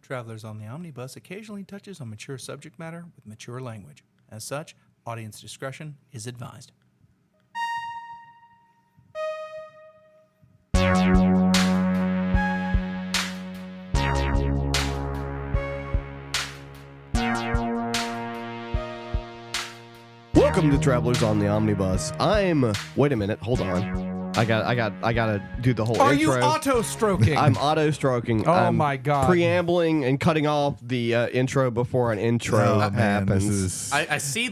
Travelers on the Omnibus occasionally touches on mature subject matter with mature language. As such, audience discretion is advised. Welcome to Travelers on the Omnibus. Wait a minute, hold on. I gotta do the whole Are intro. you auto-stroking? I'm auto-stroking. Oh my God. Preambling and cutting off the intro before an intro happens. I see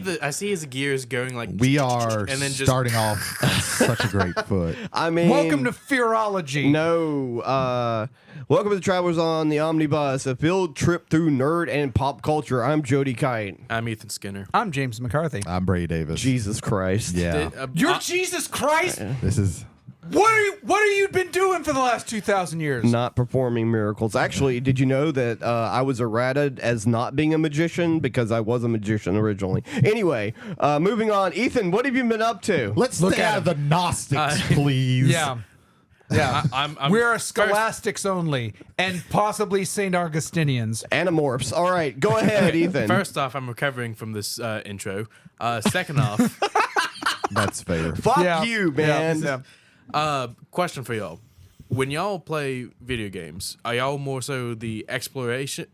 his gears going like We are and then just starting off on such a great foot. I mean, Welcome to Fearology. No, welcome to Travelers on the Omnibus, a field trip through nerd and pop culture. I'm Jody Kite. I'm Ethan Skinner. I'm James McCarthy. I'm Brady Davis. Jesus Christ. Yeah. You're Jesus Christ? This is... What are you been doing for the last 2,000 years? Not performing miracles. Actually, did you know that I was errated as not being a magician because I was a magician originally? Anyway, moving on. Ethan, what have you been up to? Let's Look stay at out of the Gnostics, please. Yeah. Yeah. I'm We're scholastics only, and possibly St. Augustinians. Animorphs. All right, go ahead, Ethan. First off, I'm recovering from this intro. Second off, That's fair. Fuck you, man. question for y'all: when y'all play video games, are y'all more so the exploration,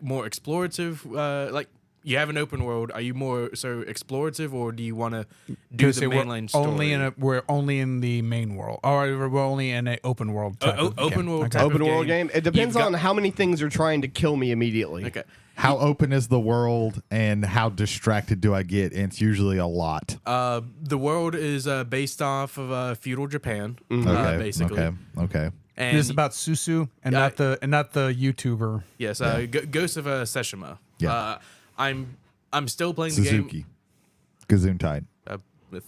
more explorative? Like you have an open world. Are you more so explorative, or do you want to do the mainline story? We're only in the main world, or we're only in an open world type of open game. world Okay. type Open of world game. It depends You've got- on how many things are trying to kill me immediately. Okay. How open is the world, and how distracted do I get? And it's usually a lot. The world is based off of feudal Japan, Okay. basically. Okay. And This is about Susu and not the YouTuber. yes, Ghosts of Tsushima. Yeah. I'm still playing the game. Suzuki. Gesundheit.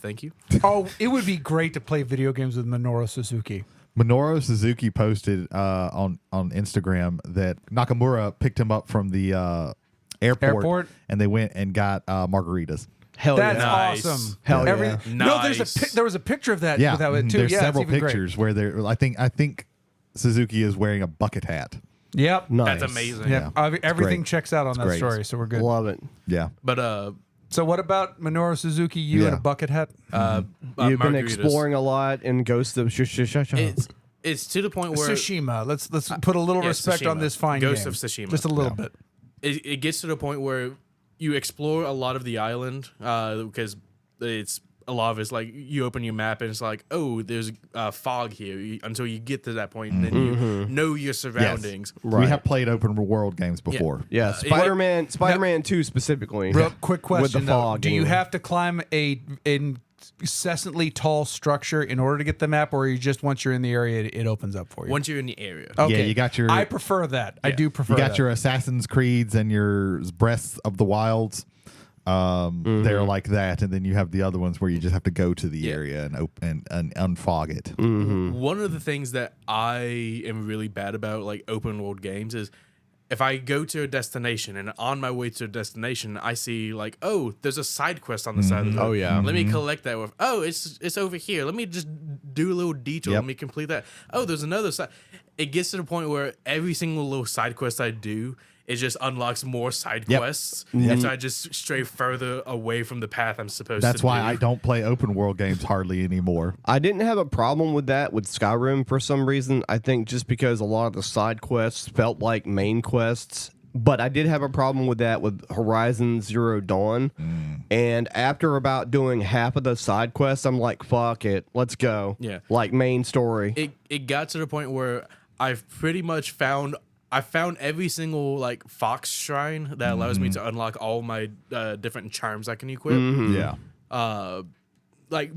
Thank you. Oh, it would be great to play video games with Minoru Suzuki. Minoru Suzuki posted on Instagram that Nakamura picked him up from the airport, and they went and got margaritas. Hell That's yeah. Nice. awesome. Hell Every- yeah. No, Nice. there was a picture of that. Yeah, with that too. there's Yeah, several it's even pictures where they're. I think Suzuki is wearing a bucket hat. Great. Yep. Nice. That's amazing. Yep. Everything great. checks out on that great. story, so we're good. Love it. Yeah. But So what about Minoru Suzuki? You in Yeah. a bucket hat? You've been margaritas. exploring a lot in Ghosts of Tsushima. It's to the point where Tsushima. Let's put a little yeah, respect on Tsushima. this fine Ghost game. of Tsushima. Just a little bit. it gets to the point where you explore a lot of the island because it's a lot of it's like you open your map and it's like, oh, there's fog here until you get to that point and then you know your surroundings. Right. We have played open world games before. Yeah, Spider-Man 2 specifically. Real quick question With the though. fog. Do you anyway. have to climb a incessantly tall structure in order to get the map, or you just once you're in the area it opens up for you? Once you're in the area. Okay. Yeah, you got your- I prefer that. I do prefer You got that. your Assassin's Creeds and your Breaths of the Wilds. They're like that, and then you have the other ones where you just have to go to the area and unfog it. One of the things that I am really bad about, like open world games, is if I go to a destination and on my way to a destination, I see like, oh, there's a side quest on the side of the road. Oh, yeah. Let me collect that with. Oh, it's over here. Let me just do a little detour. Yep. Let me complete that. Oh, there's another side. It gets to the point where every single little side quest I do, it just unlocks more side quests, and so I just stray further away from the path I'm supposed to. That's why do. I don't play open world games hardly anymore. I didn't have a problem with that with Skyrim for some reason. I think just because a lot of the side quests felt like main quests. But I did have a problem with that with Horizon Zero Dawn. And after about doing half of the side quests, I'm like, fuck it, let's go. Yeah. Like main story. It got to the point where I've pretty much found every single like fox shrine that allows me to unlock all my different charms I can equip. Yeah. Like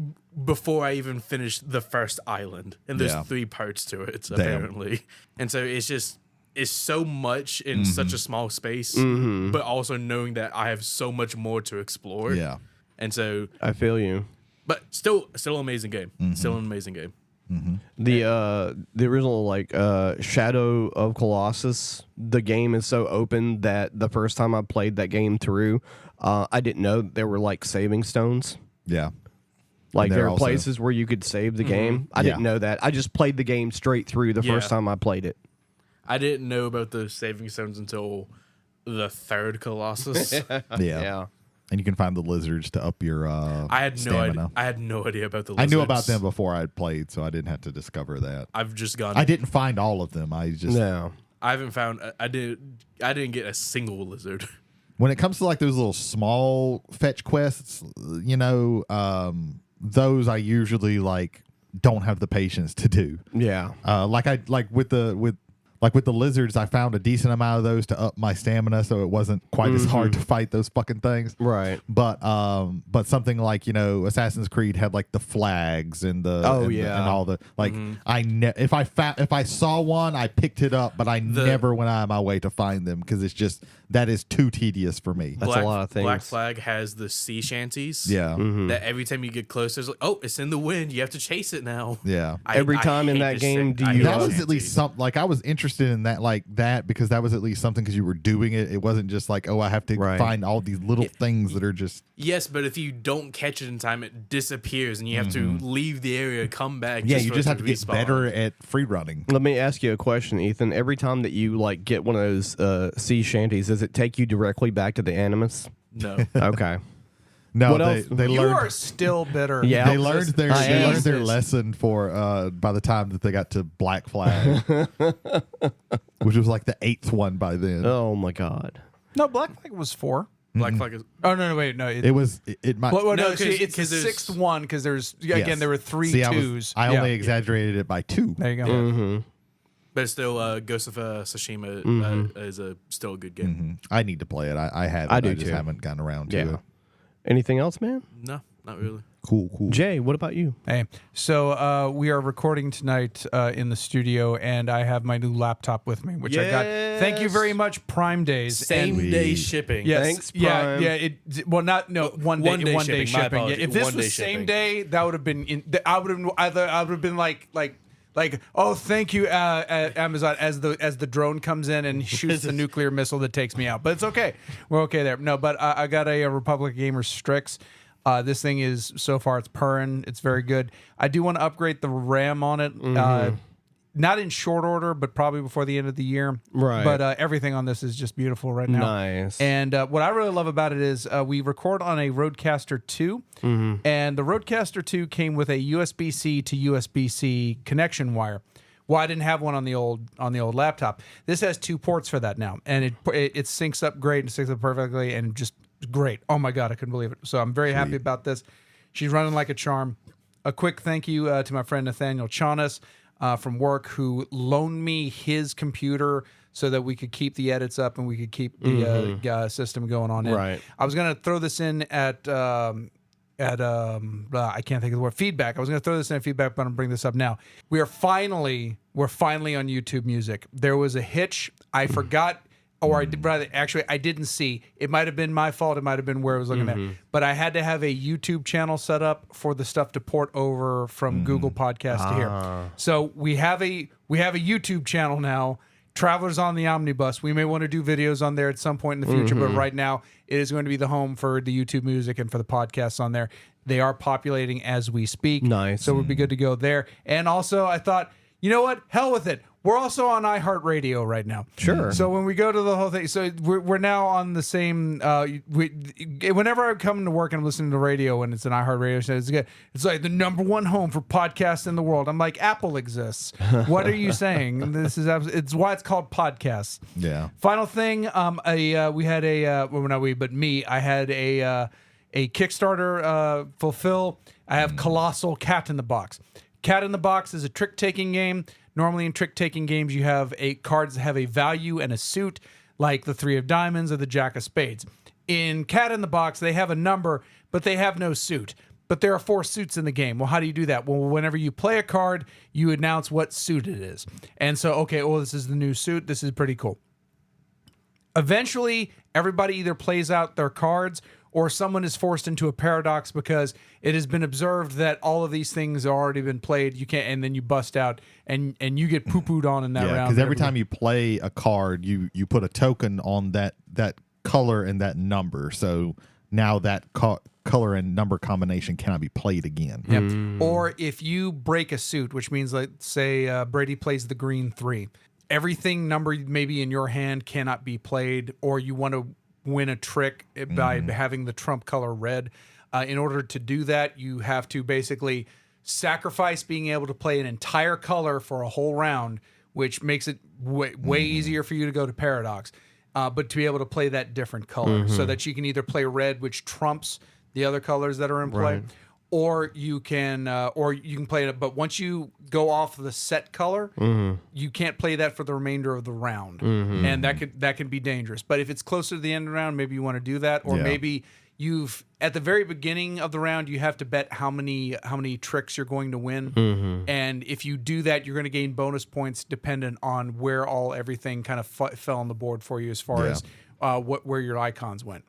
before I even finished the first island, and there's Yeah. 3 parts to it apparently, and so it's so much in such a small space, but also knowing that I have so much more to explore. Yeah. And so, I feel you. but still an amazing game. Still an amazing game. The original like Shadow of Colossus, the game is so open that the first time I played that game through, I didn't know there were like saving stones. Yeah. Like And there they're are also- places where you could save the game. I didn't know that. I just played the game straight through the first Yeah. time I played it. I didn't know about the saving stones until the third Colossus. Yeah. And you can find the lizards to up your I had no stamina. idea. I had no idea about the I lizards. knew about them before I had played, so I didn't have to discover that. I've just gone. I didn't find all of them. I just I haven't found. I didn't get a single lizard. when it comes to like those little small fetch quests, you know, those I usually like don't have the patience to do. Yeah. Like with the lizards, I found a decent amount of those to up my stamina, so it wasn't quite as hard to fight those fucking things. Right. But something like, you know, Assassin's Creed had like the flags and the and all the like. If I saw one, I picked it up, but I never went out of my way to find them because it's just that is too tedious for me. That's a lot of things. Black Flag has the sea shanties. Yeah. That every time you get closer, it's like, oh, it's in the wind. You have to chase it now. Yeah. Every time in hate that this game, shit. do you- That was at least something like I was interested in that like that because that was at least something because you were doing it. It wasn't just like, oh, I have to find all these little things that are just. Yes, but if you don't catch it in time, it disappears and you have to leave the area, come back. Yeah, just you for just it have to get respawn. better at free running. Let me ask you a question, Ethan. Every time that you like get one of those sea shanties, does it take you directly back to the Animus? No. Okay. No, What they else? they You learned. are still bitter. Yeah. They learned their Jesus. lesson for by the time that they got to Black Flag, which was like the 8th one by then. Oh my God. No, Black Flag was 4. Black Flag is. Oh no, wait, no. It was it might. Well, No, no, see, it's the 'cause there's- 6th one because there's again Yes. there were 3 See, twos. I only exaggerated it by 2. There you go. But it's still, Ghosts of Tsushima is still a good game. I need to play it. I have. I I do just too. haven't gotten around to Yeah. it. Anything else, man? No, not really. Cool. Jay, what about you? Hey, so we are recording tonight in the studio, and I have my new laptop with me, which I got. Thank you very much, Prime Days. Same And- day shipping. Yes, Thanks, yeah, Prime. yeah. One day shipping, my shipping. Yeah, apologies. if this One was day same shipping. day, that would have been. I would have been like, oh, thank you, Amazon, as the drone comes in and shoots the nuclear missile that takes me out. But it's okay, we're okay there. No, but I got a Republic Gamer Strix. This thing is so far it's purring. It's very good. I do want to upgrade the RAM on it. Not in short order, but probably before the end of the year. Right. But everything on this is just beautiful right now. Nice. And what I really love about it is we record on a Rodecaster 2, and the Rodecaster 2 came with a USB-C to USB-C connection wire. Well, I didn't have one on the old laptop. This has 2 ports for that now, and it syncs up great and syncs up perfectly, and just great. Oh my God, I couldn't believe it. So I'm very happy about this. She's running like a charm. A quick thank you to my friend Nathaniel Chaunis from work who loaned me his computer so that we could keep the edits up and we could keep the system going on. And Right. I was going to throw this in at I can't think of the word, feedback. I was going to throw this in at feedback, but I'm bring this up now. We're finally on YouTube Music. There was a hitch. I forgot. Or I didn't see. It might have been my fault. It might have been where I was looking at. But I had to have a YouTube channel set up for the stuff to port over from Google Podcast to here. So we have a YouTube channel now. Travelers on the Omnibus. We may want to do videos on there at some point in the future, but right now it is going to be the home for the YouTube music and for the podcasts on there. They are populating as we speak. Nice. So we'd be good to go there. And also, I thought, you know what? Hell with it. We're also on iHeartRadio right now. Sure. So when we go to the whole thing, so we're now on the same. Whenever I come to work and I'm listening to radio and it's an iHeartRadio show, it's good. It's like the #1 home for podcasts in the world. I'm like, Apple exists. What are you saying? This is it's why it's called podcasts. Yeah. Final thing, we had I had a Kickstarter fulfill. I have Colossal Cat in the Box. Cat in the Box is a trick-taking game. Normally in trick-taking games, you have cards that have a value and a suit, like the 3 of Diamonds or the Jack of Spades. In Cat in the Box, they have a number, but they have no suit. But there are 4 suits in the game. Well, how do you do that? Well, whenever you play a card, you announce what suit it is. And so, okay, well, this is the new suit. This is pretty cool. Eventually, everybody either plays out their cards or someone is forced into a paradox because it has been observed that all of these things have already been played. You can't, and then you bust out and you get poo-pooed on in that round. Because every time you play a card, you put a token on that color and that number. So now that color and number combination cannot be played again. Yep. Or if you break a suit, which means, let's say Brady plays the green 3. everything numbered maybe in your hand cannot be played, or you want to win a trick by having the trump color red. In order to do that, you have to basically sacrifice being able to play an entire color for a whole round, which makes it way easier for you to go to Paradox. But to be able to play that different color so that you can either play red, which trumps the other colors that are in play, or you can play it. But once you go off the set color, you can't play that for the remainder of the round, and that can be dangerous. But if it's closer to the end of the round, maybe you want to do that, or maybe you've at the very beginning of the round you have to bet how many tricks you're going to win, and if you do that, you're going to gain bonus points dependent on where everything kind of fell on the board for you as far as where your icons went.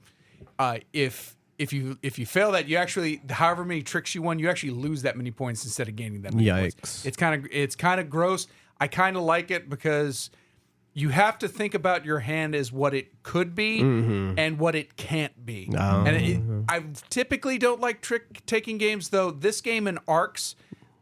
If you fail that, you actually, however many tricks you won, you actually lose that many points instead of gaining that many points. It's kind of gross. I kind of like it because you have to think about your hand as what it could be and what it can't be. And I typically don't like trick-taking games, though this game and Arcs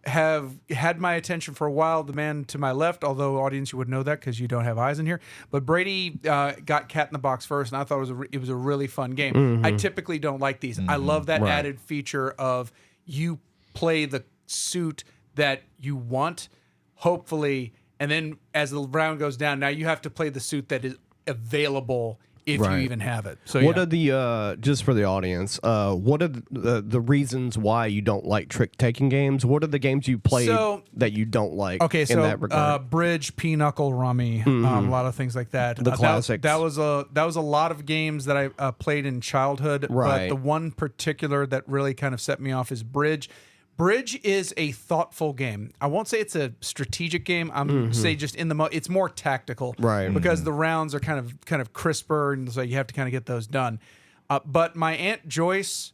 have had my attention for a while. The man to my left, although audience, you would know that because you don't have eyes in here, but Brady got Cat in the Box first, and I thought it was a really fun game. I typically don't like these. I love that added feature of you play the suit that you want, hopefully, and then as the round goes down, now you have to play the suit that is available if you even have it. So what are the just for the audience? What are the reasons why you don't like trick-taking games? What are the games you played that you don't like? Okay, in that regard? Bridge, Pinochle, Rummy, a lot of things like that. The classics. That was a lot of games that I played in childhood. But the one particular that really kind of set me off is Bridge. Bridge is a thoughtful game. I won't say it's a strategic game. I'm say just in the it's more tactical, right? Because the rounds are kind of crisper, and so you have to kind of get those done. But my Aunt Joyce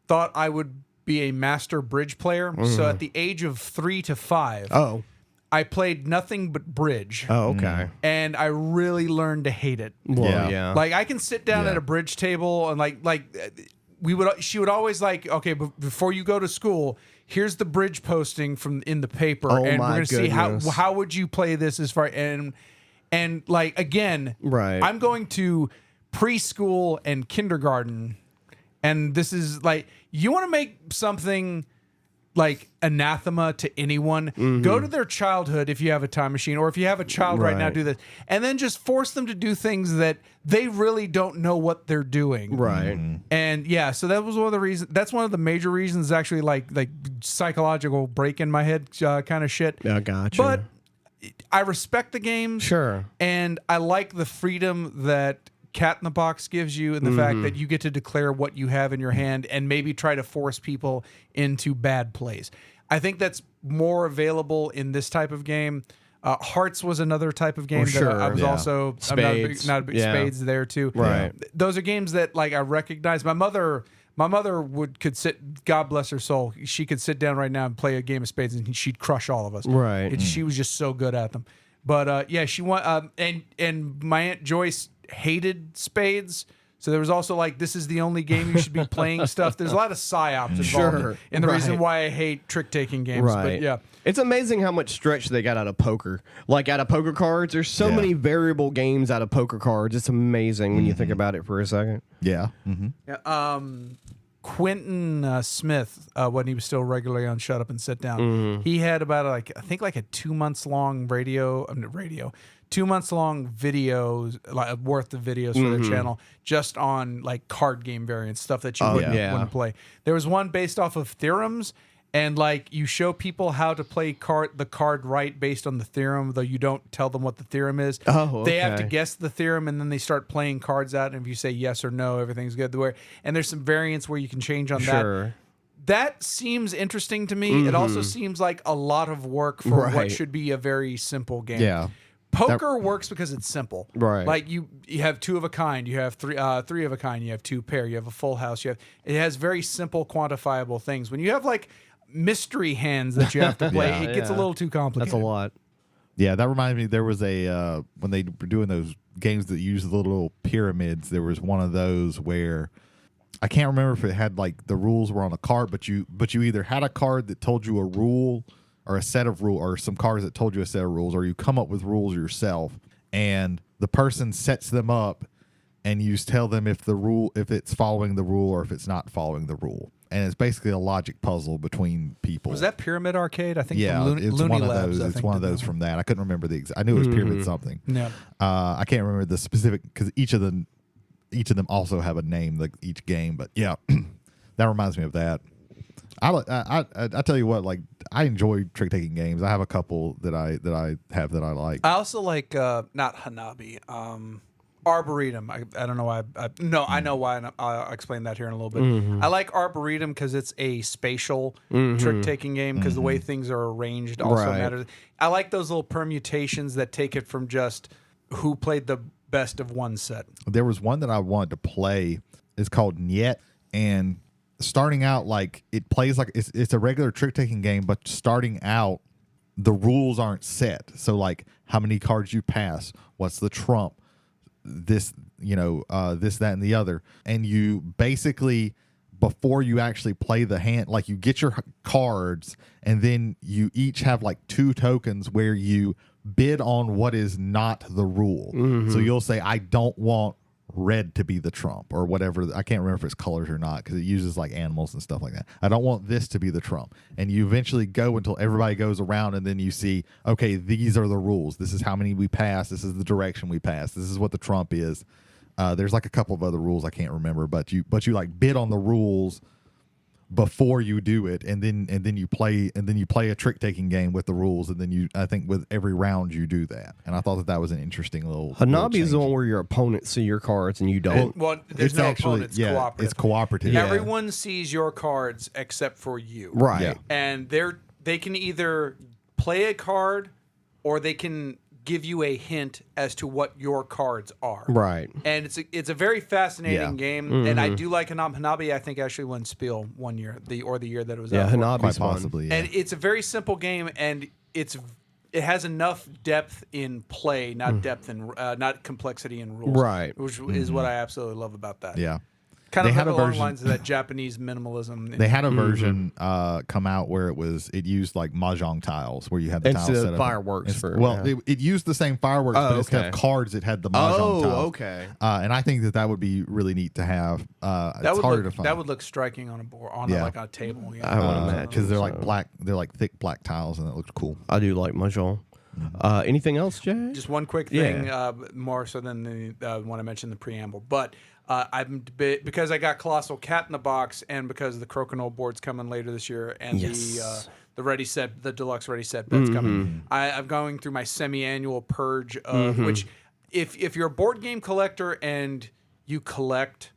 thought I would be a master bridge player, so at the age of 3 to 5, I played nothing but bridge. Oh, okay. And I really learned to hate it. Well, yeah. Like I can sit down at a bridge table and she would always okay, but before you go to school, here's the bridge posting from in the paper, and we're gonna see how would you play this as far and again, I'm going to preschool and kindergarten, and this is you want to make something like anathema to anyone, go to their childhood if you have a time machine, or if you have a child right now, do this, and then just force them to do things that they really don't know what they're doing. And so that was one of the reasons. That's one of the major reasons, actually, like psychological break in my head kind of shit. Yeah, gotcha. But I respect the games, and I like the freedom that Cat in the Box gives you, and the fact that you get to declare what you have in your hand and maybe try to force people into bad plays. I think that's more available in this type of game. Hearts was another type of game that I was also Spades. I'm not a big Spades there too. Those are games that I recognize. My mother could sit, God bless her soul, she could sit down right now and play a game of Spades and she'd crush all of us. She was just so good at them. But she won. And my Aunt Joyce hated Spades, so there was also this is the only game you should be playing stuff. There's a lot of psyops involved in the reason why I hate trick-taking games. But yeah, it's amazing how much stretch they got out of poker. Out of poker cards, there's so many variable games out of poker cards. It's amazing when you think about it for a second. Quentin Smith, when he was still regularly on Shut Up and Sit Down, he had about I think a 2 months long 2 months long videos, worth of videos for their channel, just on card game variants, stuff that you wouldn't play. There was one based off of theorems, and you show people how to play the card right based on the theorem, though you don't tell them what the theorem is. They have to guess the theorem, and then they start playing cards out, and if you say yes or no, everything's good. And there's some variants where you can change on that. That seems interesting to me. It also seems like a lot of work for what should be a very simple game. Poker works because it's simple. You have 2 of a kind, you have 3 of a kind, you have 2 pair, you have a full house, it has very simple quantifiable things. When you have mystery hands that you have to play, it gets a little too complicated. That's a lot. Yeah, that reminds me, there was a when they were doing those games that use the little pyramids, there was one of those where I can't remember if it had the rules were on a card, but you either had a card that told you a rule or a set of rules, or some cards that told you a set of rules, or you come up with rules yourself, and the person sets them up, and you tell them if it's following the rule or if it's not following the rule. And it's basically a logic puzzle between people. Was that Pyramid Arcade? I think yeah, from it's Looney one of Labs, those. It's one of those from that. I couldn't remember I knew it was Pyramid something. Yeah. I can't remember the specific because each of them also have a name, like each game. But yeah, that reminds me of that. I tell you what, like I enjoy trick taking games. I have a couple that I like. I also like not Hanabi. Arboretum. I don't know why. I know why, and I'll explain that here in a little bit. I like Arboretum because it's a spatial trick-taking game because the way things are arranged also matters. I like those little permutations that take it from just who played the best of one set. There was one that I wanted to play. It's called Niet, and starting out, like it plays like it's a regular trick-taking game, but starting out, the rules aren't set. So like how many cards you pass, what's the trump, this, this, that, and the other. And you basically, before you actually play the hand, like you get your cards and then you each have like 2 tokens where you bid on what is not the rule. So you'll say, I don't want red to be the trump or whatever. I can't remember if it's colors or not because it uses like animals and stuff like that. I don't want this to be the trump. And you eventually go until everybody goes around and then you see, okay, these are the rules. This is how many we pass. This is the direction we pass. This is what the trump is. There's like a couple of other rules I can't remember, but you like bid on the rules before you do it, and then you play a trick taking game with the rules, and then I think with every round you do that. And I thought that was an interesting little Hanabi is the change. one where your opponents see your cards and you don't. Well, there's no opponent. It's cooperative. It's cooperative. Yeah. Everyone sees your cards except for you. Right. Yeah. And they can either play a card or they can give you a hint as to what your cards are. Right. And it's a very fascinating Yeah. game. And I do like Hanabi. I think actually won Spiel one year, the year that it was out. Hanabi's Quite fun. possibly. Yeah. And it's a very simple game, and it has enough depth in play, not depth in not complexity in rules. Right. Which is what I absolutely love about that. yeah. Kind They of had a along the version- lines of that Japanese minimalism. They had a version come out where it used like mahjong tiles where you had the Instead tiles of set up. fireworks it used the same fireworks, but instead okay. of cards, it had the mahjong tiles. okay. And I think that would be really neat to have. that It's would harder look, to find. that would look striking on a board, like on a table. Yeah. I would imagine. because they're like black. They're like thick black tiles, and it looked cool. I do like mahjong. Anything else, Jay? Just one quick thing, more so than the one I mentioned in the preamble, but because I got Colossal Cat in the box, and because the Crokinole board's coming later this year, and the ready set, the deluxe ready set bet's coming. I'm going through my semi-annual purge of which, if you're a board game collector and you collect,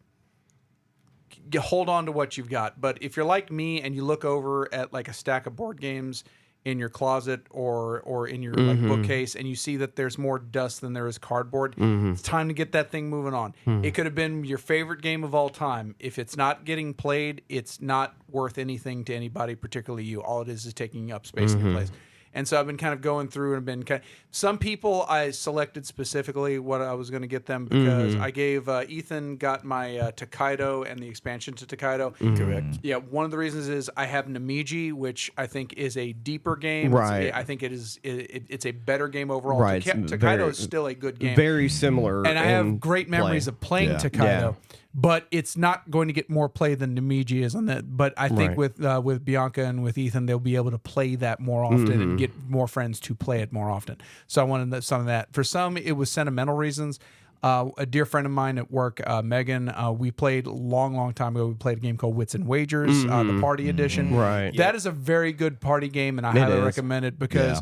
you hold on to what you've got. But if you're like me and you look over at like a stack of board games in your closet or in your like bookcase, and you see that there's more dust than there is cardboard, it's time to get that thing moving on. It could have been your favorite game of all time. If it's not getting played, it's not worth anything to anybody, particularly you. All it is taking up space in your place. And so I've been kind of going through and been some people I selected specifically what I was going to get them because I gave Ethan got my Tokaido and the expansion to Tokaido. Correct. Yeah, one of the reasons is I have Namiji, which I think is a deeper game. Right. I think it's a better game overall. Right. Tokaido is still a good game. Very similar. And I have great memories of playing Yeah. Tokaido. But it's not going to get more play than Namiji is on that. But I think with Bianca and with Ethan, they'll be able to play that more often and get more friends to play it more often. So I wanted some of that. For some, it was sentimental reasons. A dear friend of mine at work, Megan, we played long time ago. We played a game called Wits and Wagers, the party edition. Right. That is a very good party game, and I highly recommend it because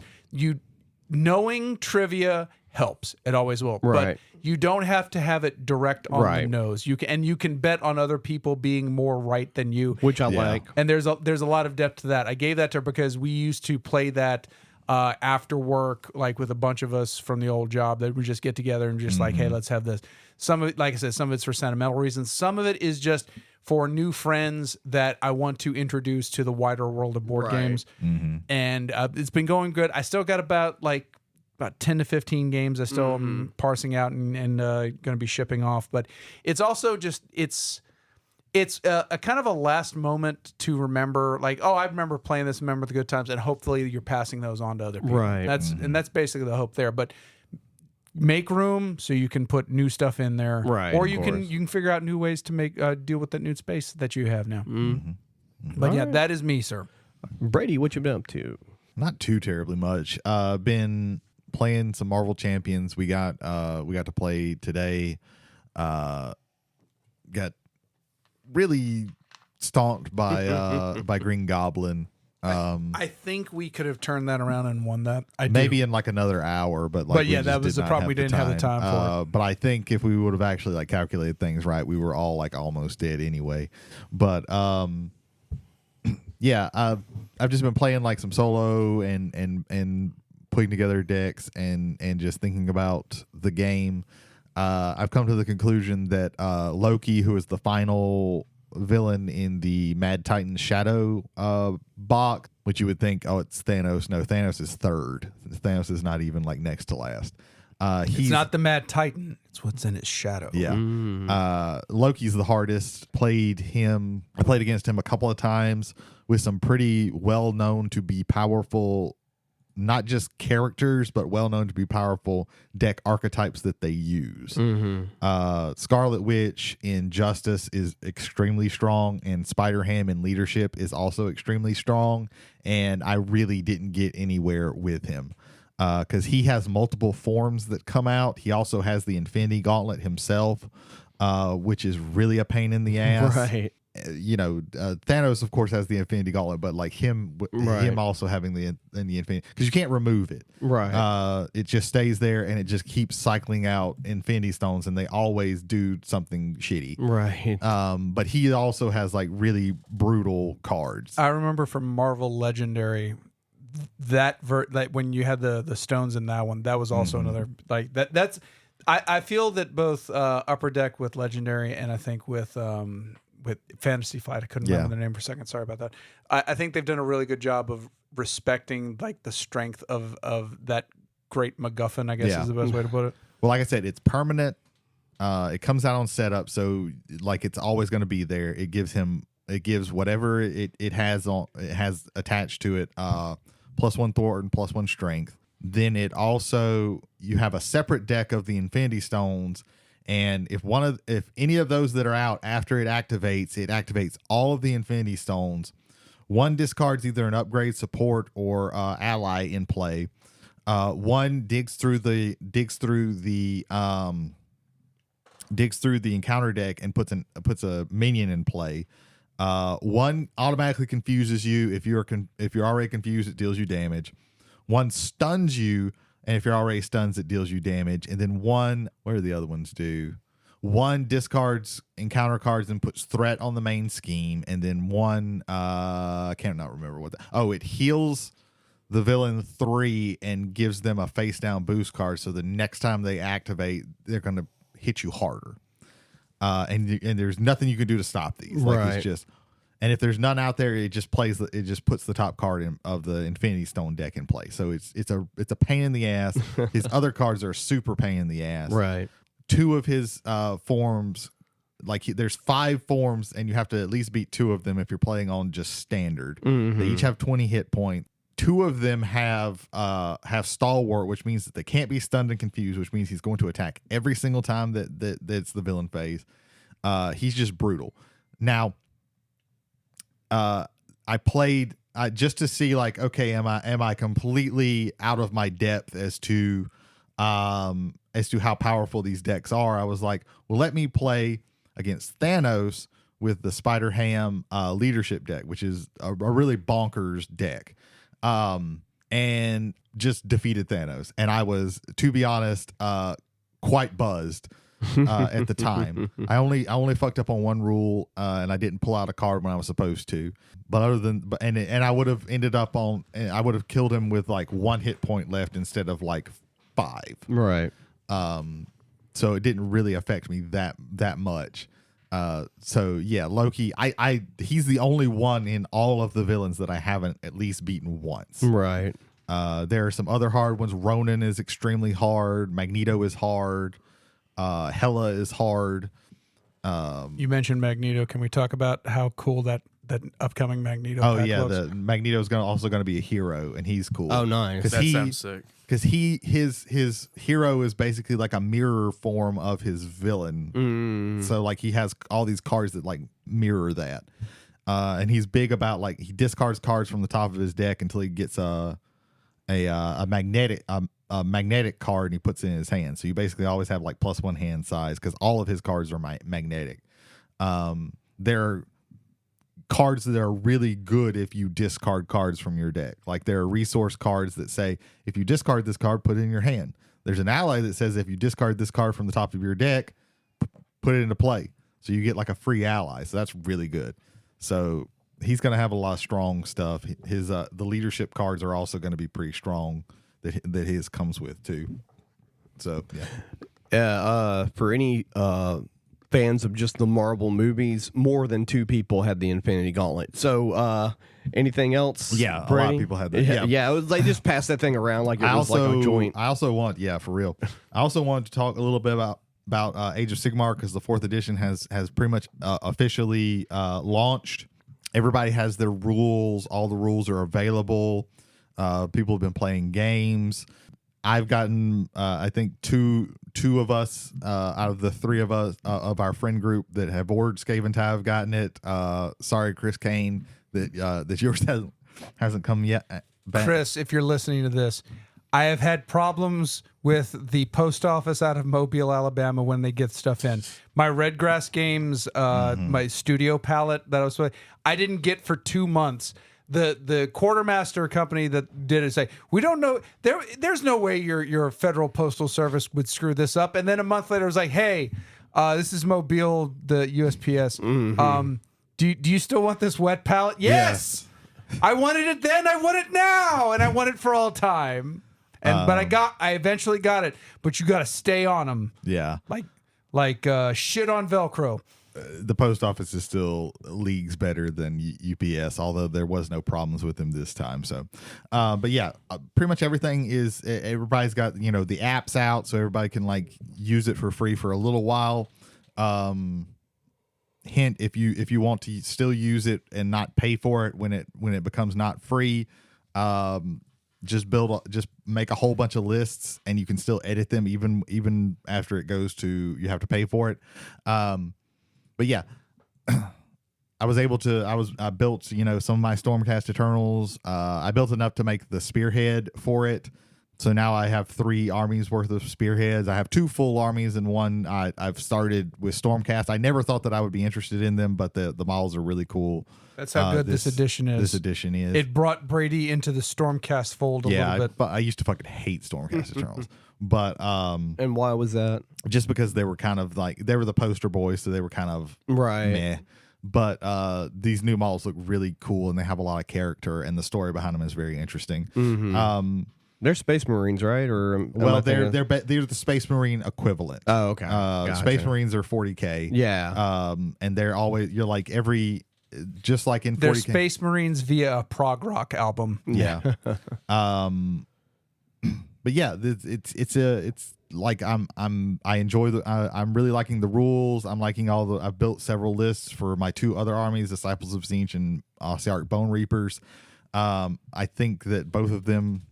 knowing trivia helps. It always will. Right. But you don't have to have it direct on the nose. You can bet on other people being more right than you, which I like. And there's a lot of depth to that. I gave that to her because we used to play that after work, like with a bunch of us from the old job that would just get together and just like, hey, let's have this. Some of it, like I said, some of it's for sentimental reasons. Some of it is just for new friends that I want to introduce to the wider world of board games. And it's been going good. I still got about 10 to 15 games I still am parsing out and going to be shipping off. But it's also just, it's a kind of a last moment to remember, like, oh, I remember playing this, remember the good times, and hopefully you're passing those on to other people. Right. That's basically the hope there. But make room so you can put new stuff in there, Right, or of you can figure out new ways to make deal with that new space that you have now. But yeah, that is me, sir. Brady, what you been up to? Not too terribly much. Been playing some Marvel Champions. We got to play today. Got really stomped by Green Goblin. I think we could have turned that around and won that. Maybe in like another hour, but like, yeah, that was the problem. We didn't have the time for it. But I think if we would have actually like calculated things right, we were all like almost dead anyway. But yeah, I've just been playing like some solo and putting together decks and just thinking about the game. I've come to the conclusion that Loki, who is the final villain in the Mad Titan Shadow box, which you would think, oh, it's Thanos. No, Thanos is third. Thanos is not even like next to last. He's not the Mad Titan. It's what's in his shadow. Yeah. Loki's the hardest. I played against him a couple of times with some pretty well known to be powerful, not just characters, but well known to be powerful deck archetypes that they use. Scarlet Witch in Justice is extremely strong, and Spider-Ham in Leadership is also extremely strong. And I really didn't get anywhere with him because he has multiple forms that come out. He also has the Infinity Gauntlet himself, which is really a pain in the ass. Right. You know, Thanos of course has the Infinity Gauntlet, but like him also having the Infinity, because you can't remove it. Right. It just stays there and it just keeps cycling out Infinity Stones, and they always do something shitty. Right. But he also has like really brutal cards. I remember from Marvel Legendary that when you had the stones in that one, that was also another like that. That's I feel that both Upper Deck with Legendary and I think with Fantasy Flight, I couldn't remember the name for a second. Sorry about that. I think they've done a really good job of respecting like the strength of that great MacGuffin, I guess is the best way to put it. Well, like I said, it's permanent. It comes out on setup, so like it's always going to be there. It gives whatever it has attached to it +1 Thor and +1 Strength. Then it also, you have a separate deck of the Infinity Stones. And if any of those that are out after it activates all of the Infinity Stones. One discards either an upgrade, support, or ally in play. One digs through the encounter deck and puts a minion in play. One automatically confuses you. If you're already confused, it deals you damage. One stuns you. And if you're already stunned, it deals you damage. And then one, what do the other ones do? One discards encounter cards and puts threat on the main scheme. And then one, I can't not remember what it heals the villain 3 and gives them a face down boost card. So the next time they activate, they're going to hit you harder. And there's nothing you can do to stop these. Right. Like it's just. And if there's none out there, it just puts the top card of the Infinity Stone deck in play. So it's a pain in the ass. His other cards are a super pain in the ass. Right. 2 of his forms, there's 5 forms, and you have to at least beat 2 of them if you're playing on just standard. They each have 20 hit points. 2 of them have Stalwart, which means that they can't be stunned and confused, which means he's going to attack every single time that's the villain phase. He's just brutal. Now. I played just to see like, okay, am I completely out of my depth as to how powerful these decks are? I was like, well, let me play against Thanos with the Spider-Ham leadership deck, which is a really bonkers deck, and just defeated Thanos. And I was, to be honest, quite buzzed. At the time, I only fucked up on one rule, and I didn't pull out a card when I was supposed to. But I would have I would have killed him with like 1 hit point left instead of like 5. Right. So it didn't really affect me that much. So yeah, Loki. He's the only one in all of the villains that I haven't at least beaten once. Right. There are some other hard ones. Ronan is extremely hard. Magneto is hard. Hela is hard. You mentioned Magneto. Can we talk about how cool that upcoming Magneto? Oh pack yeah, looks? the Magneto's also going to be a hero, and he's cool. Oh, nice. That sounds sick. Because his hero is basically like a mirror form of his villain. So like he has all these cards that like mirror that, and he's big about like he discards cards from the top of his deck until he gets a magnetic card and he puts it in his hand. So you basically always have like +1 hand size because all of his cards are magnetic. They're cards that are really good if you discard cards from your deck. Like there are resource cards that say if you discard this card, put it in your hand. There's an ally that says if you discard this card from the top of your deck, put it into play. So you get like a free ally. So that's really good. So he's going to have a lot of strong stuff. His the leadership cards are also going to be pretty strong that his comes with too. So yeah. For any fans of just the Marvel movies, more than 2 people had the Infinity Gauntlet. So anything else? Yeah, Brady? a lot of people had that. Yeah, it was, they just passed that thing around like it was like a joint. I also want, for real. I also wanted to talk a little bit about Age of Sigmar because the 4th edition has pretty much officially launched. Everybody has their rules. All the rules are available. People have been playing games. I've gotten, I think, two of us out of the 3 of us of our friend group that have ordered Skaven Tie have gotten it. Sorry, Chris Kane, that yours hasn't come yet. Chris, if you're listening to this, I have had problems with the post office out of Mobile, Alabama when they get stuff in. My Redgrass Games, my studio palette that I was playing, I didn't get for 2 months. The quartermaster company that did it say, we don't know, there's no way your federal postal service would screw this up. And then a month later it was like, hey, this is Mobile, the USPS. Do you still want this wet palette? Yes. I wanted it then, I want it now, and I want it for all time. And but I eventually got it. But you got to stay on them. Yeah, like shit on Velcro. The post office is still leagues better than UPS, although there was no problems with them this time. So, but yeah, pretty much everything is. Everybody's got the apps out, so everybody can like use it for free for a little while. Hint: if you want to still use it and not pay for it when it becomes not free, just make a whole bunch of lists and you can still edit them even after it goes to you have to pay for it. But yeah, I built some of my Stormcast Eternals. I built enough to make the spearhead for it. So now I have 3 armies worth of spearheads. I have 2 full armies and one I've started with Stormcast. I never thought that I would be interested in them, but the models are really cool. That's how good this edition is. This edition is. It brought Brady into the Stormcast fold a little bit. But I used to fucking hate Stormcast Eternals. But and why was that? Just because they were kind of like they were the poster boys, so they were kind of meh. But these new models look really cool and they have a lot of character and the story behind them is very interesting. They're Space Marines, right? Or they're the Space Marine equivalent. Oh, okay. Gotcha. Space Marines are 40K. Yeah. And they're always just like in 40K. They're Space Marines via a prog rock album. Yeah. But yeah, it's like I enjoy I'm really liking the rules. I'm liking I've built several lists for my 2 other armies, Disciples of Tzeentch and Ossiarch Bone Reapers. I think that both of them,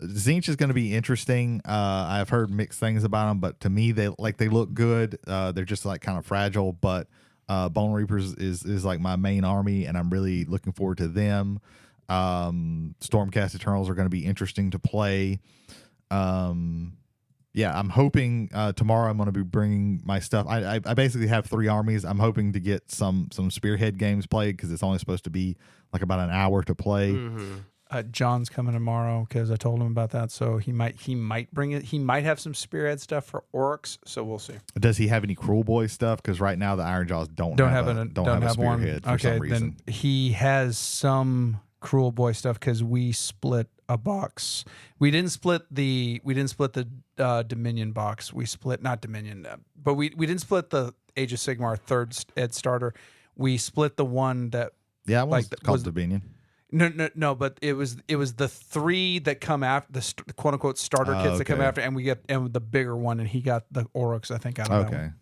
Tzeentch is going to be interesting. I've heard mixed things about them, but to me they look good. They're just like kind of fragile, but Bone Reapers is like my main army, and I'm really looking forward to them. Stormcast Eternals are going to be interesting to play. I'm hoping tomorrow I'm going to be bringing my stuff. I basically have 3 armies. I'm hoping to get some spearhead games played because it's only supposed to be like about an hour to play. John's coming tomorrow because I told him about that, so he might bring it. He might have some spearhead stuff for orcs, so we'll see. Does he have any Cruel Boy stuff? Because right now the Iron Jaws don't have a spearhead for some reason. Then he has some Cruel Boy stuff because we split a box. We didn't split the Dominion box. We split not Dominion, but we didn't split the Age of Sigmar 3rd Ed starter. We split the one that called Dominion. No, but it was the 3 that come after the quote unquote starter kits that come after, and we get the bigger one, and he got the Oryx, I think, out of that one.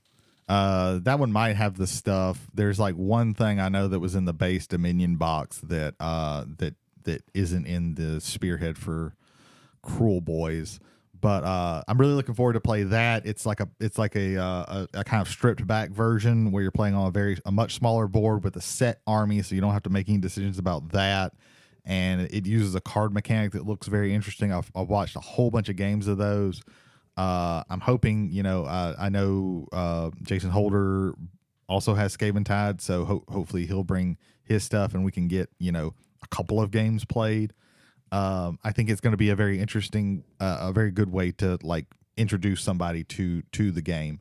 That one might have the stuff. There's like one thing I know that was in the base Dominion box that that isn't in the Spearhead for Cruel Boys. But I'm really looking forward to play that. It's like a kind of stripped back version where you're playing on a much smaller board with a set army, so you don't have to make any decisions about that. And it uses a card mechanic that looks very interesting. I've watched a whole bunch of games of those. I'm hoping, I know Jason Holder also has Skaven Tide, so hopefully he'll bring his stuff and we can get a couple of games played. I think it's going to be a very interesting, a very good way to like introduce somebody to the game.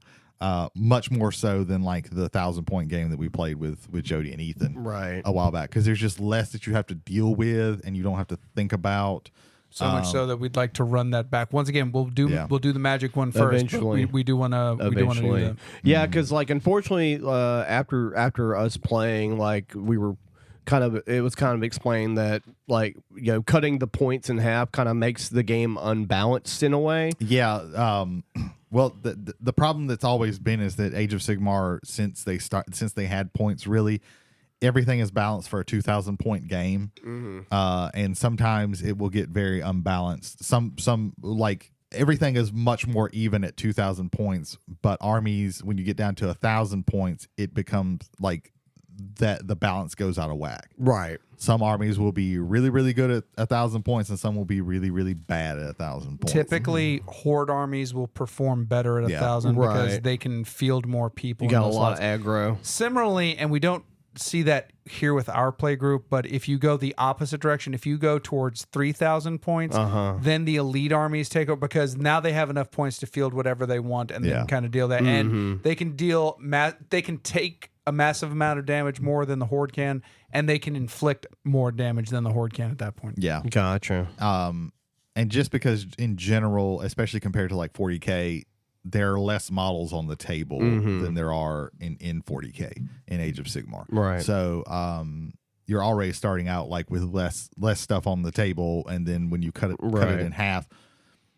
Much more so than like the 1,000-point game that we played with Jody and Ethan a while back, because there's just less that you have to deal with and you don't have to think about. So much so that we'd like to run that back. Once again, we'll do the Magic one first. Eventually. We do want to do that. Yeah, because like unfortunately, after us playing, like we were it was kind of explained that like cutting the points in half kind of makes the game unbalanced in a way. Yeah. Well, the problem that's always been is that Age of Sigmar, since they had points, really everything is balanced for a 2,000-point game, and sometimes it will get very unbalanced. Some like everything is much more even at 2,000 points, but armies, when you get down to 1,000 points, it becomes like that the balance goes out of whack. Right. Some armies will be really, really good at 1,000 points, and some will be really, really bad at 1,000 points. Typically, horde armies will perform better at 1,000 because they can field more people. You got a lot of aggro. Similarly, and we don't see that here with our play group, but if you go the opposite direction, if you go towards 3,000 points, then the elite armies take over because now they have enough points to field whatever they want and they can kind of deal that. And they can they can take a massive amount of damage more than the horde can, and they can inflict more damage than the horde can at that point. Yeah. Gotcha. And just because in general, especially compared to like 40K, there are less models on the table than there are in 40K in Age of Sigmar. Right. So you're already starting out like with less stuff on the table, and then when you cut it in half,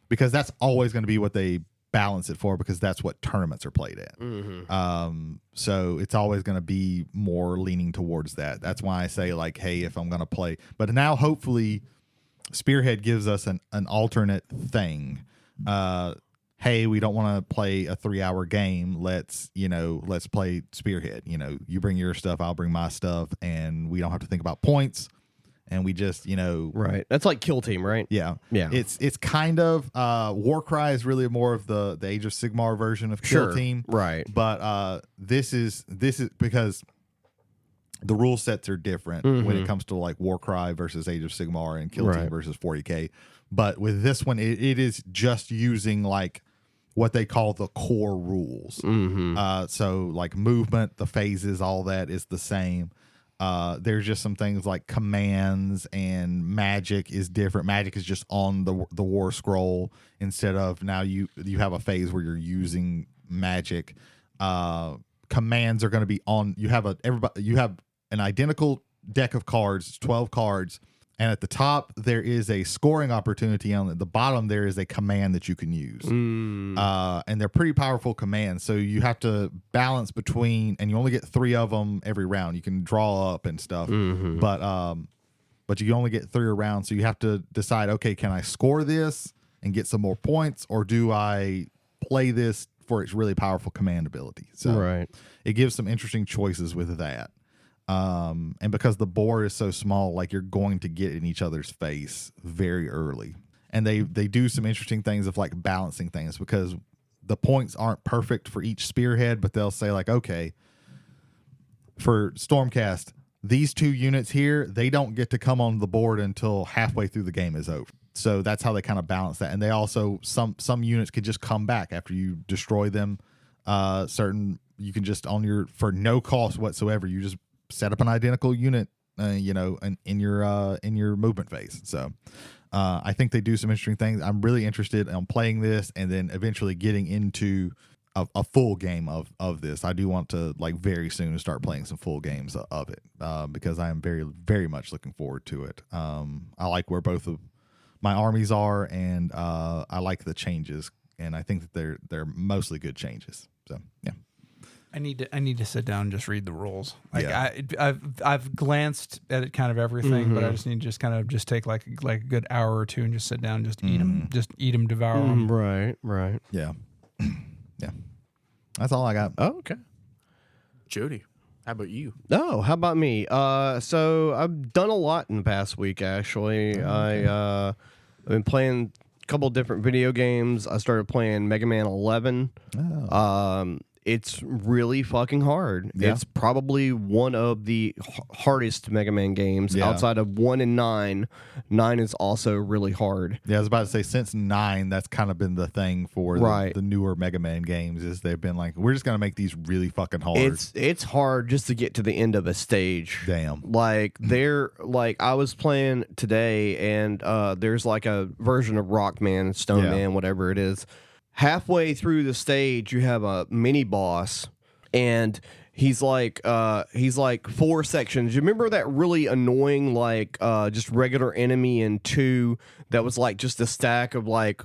because that's always going to be what they balance it for, because that's what tournaments are played at. So it's always going to be more leaning towards that. That's why I say like, hey, if I'm going to play, but now hopefully Spearhead gives us an alternate thing. Hey, we don't want to play a 3-hour game. Let's play Spearhead. You bring your stuff, I'll bring my stuff, and we don't have to think about points. And we just, right. That's like Kill Team, right? Yeah. Yeah. It's kind of Warcry is really more of the Age of Sigmar version of Kill Team. Right. But this is because the rule sets are different when it comes to like Warcry versus Age of Sigmar and Kill Team versus 40K. But with this one, it is just using like what they call the core rules. So like movement, the phases, all that is the same. There's just some things like commands, and magic is different. Magic is just on the war scroll instead of now you have a phase where you're using magic. Commands are going to be on. You have an identical deck of cards, 12 cards, and at the top there is a scoring opportunity. On the bottom there is a command that you can use, and they're pretty powerful commands. So you have to balance between, and you only get 3 of them every round. You can draw up and stuff, but you only get 3 a round. So you have to decide, okay, can I score this and get some more points, or do I play this for its really powerful command ability? So it gives some interesting choices with that. And because the board is so small, like you're going to get in each other's face very early. And they do some interesting things of like balancing things, because the points aren't perfect for each spearhead, but they'll say like, okay, for Stormcast, these 2 units here, they don't get to come on the board until halfway through the game is over. So that's how they kind of balance that. And they also, some units could just come back after you destroy them. You can just for no cost whatsoever, you just set up an identical unit, in your movement phase. So I think they do some interesting things. I'm really interested in playing this and then eventually getting into a full game of this. I do want to like very soon start playing some full games of it, because I am very, very much looking forward to it. I like where both of my armies are, and I like the changes, and I think that they're mostly good changes. So yeah. I need to sit down and just read the rules. Like Yeah. I've glanced at it kind of everything, but I just need to just take like a good hour or two and just sit down and just eat them, devour them. Right. Yeah. Yeah. That's all I got. Oh, okay. Jody, how about you? Oh, how about me? So I've done a lot in the past week. Actually, I've been playing a couple different video games. I started playing Mega Man 11. Oh. It's really fucking hard. Yeah. It's probably one of the hardest Mega Man games outside of 1 and 9. 9 is also really hard. Yeah, I was about to say, since 9, that's kind of been the thing for the newer Mega Man games, is they've been like, we're just going to make these really fucking hard. It's hard just to get to the end of a stage. Damn. Like, I was playing today, and there's like a version of Rockman, Stone Man, whatever it is. Halfway through the stage, you have a mini boss, and he's like 4 sections. You remember that really annoying just regular enemy in 2 that was like just a stack of like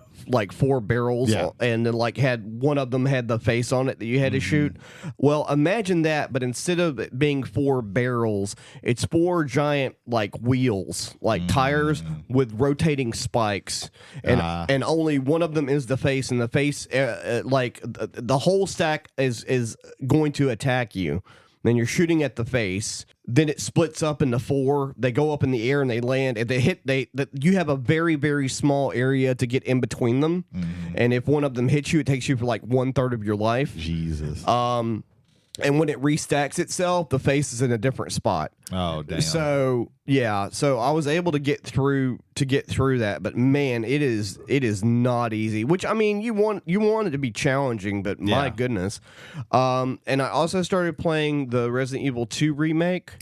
4 barrels, and then had one of them had the face on it that you had to shoot. Well, imagine that, but instead of it being 4 barrels, it's 4 giant wheels, tires with rotating spikes, and only one of them is the face, and the face the whole stack is going to attack you. Then you're shooting at the face. Then it splits up into 4. They go up in the air and they land. And you have a very, very small area to get in between them. And if one of them hits you, it takes you for 1/3 of your life. Jesus. And when it restacks itself, the face is in a different spot. Oh, damn. So I was able to get through that, but man, it is not easy. Which, I mean, you want it to be challenging, but my goodness. And I also started playing the Resident Evil 2 remake,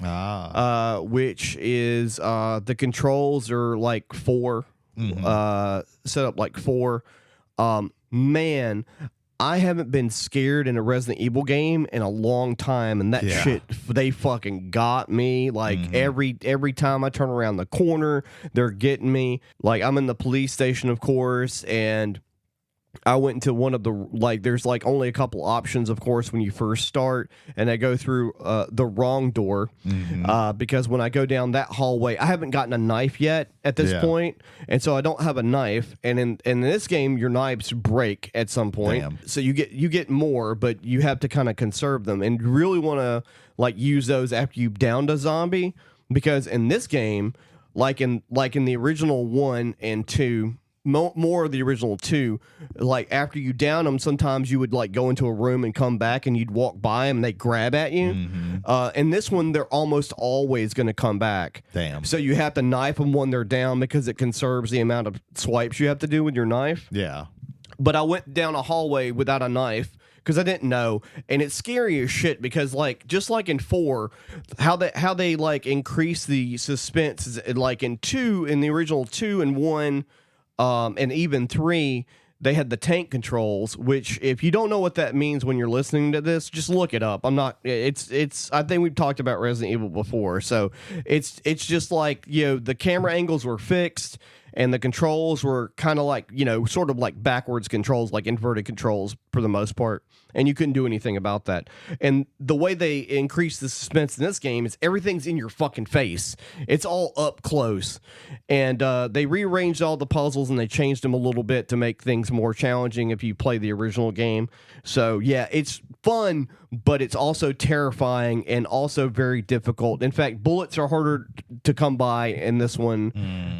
which is the controls are 4, set up 4. Man, I haven't been scared in a Resident Evil game in a long time, and that shit, they fucking got me. Every time I turn around the corner, they're getting me. I'm in the police station, of course, and I went into one of the, there's only a couple options, of course, when you first start, and I go through the wrong door because when I go down that hallway, I haven't gotten a knife yet at this point, and so I don't have a knife. And in this game, your knives break at some point, so you get more, but you have to kind of conserve them, and you really want to use those after you've downed a zombie, because in this game, in the original 1 and 2. More of the original 2, after you down them, sometimes you would go into a room and come back, and you'd walk by them and they grab at you. In this one, they're almost always going to come back. Damn. So you have to knife them when they're down, because it conserves the amount of swipes you have to do with your knife. Yeah. But I went down a hallway without a knife because I didn't know, and it's scary as shit, because just like in 4, how they increase the suspense is, in 2, in the original 2 and 1. And even 3, they had the tank controls, which if you don't know what that means when you're listening to this, just look it up. I think we've talked about Resident Evil before. So it's just the camera angles were fixed, and the controls were kind of sort of backwards controls, inverted controls for the most part. And you couldn't do anything about that. And the way they increase the suspense in this game is everything's in your fucking face. It's all up close. And they rearranged all the puzzles, and they changed them a little bit to make things more challenging if you play the original game. So, yeah, it's fun, but it's also terrifying and also very difficult. In fact, bullets are harder to come by in this one.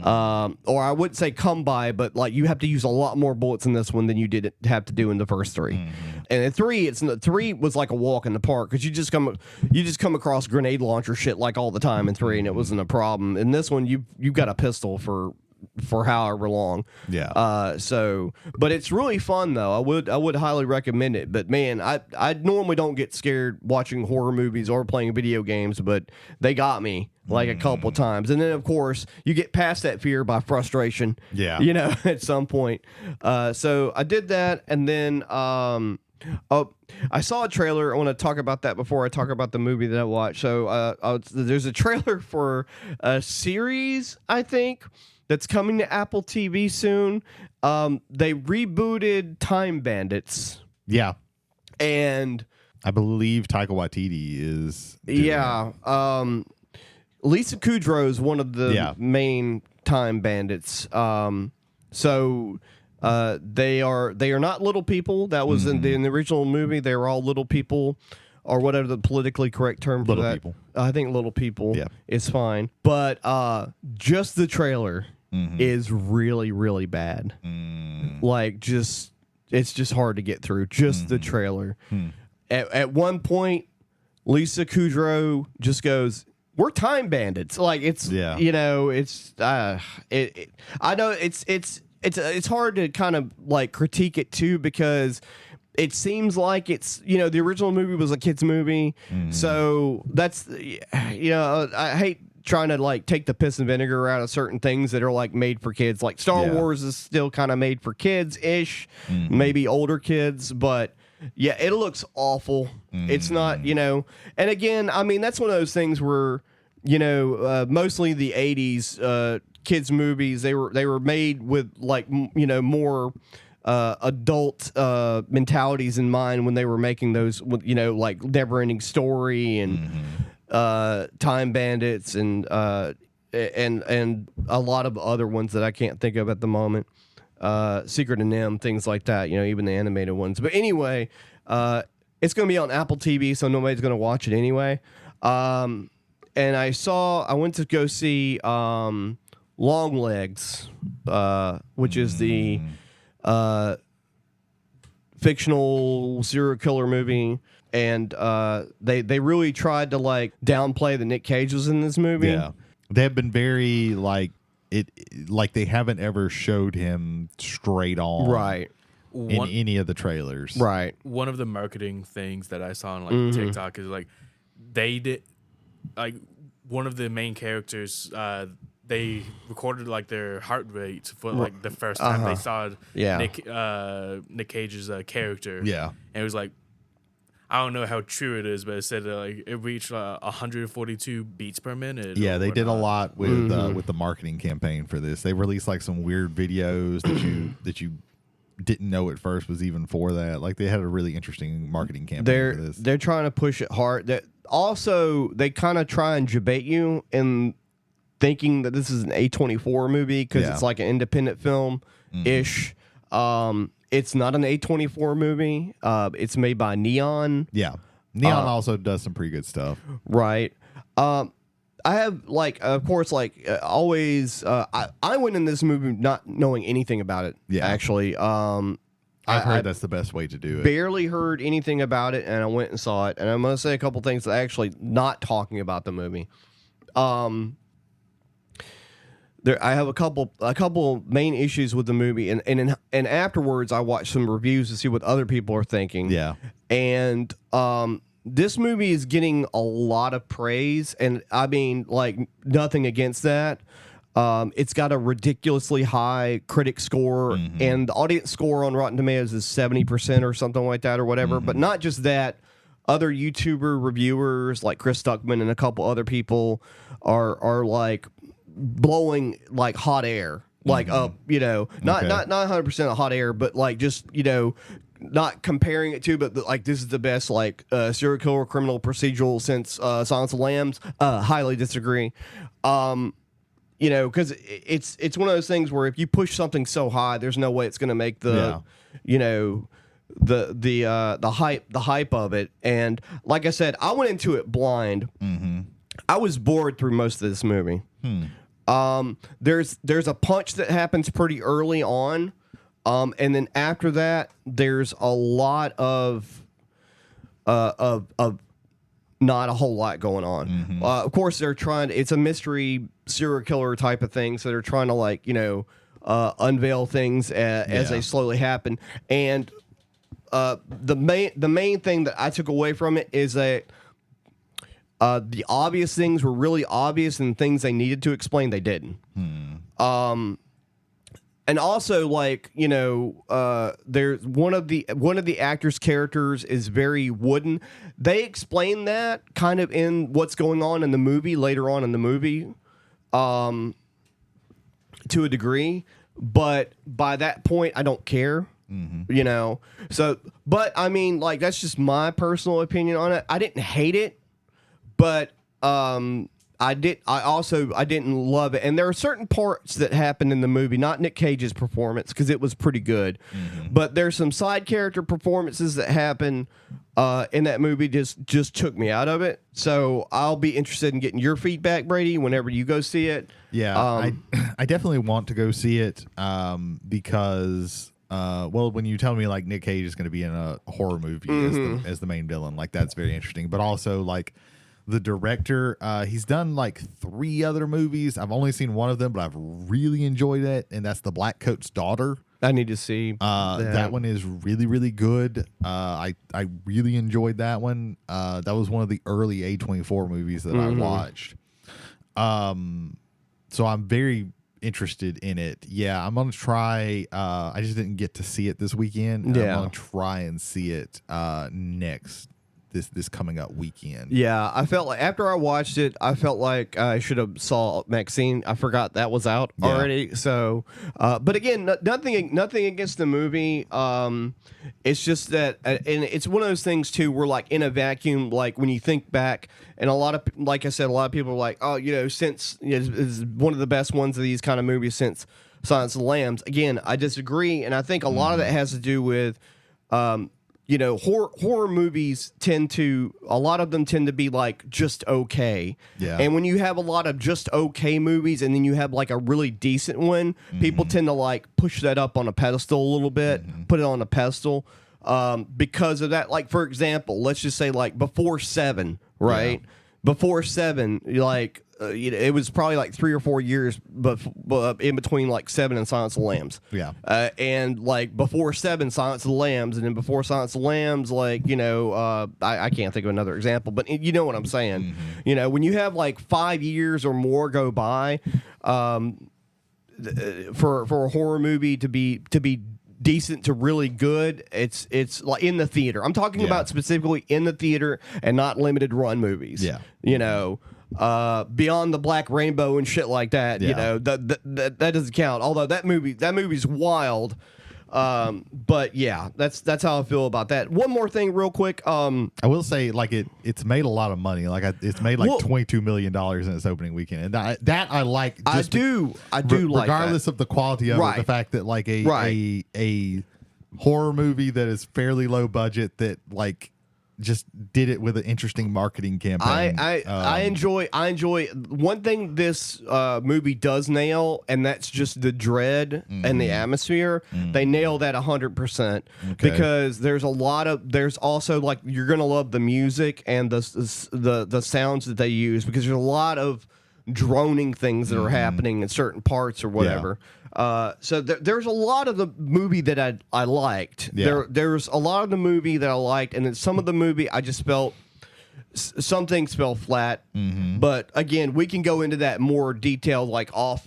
Or I wouldn't say come by, but you have to use a lot more bullets in this one than you did have to do in the first 3. And in 3 was like a walk in the park, because you just come across grenade launcher shit all the time in 3, and it wasn't a problem. In this one, you've got a pistol for however long. Yeah. But it's really fun though. I would highly recommend it. But man, I normally don't get scared watching horror movies or playing video games, but they got me a couple times. And then of course you get past that fear by frustration. Yeah. At some point. So I did that, and then I saw a trailer. I want to talk about that before I talk about the movie that I watched. So there's a trailer for a series, I think, that's coming to Apple TV soon. They rebooted Time Bandits. Yeah. And I believe Taika Waititi is. Yeah. Lisa Kudrow is one of the main time bandits. So they are not little people. That was in the original movie. They were all little people, or whatever the politically correct term for Little that. people. I think little people is fine. But just the trailer is really, really bad. Like, it's just hard to get through. Just the trailer. At one point, Lisa Kudrow just goes, "We're time bandits." Like, it's you know, it's I know it's hard to kind of like critique it too, because it seems like it's, you know, the original movie was a kids movie, so that's, you know, I hate trying to like take the piss and vinegar out of certain things that are like made for kids. Like Star Wars is still kind of made for kids ish, maybe older kids, but yeah, it looks awful. It's not, you know, and again, I mean, that's one of those things where, you know, mostly the 80s kids movies, they were made with like, you know, more adult mentalities in mind when they were making those, you know, like Never Ending Story and Time Bandits and a lot of other ones that I can't think of at the moment. Secret of NIMH, things like that, you know, even the animated ones. But anyway, it's going to be on Apple TV, so nobody's going to watch it anyway. And I went to go see Longlegs, which is the fictional serial killer movie. And they really tried to like downplay that Nick Cage was in this movie. Yeah, they have been very like they haven't ever showed him straight on Right. in any of the trailers. Right. One of the marketing things that I saw on like TikTok is like they did like one of the main characters. They recorded like their heart rate for like the first time they saw Nick Cage's character. Yeah, and it was like, I don't know how true it is, but it said like it reached 142 beats per minute. Yeah, they did a lot with the marketing campaign for this. They released like some weird videos that you didn't know at first was even for that. Like they had a really interesting marketing campaign for this. They're trying to push it hard. Also, they kind of try and debate you in thinking that this is an A24 movie because it's like an independent film ish. It's not an A24 movie. It's made by Neon. Yeah. Neon also does some pretty good stuff. Right. I have, like, of course, like, always, I went in this movie not knowing anything about it, actually. I've heard that's the best way to do it. Barely heard anything about it, and I went and saw it. And I'm going to say a couple things that actually not talking about the movie. I have a couple main issues with the movie, and afterwards I watched some reviews to see what other people are thinking. Yeah, and this movie is getting a lot of praise, and I mean, like, nothing against that. It's got a ridiculously high critic score, and the audience score on Rotten Tomatoes is 70% or something like that, or whatever. But not just that. Other YouTuber reviewers like Chris Stuckman and a couple other people are like blowing like hot air, like up, you know, not 100% of hot air, but like just, you know, not comparing it to, but like this is the best like serial killer criminal procedural since Silence of the Lambs. Highly disagree. You know, because it's one of those things where if you push something so high, there's no way it's going to make the you know, the hype of it. And like I said, I went into it blind. I was bored through most of this movie. There's a punch that happens pretty early on, and then after that, there's a lot of not a whole lot going on. Of course, they're trying. It's a mystery serial killer type of thing, so they're trying to, like, you know, unveil things as they slowly happen. And the main thing that I took away from it is that the obvious things were really obvious, and things they needed to explain, they didn't. And also, like, you know, there's one of the actors' characters is very wooden. They explain that kind of in what's going on in the movie later on in the movie, to a degree. But by that point, I don't care. You know, so but I mean, like that's just my personal opinion on it. I didn't hate it, but I didn't love it, and there are certain parts that happened in the movie, not Nick Cage's performance because it was pretty good, but there's some side character performances that happen in that movie just took me out of it. So I'll be interested in getting your feedback, Brady, whenever you go see it. Yeah, I definitely want to go see it because well, when you tell me like Nick Cage is going to be in a horror movie as the main villain, like that's very interesting. But also like the director, he's done like 3 other movies. I've only seen one of them, but I've really enjoyed it, and that's The Black Coat's Daughter. I need to see that one is really, really good. I really enjoyed that one. That was one of the early A24 movies that I watched. So I'm very interested in it. Yeah, I'm gonna try. I just didn't get to see it this weekend. Yeah. I'm gonna try and see it this coming up weekend. Yeah, I felt like after I watched it, I felt like I should have saw Maxine. I forgot that was out already. So, but again, nothing against the movie. It's just that, and it's one of those things too. Where like in a vacuum, like when you think back, and a lot of, like I said, a lot of people are like, oh, you know, since it's one of the best ones of these kind of movies since Silence of the Lambs. Again, I disagree, and I think a lot of that has to do with. You know, horror movies a lot of them tend to be like just okay. Yeah. And when you have a lot of just okay movies and then you have like a really decent one, people tend to like push that up on a pedestal a little bit, put it on a pedestal because of that. Like, for example, let's just say like Before Seven, right? Yeah. Before Seven, like, you know, it was probably like 3 or 4 years in between like Seven and Silence of the Lambs. Yeah. And like before Seven, Silence of the Lambs, and then before Silence of the Lambs, like, you know, I can't think of another example, but you know what I'm saying. You know, when you have like 5 years or more go by for a horror movie to be decent to really good, it's like in the theater. I'm talking about specifically in the theater and not limited run movies. Yeah. You know, Beyond the Black Rainbow and shit like that. You know, that doesn't count. Although that movie's wild. But yeah, that's how I feel about that. One more thing, real quick. I will say, like it's made a lot of money. Like it's made like $22 million in its opening weekend, and that I like. I do like, regardless of the quality of it, the fact that like a horror movie that is fairly low budget that like just did it with an interesting marketing campaign. I enjoy one thing this movie does nail, and that's just the dread and the atmosphere. They nail that 100% because there's also like you're gonna love the music and the sounds that they use because there's a lot of droning things that are happening in certain parts or whatever. So there's a lot of the movie that I liked. There's a lot of the movie that I liked, and then some of the movie I just felt some things fell flat. But again, we can go into that more detail, like off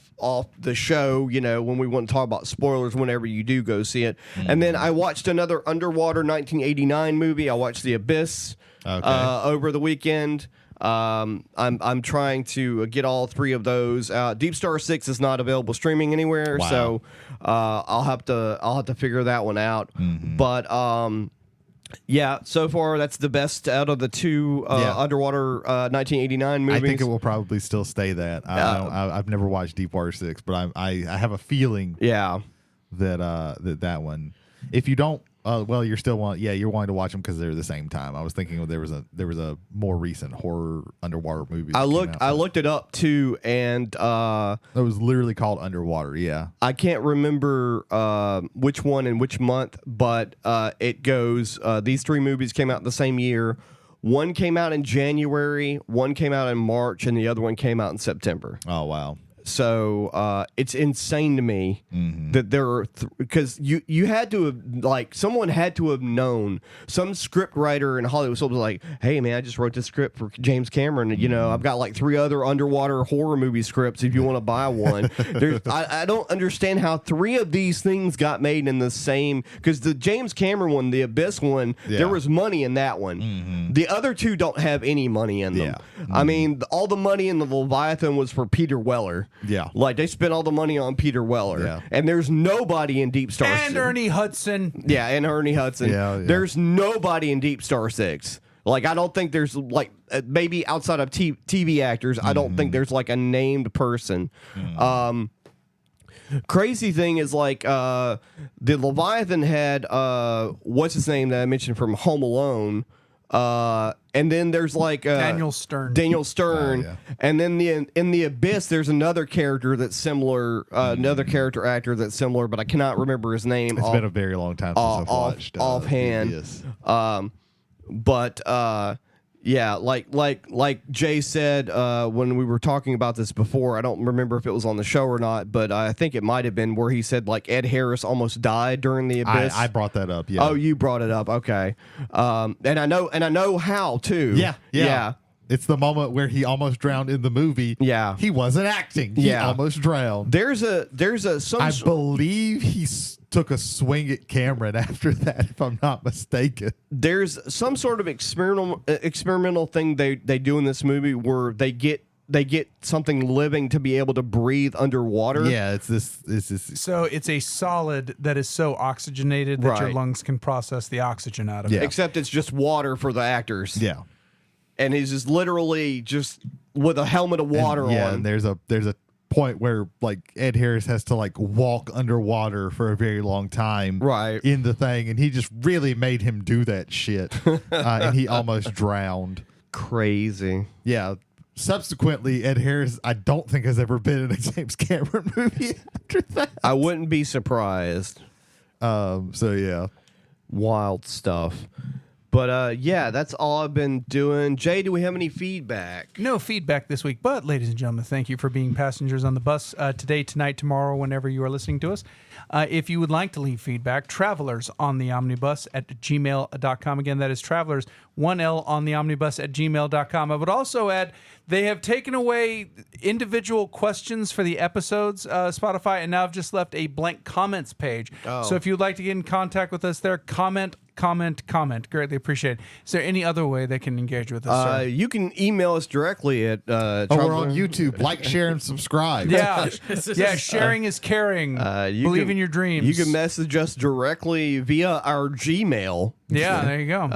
the show. You know, when we want to talk about spoilers, whenever you do go see it. And then I watched another underwater 1989 movie. I watched The Abyss over the weekend. I'm trying to get all 3 of those. Deep Star 6 is not available streaming anywhere, so I'll have to figure that one out. But yeah, so far that's the best out of the 2 underwater 1989 movies. I think it will probably still stay that. I've never watched Deepwater 6, but I have a feeling that one. If you don't. Well, you're wanting to watch them because they're the same time. I was thinking there was a more recent horror underwater movie. I looked it up too, and it was literally called Underwater. Yeah, I can't remember which one and which month, but it goes. These 3 movies came out the same year. One came out in January, one came out in March, and the other one came out in September. Oh wow. So it's insane to me that there are because you had to have like someone had to have known, some script writer in Hollywood was like, hey man, I just wrote this script for James Cameron. You know, I've got like 3 other underwater horror movie scripts if you want to buy one. I don't understand how 3 of these things got made in the same, because the James Cameron one, the Abyss one, there was money in that one. The other 2 don't have any money in them. I mean, all the money in the Leviathan was for Peter Weller. Yeah. Like, they spent all the money on Peter Weller. Yeah. And there's nobody in Deep Star And Ernie Hudson. Yeah, and Ernie Hudson. Yeah. There's nobody in Deep Star 6. Like, I don't think there's, like, maybe outside of TV actors, I don't think there's, like, a named person. Crazy thing is, like, the Leviathan had, what's his name that I mentioned from Home Alone? And then there's, like, Daniel Stern. Yeah. And then in the Abyss, there's another character that's similar, another character actor that's similar, but I cannot remember his name. It's been a very long time since I've watched offhand. Yes. But yeah, like Jay said when we were talking about this before, I don't remember if it was on the show or not, but I think it might have been where he said like Ed Harris almost died during the Abyss. I brought that up. Yeah. Oh, you brought it up. Okay. And I know how too. Yeah. It's the moment where he almost drowned in the movie. Yeah. He wasn't acting. He almost drowned. There's a I believe he took a swing at Cameron after that, if I'm not mistaken. There's some sort of experimental thing they do in this movie where they get something living to be able to breathe underwater. Yeah, it's this. So it's a solid that is so oxygenated that your Right. lungs can process the oxygen out of Yeah. it. Except it's just water for the actors. Yeah. And he's just literally just with a helmet of water on. Yeah, and there's a point where like Ed Harris has to like walk underwater for a very long time, Right. in the thing, and he just really made him do that shit, and he almost drowned. Crazy. Yeah. Subsequently, Ed Harris, I don't think has ever been in a James Cameron movie after that. I wouldn't be surprised. So yeah. Wild stuff. But yeah, that's all I've been doing. Jay, do we have any feedback? No feedback this week, but ladies and gentlemen, thank you for being passengers on the bus today, tonight, tomorrow, whenever you are listening to us. If you would like to leave feedback, travelers on the omnibus at gmail.com. Again, that is travelers, 1L on the omnibus at gmail.com. I would also add, they have taken away individual questions for the episodes, Spotify, and now have just left a blank comments page. So if you'd like to get in contact with us there, comment. Greatly appreciate it. Is there any other way they can engage with us, sir? You can email us directly at We're on YouTube. Like, share, and subscribe. Yeah, sharing is caring. Believe in your dreams. You can message us directly via our Gmail. Yeah, there you go.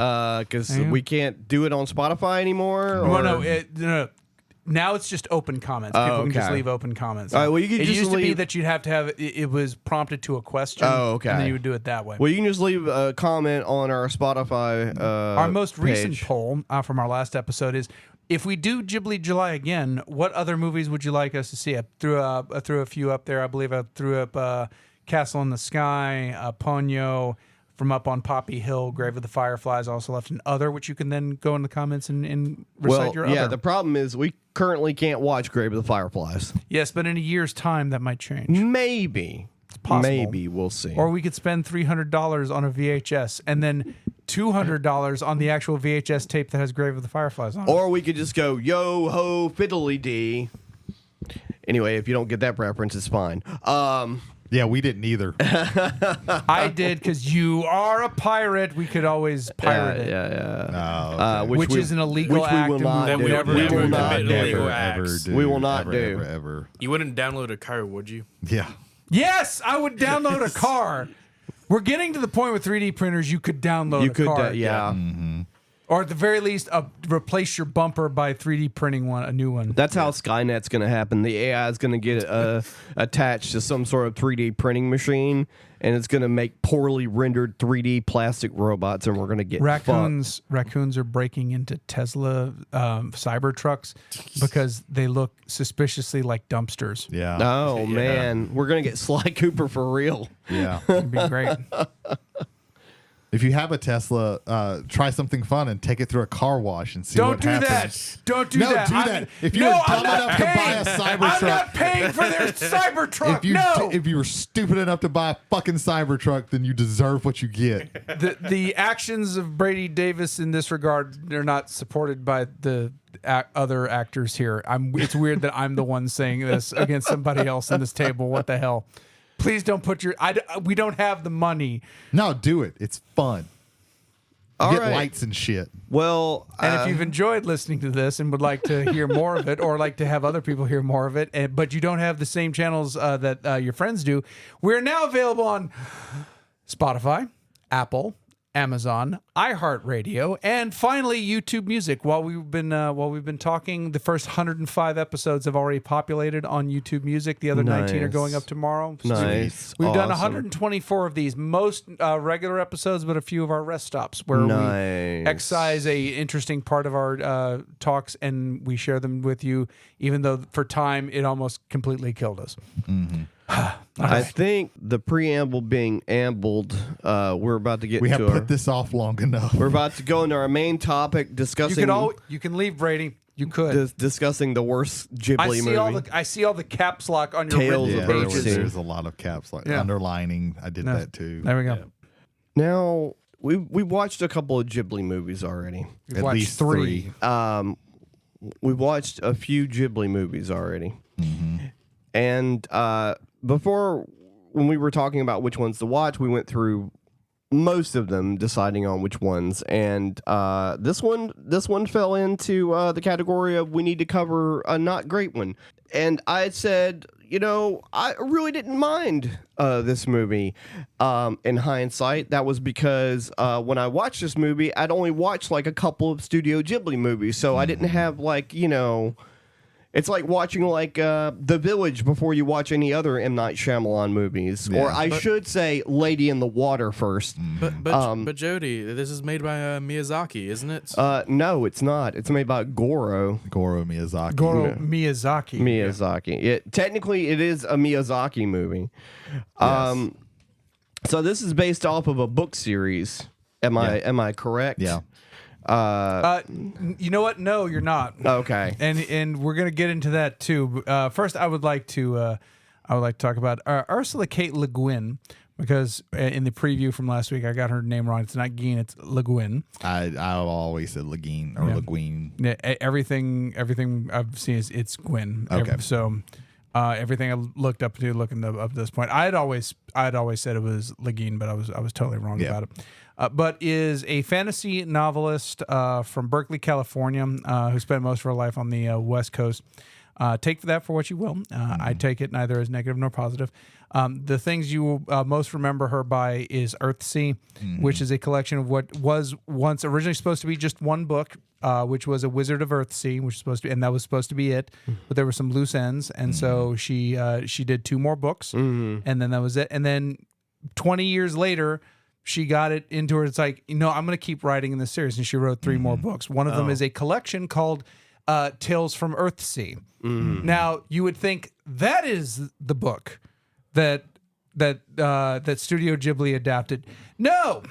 Because we can't do it on Spotify anymore. Or... No. Now it's just open comments. People can just leave open comments. All right, well, you can it just used to be leave- that you'd have to have it was prompted to a question. Oh, okay. And then you would do it that way. Well, you can just leave a comment on our Spotify our most recent page. poll from our last episode is: if we do Ghibli July again, what other movies would you like us to see? I threw a few up there. I believe I threw up Castle in the Sky, Ponyo, From Up on Poppy Hill, Grave of the Fireflies. I also left an other, which you can then go in the comments and recite your other. The problem is we currently can't watch Grave of the Fireflies. Yes, but in a year's time, that might change. Maybe. It's possible. Maybe. We'll see. Or we could spend $300 on a VHS and then $200 on the actual VHS tape that has Grave of the Fireflies on it. Or we could just go, yo ho fiddly dee. Anyway, if you don't get that reference, it's fine. Yeah, we didn't either. I did because you are a pirate. We could always pirate it. Oh, okay. Which is an illegal act. we will not and do. never We do. will not commit do. illegal Ever acts. do. We will not Ever, do. Ever. You wouldn't download a car, would you? Yeah. Yes, I would download a car. We're getting to the point with 3D printers. You could download a car. Yeah. Or at the very least, replace your bumper by 3D printing a new one. That's how Skynet's going to happen. The AI is going to get attached to some sort of 3D printing machine, and it's going to make poorly rendered 3D plastic robots, and we're going to get Raccoons are breaking into Tesla Cybertrucks because they look suspiciously like dumpsters. Yeah. Oh, man. We're going to get Sly Cooper for real. Yeah. It'd be great. If you have a Tesla, try something fun and take it through a car wash and see Don't what do happens. that. Don't do No, that. do that. If you're dumb enough to buy a Cybertruck, I'm not paying for their Cybertruck. if you were stupid enough to buy a fucking Cybertruck, then you deserve what you get. The actions of Brady Davis in this regard, they're not supported by the other actors here. It's weird that I'm the one saying this against somebody else in this table. What the hell? Please don't put we don't have the money. No, do it. It's fun. All Get right. lights and shit. Well, And if you've enjoyed listening to this and would like to hear more of it, or like to have other people hear more of it, but you don't have the same channels that your friends do, we're now available on Spotify, Apple, Amazon, iHeartRadio, and finally YouTube Music. While we've been talking, the first 105 episodes have already populated on YouTube Music. The other 19 are going up tomorrow. Nice. We've done Awesome. 124 of these, most regular episodes, but a few of our rest stops where we excise a interesting part of our talks and we share them with you, even though for time it almost completely killed us. I think the preamble being ambled, we're about to get We have to put this off long enough. we're about to go into our main topic, discussing You can leave, Brady. You could. discussing the worst Ghibli movie. I see all the caps lock on your Tales written of pages. Earthsea. There's a lot of caps like underlining. I did that too. There we go. Now we watched a couple of Ghibli movies already. We've At watched least three. We watched a few Ghibli movies already, and before, when we were talking about which ones to watch, we went through most of them, deciding on which ones. And this one fell into the category of we need to cover a not great one. And I said, I really didn't mind this movie. In hindsight, that was because when I watched this movie, I'd only watched like a couple of Studio Ghibli movies, so I didn't have it's like watching The Village before you watch any other M. Night Shyamalan movies. Yeah. Or I should say Lady in the Water first. But Jody, this is made by Miyazaki, isn't it? No, it's not. It's made by Goro Miyazaki. Goro Miyazaki. Miyazaki. Technically, it is a Miyazaki movie. So this is based off of a book series. Am I correct? Yeah. You know what? No, you're not. Okay. And we're gonna get into that too. First, I would like to talk about Ursula Kate Le Guin, because in the preview from last week I got her name wrong. It's not Guin, it's Le Guin. I always said Le Guin or Le Guin. Yeah, everything I've seen is it's Gwyn. Okay. Everything I looked up to up to this point, I'd always said it was Le Guin, but I was totally wrong about it. But is a fantasy novelist from Berkeley, California, who spent most of her life on the West Coast. Take that for what you will. I take it neither as negative nor positive. The things you will most remember her by is Earthsea, which is a collection of what was once originally supposed to be just one book, which was A Wizard of Earthsea, which was supposed to be, and that was supposed to be it. But there were some loose ends, and so she did two more books, and then that was it. And then 20 years later, she got it into her. It's like, I'm going to keep writing in this series, and she wrote three more books. One of them is a collection called Tales from Earthsea. Now, you would think that is the book that Studio Ghibli adapted. No,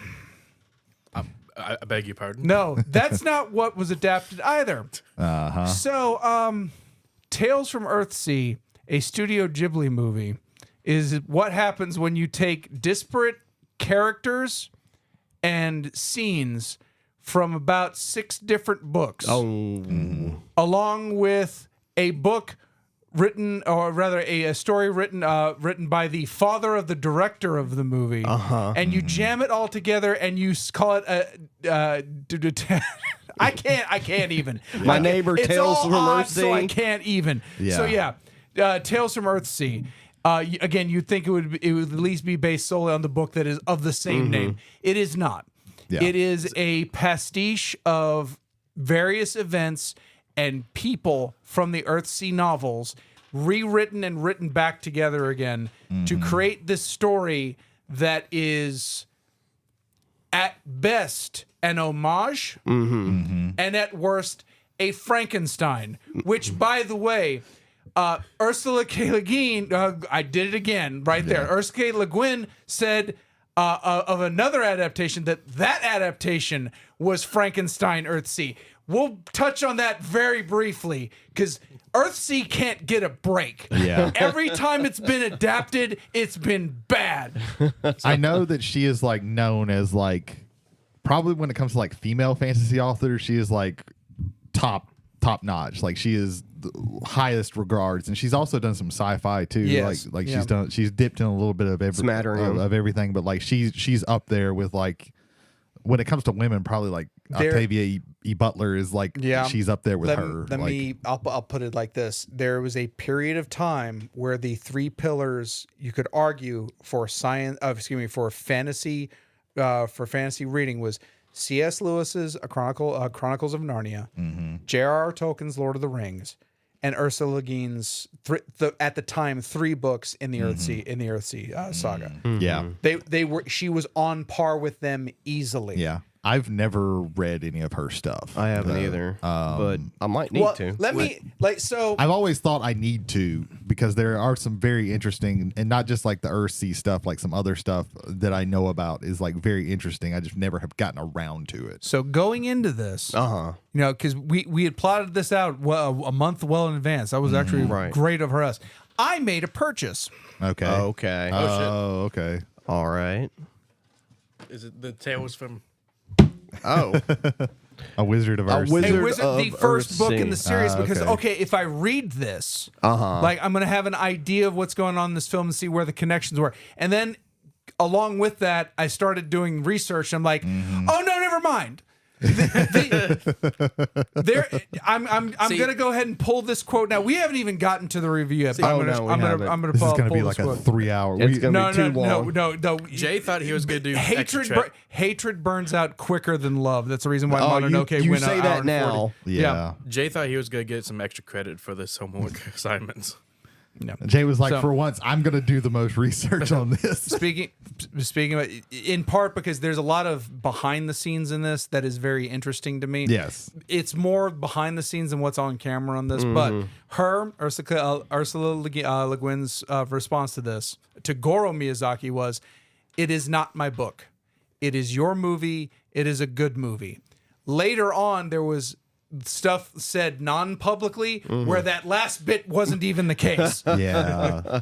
I beg your pardon. no, that's not what was adapted either. So, Tales from Earthsea, a Studio Ghibli movie, is what happens when you take disparate characters and scenes from about 6 different books, along with a book written, or rather a story written by the father of the director of the movie, and you jam it all together and you call it I can't even. My neighbor It's Tales all from odd, Earthsea. so I can't even. Yeah. So Tales from Earthsea. Again, you'd think it would at least be based solely on the book that is of the same name. It is not. Yeah. It is a pastiche of various events and people from the Earthsea novels, rewritten and written back together again to create this story that is at best an homage and at worst a Frankenstein, which, by the way, Ursula K. Le Guin, I did it again right there. Ursula K. Le Guin said of another adaptation that adaptation was Frankenstein Earthsea. We'll touch on that very briefly because Earthsea can't get a break. Yeah. Every time it's been adapted, it's been bad. I know that she is like known as like probably when it comes to like female fantasy authors, she is like top notch. Like she is the highest regards, and she's also done some sci-fi too. Yes. Like she's dipped in a little bit of Smattering of everything, but like she's up there with like when it comes to women, probably like Octavia E. Butler is like, she's up there with her. I'll put it like this. There was a period of time where the three pillars you could argue for fantasy reading was C.S. Lewis's Chronicles of Narnia, J.R.R. Tolkien's Lord of the Rings, and Ursula Le Guin's at the time 3 books in the Earthsea saga. Yeah, she was on par with them easily. Yeah, I've never read any of her stuff. I haven't either, but I might need to. I've always thought I need to, because there are some very interesting, and not just like the Earthsea stuff, like some other stuff that I know about is like very interesting. I just never have gotten around to it. So going into this, because we had plotted this out a month well in advance. That was actually great of us. I made a purchase. Okay. Okay. Oh, okay. All right. Is it the Tales from? Oh. A Wizard of Earthsea. The first book in the series, because if I read this, like I'm gonna have an idea of what's going on in this film and see where the connections were, and then along with that, I started doing research. And I'm like, oh no, never mind. I'm gonna go ahead and pull this quote now. We haven't even gotten to the review yet. I'm gonna. This is gonna be like a 3-hour. It's gonna be too long. No. Jay thought he was gonna do hatred burns out quicker than love. That's the reason why Mononoke you went say an that hour now. Yeah. Jay thought he was gonna get some extra credit for this homework assignments. No. Jay was like, for once, I'm going to do the most research on this. Speaking of, in part because there's a lot of behind the scenes in this that is very interesting to me. Yes. It's more behind the scenes than what's on camera on this. But Ursula Le Guin's response to this, to Goro Miyazaki, was, "It is not my book. It is your movie. It is a good movie." Later on, there was stuff said non-publicly where that last bit wasn't even the case. Yeah.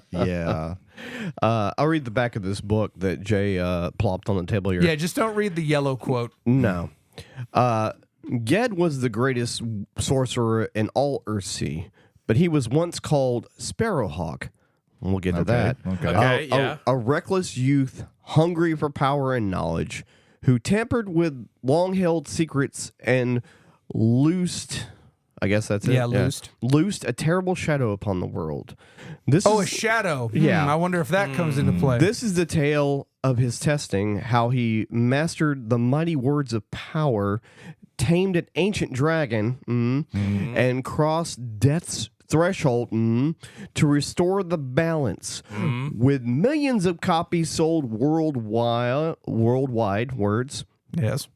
I'll read the back of this book that Jay plopped on the table here. Yeah, just don't read the yellow quote. No. Ged was the greatest sorcerer in all Earthsea, but he was once called Sparrowhawk. We'll get to that. A reckless youth, hungry for power and knowledge, who tampered with long-held secrets and loosed, I guess that's it. Yeah, loosed. Loosed a terrible shadow upon the world. A shadow. I wonder if that comes into play. This is the tale of his testing, how he mastered the mighty words of power, tamed an ancient dragon, and crossed death's threshold to restore the balance. With millions of copies sold worldwide, words. Yes.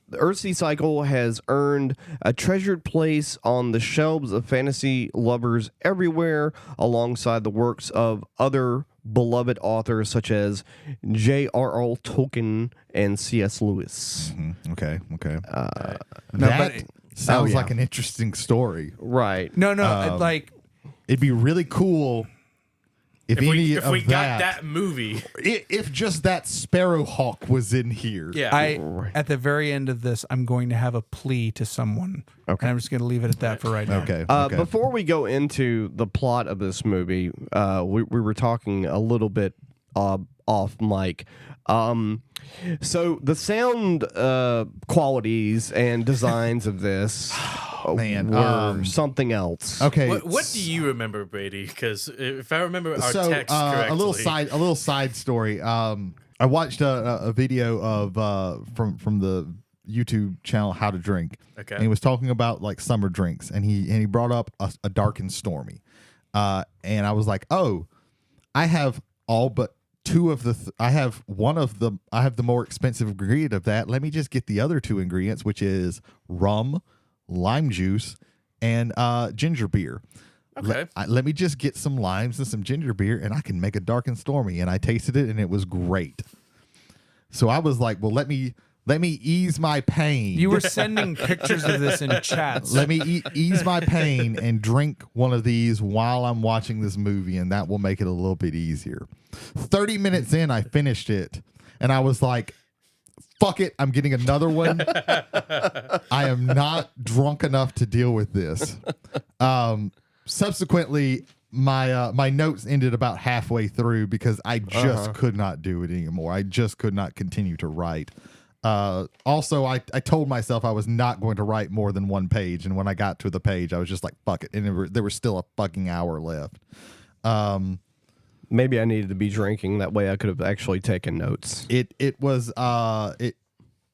The Earthsea cycle has earned a treasured place on the shelves of fantasy lovers everywhere, alongside the works of other beloved authors such as J.R.R. Tolkien and C.S. Lewis. Okay. That sounds like an interesting story. Right. No, it'd be really cool if we got that movie. If just that Sparrowhawk was in here. Yeah. At the very end of this, I'm going to have a plea to someone. Okay. And I'm just going to leave it at that for right now. Okay. Before we go into the plot of this movie, we were talking a little bit off mic. So the sound qualities and designs of this were something else. Okay. What do you remember, Brady? Because if I remember our text correctly, a little side story. I watched a video of from the YouTube channel How to Drink. Okay. And he was talking about like summer drinks, and he brought up a dark and stormy. And I was like, oh, I have all but two of the I have the more expensive ingredient of that. Let me just get the other two ingredients, which is rum, lime juice, and ginger beer. Okay. Let me just get some limes and some ginger beer, and I can make a dark and stormy. And I tasted it, and it was great. So I was like, well, let me ease my pain. You were sending pictures of this in chats. Let me ease my pain and drink one of these while I'm watching this movie, and that will make it a little bit easier. 30 minutes in, I finished it, and I was like, fuck it, I'm getting another one. I am not drunk enough to deal with this. Subsequently, my notes ended about halfway through because I just could not do it anymore. I just could not continue to write. Also, I told myself I was not going to write more than one page, and when I got to the page, I was just like, "Fuck it," and there was still a fucking hour left. Maybe I needed to be drinking. That way I could have actually taken notes.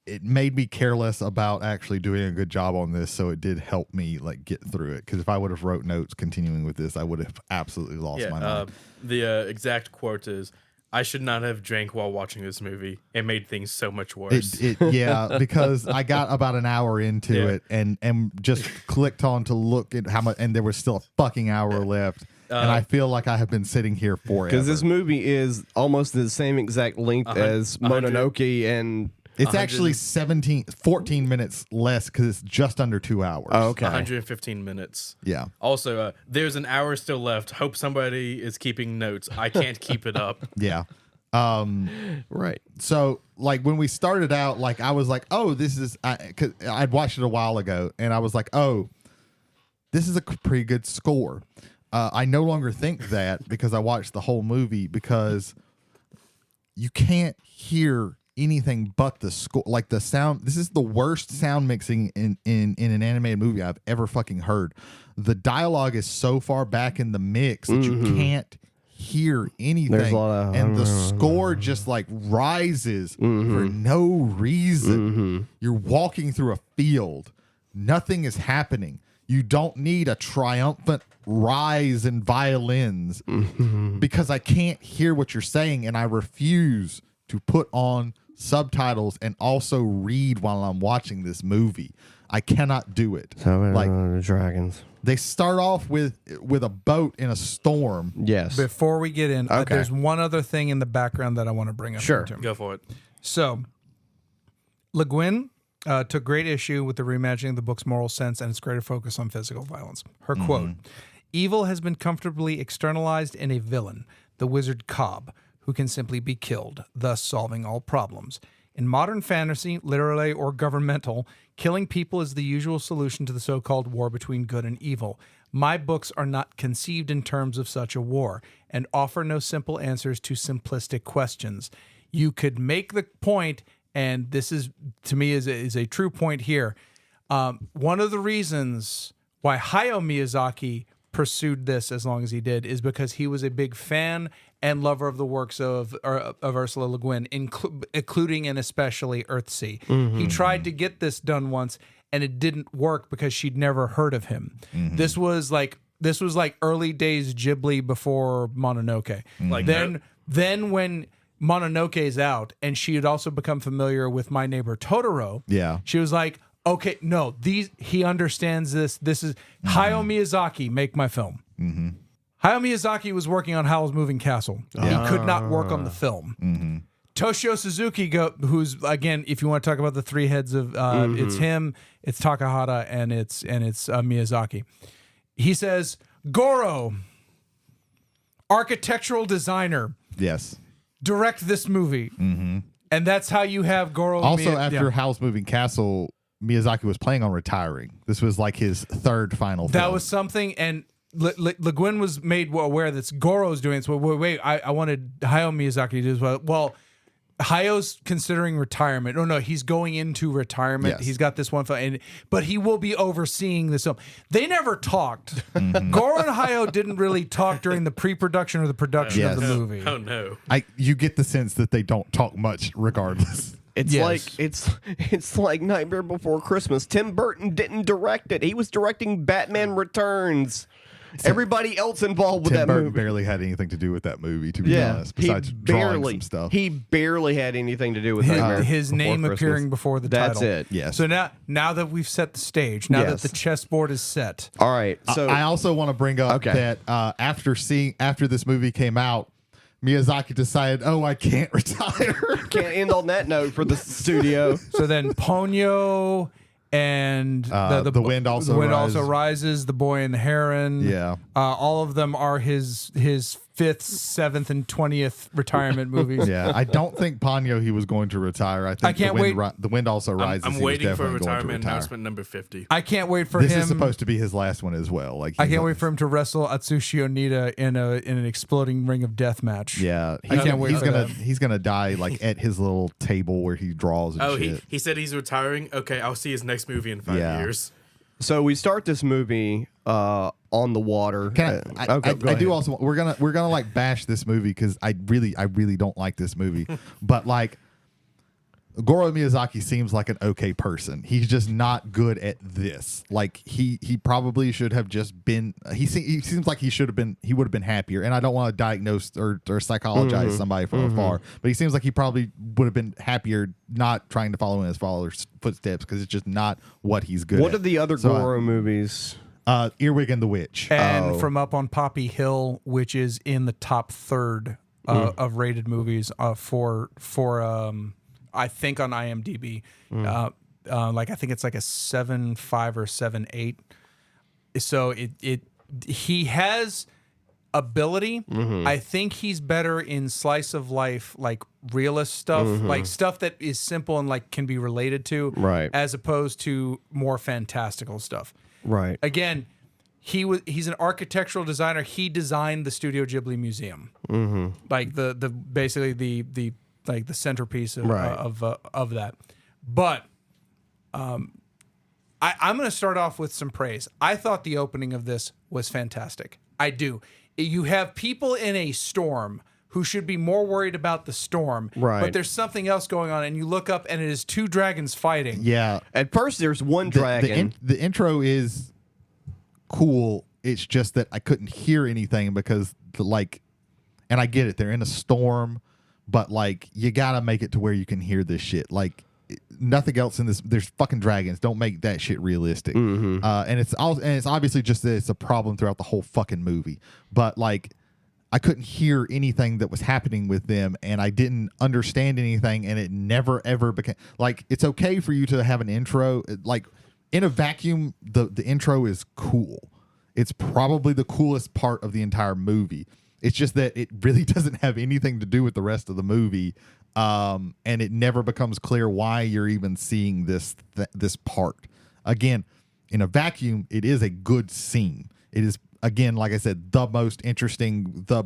It made me careless about actually doing a good job on this, so it did help me like get through it. Because if I would have wrote notes continuing with this, I would have absolutely lost my mind. The exact quote is, "I should not have drank while watching this movie. It made things so much worse." Yeah, because I got about an hour into it and just clicked on to look at how much, and there was still a fucking hour left. And I feel like I have been sitting here forever. Because this movie is almost the same exact length as Mononoke, and it's actually 14 minutes less because it's just under 2 hours. Oh, okay. 115 minutes. Yeah. Also, there's an hour still left. Hope somebody is keeping notes. I can't keep it up. Yeah. Right. So, like, when we started out, like, I was like, oh, this is... Cause I'd watched it a while ago, and I was like, oh, this is a pretty good score. I no longer think that because I watched the whole movie, because you can't hear anything but the score. Like, the sound, this is the worst sound mixing in an animated movie I've ever fucking heard. The dialogue is so far back in the mix that you can't hear anything. There's a lot of, and the score just like rises for no reason. You're walking through a field. Nothing is happening. You don't need a triumphant rise in violins because I can't hear what you're saying, and I refuse to put on subtitles and also read while I'm watching this movie. I cannot do it. like dragons. They start off with a boat in a storm. Yes. Before we get in, Okay. there's one other thing in the background that I want to bring up. Sure. Into. Go for it. So, Le Guin took great issue with the reimagining of the book's moral sense and its greater focus on physical violence. Her quote, "Evil has been comfortably externalized in a villain, the wizard Cobb, who can simply be killed, thus solving all problems. In modern fantasy, literary or governmental, killing people is the usual solution to the so-called war between good and evil. My books are not conceived in terms of such a war and offer no simple answers to simplistic questions. You could make the point, and this is, to me, is a true point here. One of the reasons why Hayao Miyazaki pursued this as long as he did is because he was a big fan and lover of the works of Ursula Le Guin, including and especially Earthsea. He tried to get this done once, and it didn't work because she'd never heard of him. This was like early days Ghibli before Mononoke. Like Then when Mononoke is out, and she had also become familiar with My Neighbor Totoro. Yeah. She was like, okay, no, he understands this. This is Hayao Miyazaki, make my film. Hayao Miyazaki was working on Howl's Moving Castle. He could not work on the film. Toshio Suzuki, who's, again, if you want to talk about the three heads of, it's him, it's Takahata, and it's Miyazaki. He says, Goro, architectural designer. Yes. Direct this movie. And that's how you have Goro. Also, after Howl's Moving Castle, Miyazaki was planning on retiring. This was like his third final film. That was something, and Le Guin was made aware that Goro's doing it. So wait, I wanted Hayao Miyazaki to do as well. Well, Hayao's considering retirement. Oh no, he's going into retirement. Yes. He's got this one film, but he will be overseeing this film. They never talked. Goro and Hayao didn't really talk during the pre-production or the production of the movie. Oh no. You get the sense that they don't talk much regardless. It's Yes. like it's like Nightmare Before Christmas. Tim Burton didn't direct it. He was directing Batman Returns. Everybody else involved with Tim that Burton movie barely had anything to do with that movie, to be honest, besides drawing some stuff. He barely had anything to do with Nightmare His Before name Christmas. appearing before the That's title. it. Yes. So now that we've set the stage, now that Yes. the chessboard is set, All right. So I also want to bring up that after this movie came out, Miyazaki decided, I can't retire. can't end on that note for the studio. so then Ponyo and The Wind Also the Wind Rises. Also Rises, The Boy and the Heron. Yeah. All of them are his 5th, 7th, and 20th retirement movies. Yeah, I don't think Ponyo he was going to retire. I think I can't wait. The wind also rises. I'm he was waiting for definitely going to retirement retire. announcement number 50. I can't wait for This him. is supposed to be his last one as well. Like I can't wait for him to wrestle Atsushi Onita in an exploding ring of death match. Yeah, I can't wait he's for gonna that. he's gonna die like at his little table where he draws and Oh, shit. he said he's retiring. Okay, I'll see his next movie in 5 Yeah. years. So we start this movie on the water. I do also. We're gonna like bash this movie because I really don't like this movie. But like, Goro Miyazaki seems like an okay person. He's just not good at this. Like he probably should have just been. He seems like he should have been. He would have been happier. And I don't want to diagnose or psychologize somebody from afar. But he seems like he probably would have been happier not trying to follow in his father's footsteps because it's just not what he's good at. What are the other Goro movies? Earwig and the Witch. And From Up on Poppy Hill, which is in the top third of rated movies for I think on IMDb. Like I think it's like a 7.5 or 7.8. So he has ability. I think he's better in slice of life, like realist stuff, like stuff that is simple and like can be related to, Right. as opposed to more fantastical stuff. Right. Again, he's an architectural designer. He designed the Studio Ghibli Museum, like the basically the like the centerpiece of Right. of that. But I'm going to start off with some praise. I thought the opening of this was fantastic. I do. You have people in a storm who should be more worried about the storm, Right. but there's something else going on, and you look up and it is two dragons fighting. Yeah. At first, there's one dragon. The intro is cool. It's just that I couldn't hear anything because and I get it. They're in a storm, but like you gotta make it to where you can hear this shit. Like nothing else in this. There's fucking dragons. Don't make that shit realistic. And it's obviously just that it's a problem throughout the whole fucking movie. But like I couldn't hear anything that was happening with them, and I didn't understand anything, and it never ever became like it's okay for you to have an intro like. In a vacuum, the intro is cool. It's probably the coolest part of the entire movie. It's just that it really doesn't have anything to do with the rest of the movie, and it never becomes clear why you're even seeing this part. Again, in a vacuum, it is a good scene. It is, again, like I said, the most interesting, the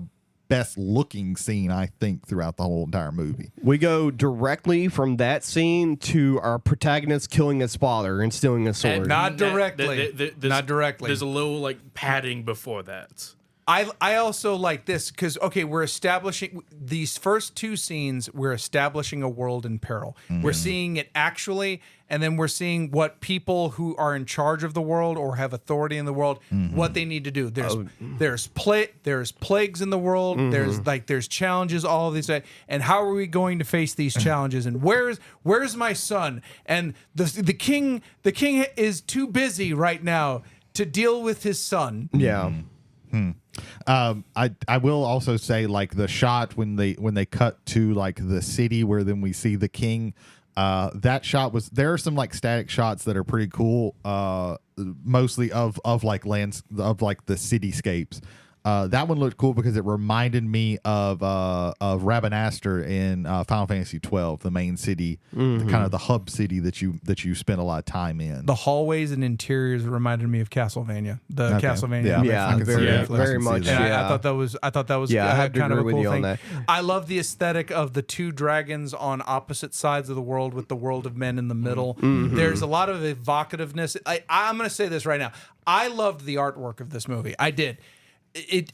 best looking scene, I think, throughout the whole entire movie. We go directly from that scene to our protagonist killing his father and stealing a sword. And Not directly. Not directly. There's a little like padding before that. I also like this because, okay, we're establishing these first two scenes. We're establishing a world in peril. We're seeing it actually, and then we're seeing what people who are in charge of the world or have authority in the world, what they need to do. There's plagues in the world. There's challenges, all of these, and how are we going to face these challenges? And where's my son? And the king is too busy right now to deal with his son. Yeah. I will also say like the shot when they cut to like the city where then we see the king, that shot was, there are some like static shots that are pretty cool, mostly of like lands of like the cityscapes. That one looked cool because it reminded me of Rabanastre in Final Fantasy 12, the main city, kind of the hub city that you spend a lot of time in. The hallways and interiors reminded me of Castlevania. Castlevania. Yeah, I can see very, that. very much. And Yeah. I thought that was Yeah, I have to kind of a agree with cool you on thing. that. I love the aesthetic of the two dragons on opposite sides of the world with the world of men in the middle. There's a lot of evocativeness. I'm going to say this right now. I loved the artwork of this movie. I did.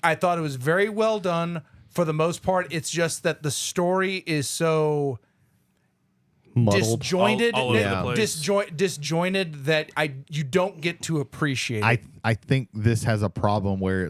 I thought it was very well done for the most part. It's just that the story is so Muddled. disjointed, All over the place. disjointed that you don't get to appreciate it. I think this has a problem where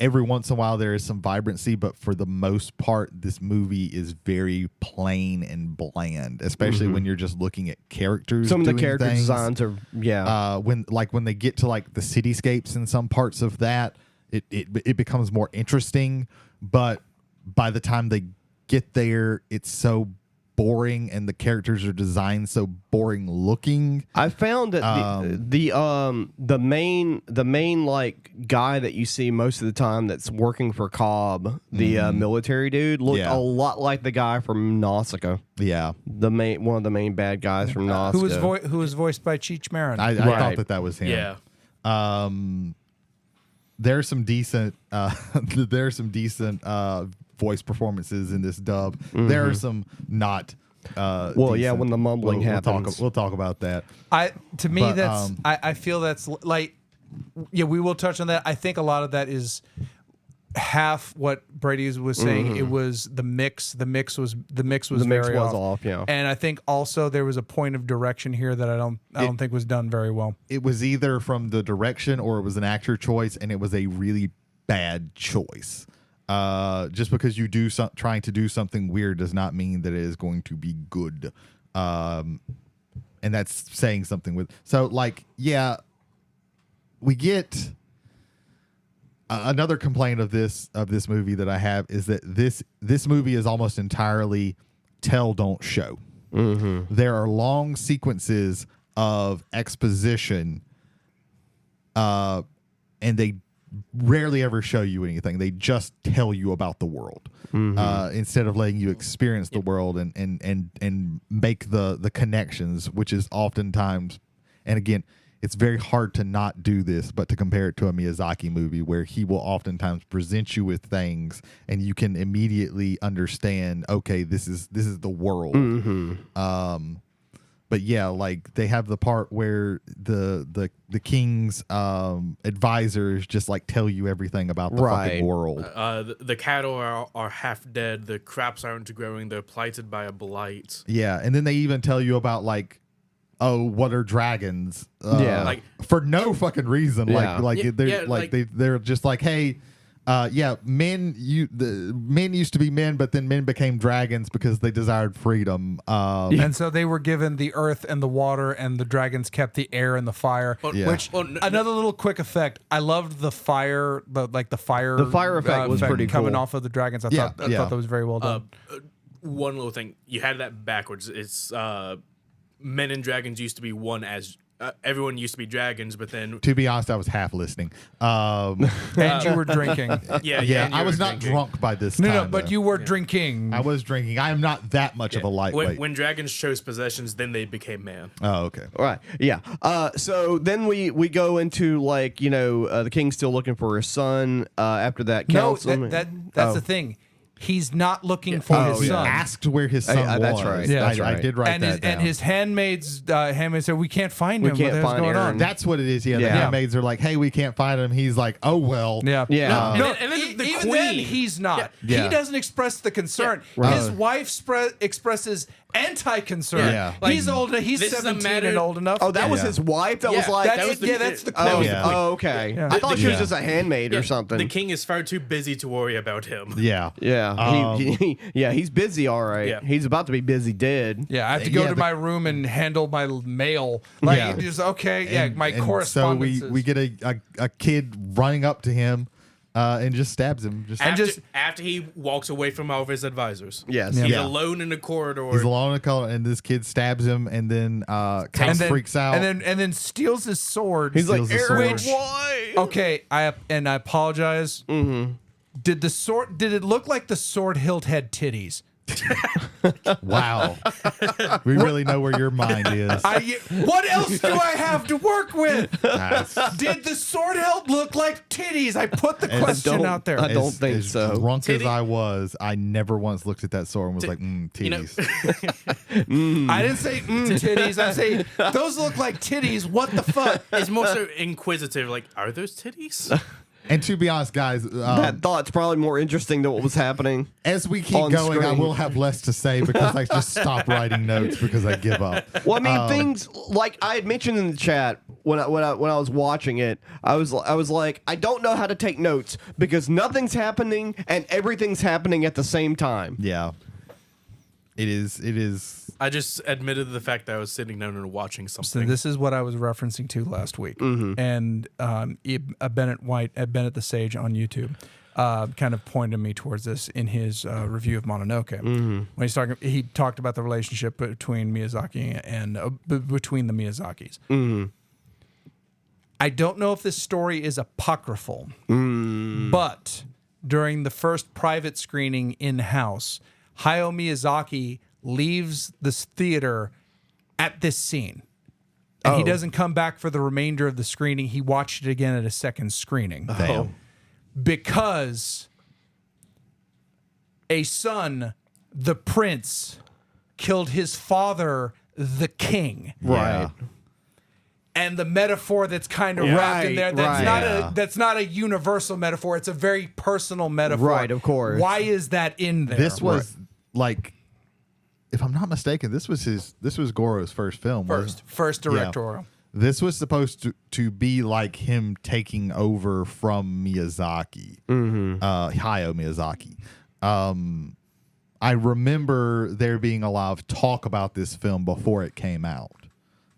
every once in a while there is some vibrancy, but for the most part, this movie is very plain and bland, especially when you're just looking at characters. Some of the doing character things. designs are, When they get to like the cityscapes and some parts of that, it becomes more interesting. But by the time they get there, it's so boring and the characters are designed so boring looking. I found that the main like guy that you see most of the time that's working for Cobb, the military dude, looked a lot like the guy from Nausicaa. Yeah, one of the main bad guys from Nausicaa. Who was voiced by Cheech Marin. I thought that was him. Yeah. There's some decent voice performances in this dub. There are some not decent. when the mumbling happens. We'll talk about that. I feel that's like, yeah, we will touch on that. I think a lot of that is half what Brady was saying. It was the mix. The mix was very off. Yeah. And I think also there was a point of direction here that I don't think was done very well. It was either from the direction or it was an actor choice, and it was a really bad choice. Just because you trying to do something weird does not mean that it is going to be good. And that's saying something we get another complaint of this movie that I have is that this movie is almost entirely tell, don't show. There are long sequences of exposition, and they rarely ever show you anything. They just tell you about the world instead of letting you experience the world and make the connections, which is oftentimes, and again, it's very hard to not do this, but to compare it to a Miyazaki movie where he will oftentimes present you with things and you can immediately understand, okay, this is the world. But yeah, like they have the part where the king's advisors just like tell you everything about the fucking world. The cattle are half dead. The crops aren't growing. They're blighted by a blight. Yeah, and then they even tell you about like, oh, what are dragons? Like for no fucking reason. Yeah. They're just like, hey, men used to be men, but then men became dragons because they desired freedom. And so they were given the earth and the water, and the dragons kept the air and the fire. Another little quick effect. I loved the fire, the fire. The fire effect was pretty coming cool. off of the dragons. I thought that was very well done. one little thing. You had that backwards. It's men and dragons used to be one as everyone used to be dragons, but then to be honest, I was half listening. And you were drinking. Yeah. I was not drunk by this No, time. but though. you were drinking. I was drinking. I am not that much of a lightweight. When dragons chose possessions, then they became man. Oh, okay. All right. Yeah. So then we go into the king's still looking for his son. After that council. No, that's the thing. He's not looking for his son. Asked where his son was. That's right. Yeah, that's right. I did write that down. And his handmaids said, "We can't find him. We can't What the hell's find going Aaron." on?" That's what it is. Yeah, the handmaids are like, "Hey, we can't find him." He's like, "Oh well." Yeah. Yeah. No, And then the even queen. then, he's not. Yeah. He doesn't express the concern. Yeah. His wife expresses anti-concern. Yeah. He's old enough. He's this is a 17 matter- and old enough. Oh, that was Yeah. his wife. That Yeah, was like that's the Oh, queen. Yeah. okay. Yeah. I thought she was Yeah. just a handmaid or something. The king is far too busy to worry about him. Yeah. Yeah. He's busy. All right. Yeah. He's about to be busy dead. Yeah, I have to go Yeah, to the- my room and handle my mail. Like, Yeah. just okay. My And correspondence. So we get a kid running up to him and just stabs him. After he walks away from all of his advisors. Yes. He's Yeah. alone in the corridor. He's alone in the color, and this kid stabs him, and then Count freaks out. and then steals his sword. He's like, Steals the Aaron, sword. why? Okay, I apologize. Mm-hmm. Did it look like the sword hilt had titties? Wow. We really know where your mind is. What else do I have to work with? That's- Did the sword hilt look like titties? I put the question out there. I don't think as so. Drunk Titty? as I was, I never once looked at that sword and was like, You know, titties. I didn't say titties. I say those look like titties. What the fuck? it's more so inquisitive. Like, are those titties? And to be honest, guys, That thought's probably more interesting than what was happening. as we keep on going, I screen. will have less to say because I just stop writing notes because I give up. Well, I mean, things like I had mentioned in the chat when I was watching it, I was like, I don't know how to take notes because nothing's happening and everything's happening at the same time. Yeah. It is. I just admitted the fact that I was sitting down and watching So something. this is what I was referencing to last week, and Bennett White at Bennett the Sage on YouTube. kind of pointed me towards this in his review of Mononoke. When he talked about the relationship between Miyazaki and between the Miyazakis. I don't know if this story is apocryphal, but during the first private screening in-house, Hayao Miyazaki leaves this theater at this scene. And he doesn't come back for the remainder of the screening. He watched it again at a second screening. Damn. Because a son, the prince, killed his father, the king. Right. And the metaphor that's kind of wrapped in there, that's not a universal metaphor. It's a very personal metaphor. Right, of course. Why is that in there? This was like, if I'm not mistaken, this was Goro's first film. First directorial. This was supposed to be like him taking over from Miyazaki, Hayao Miyazaki. I remember there being a lot of talk about this film before it came out.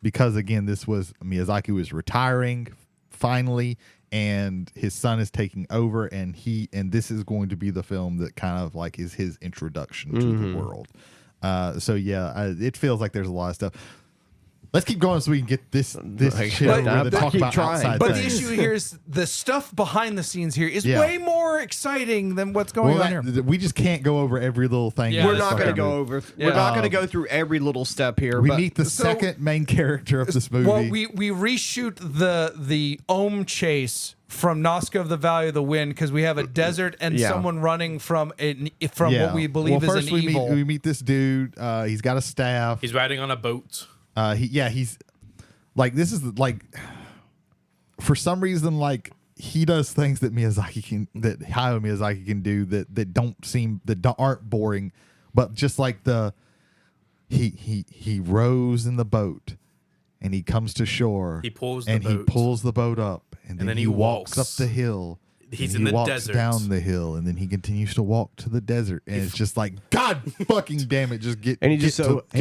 Because again, Miyazaki was retiring finally, and his son is taking over, and this is going to be the film that kind of like is his introduction to the world. It feels like there's a lot of stuff. Let's keep going so we can get this shit over to talk about outside But things. the issue here is the stuff behind the scenes here is way more exciting than what's going on here. We just can't go over every little thing. Yeah, We're not going to go over. We're not going to go through every little step here. We but meet the second main character of this movie. Well, we reshoot the Ohm chase from Nazca of the Valley of the Wind because we have a desert and someone running from what we believe is an evil. We meet this dude. He's got a staff. He's riding on a boat. He's like, this is like, for some reason, like he does things that Hayao Miyazaki can do that aren't boring, but just like he rows in the boat and he comes to shore. He pulls the boat up and then he walks up the hill. He's in the walks desert. down the hill, and then he continues to walk to the desert, and it's just like, God fucking damn it, just get. And he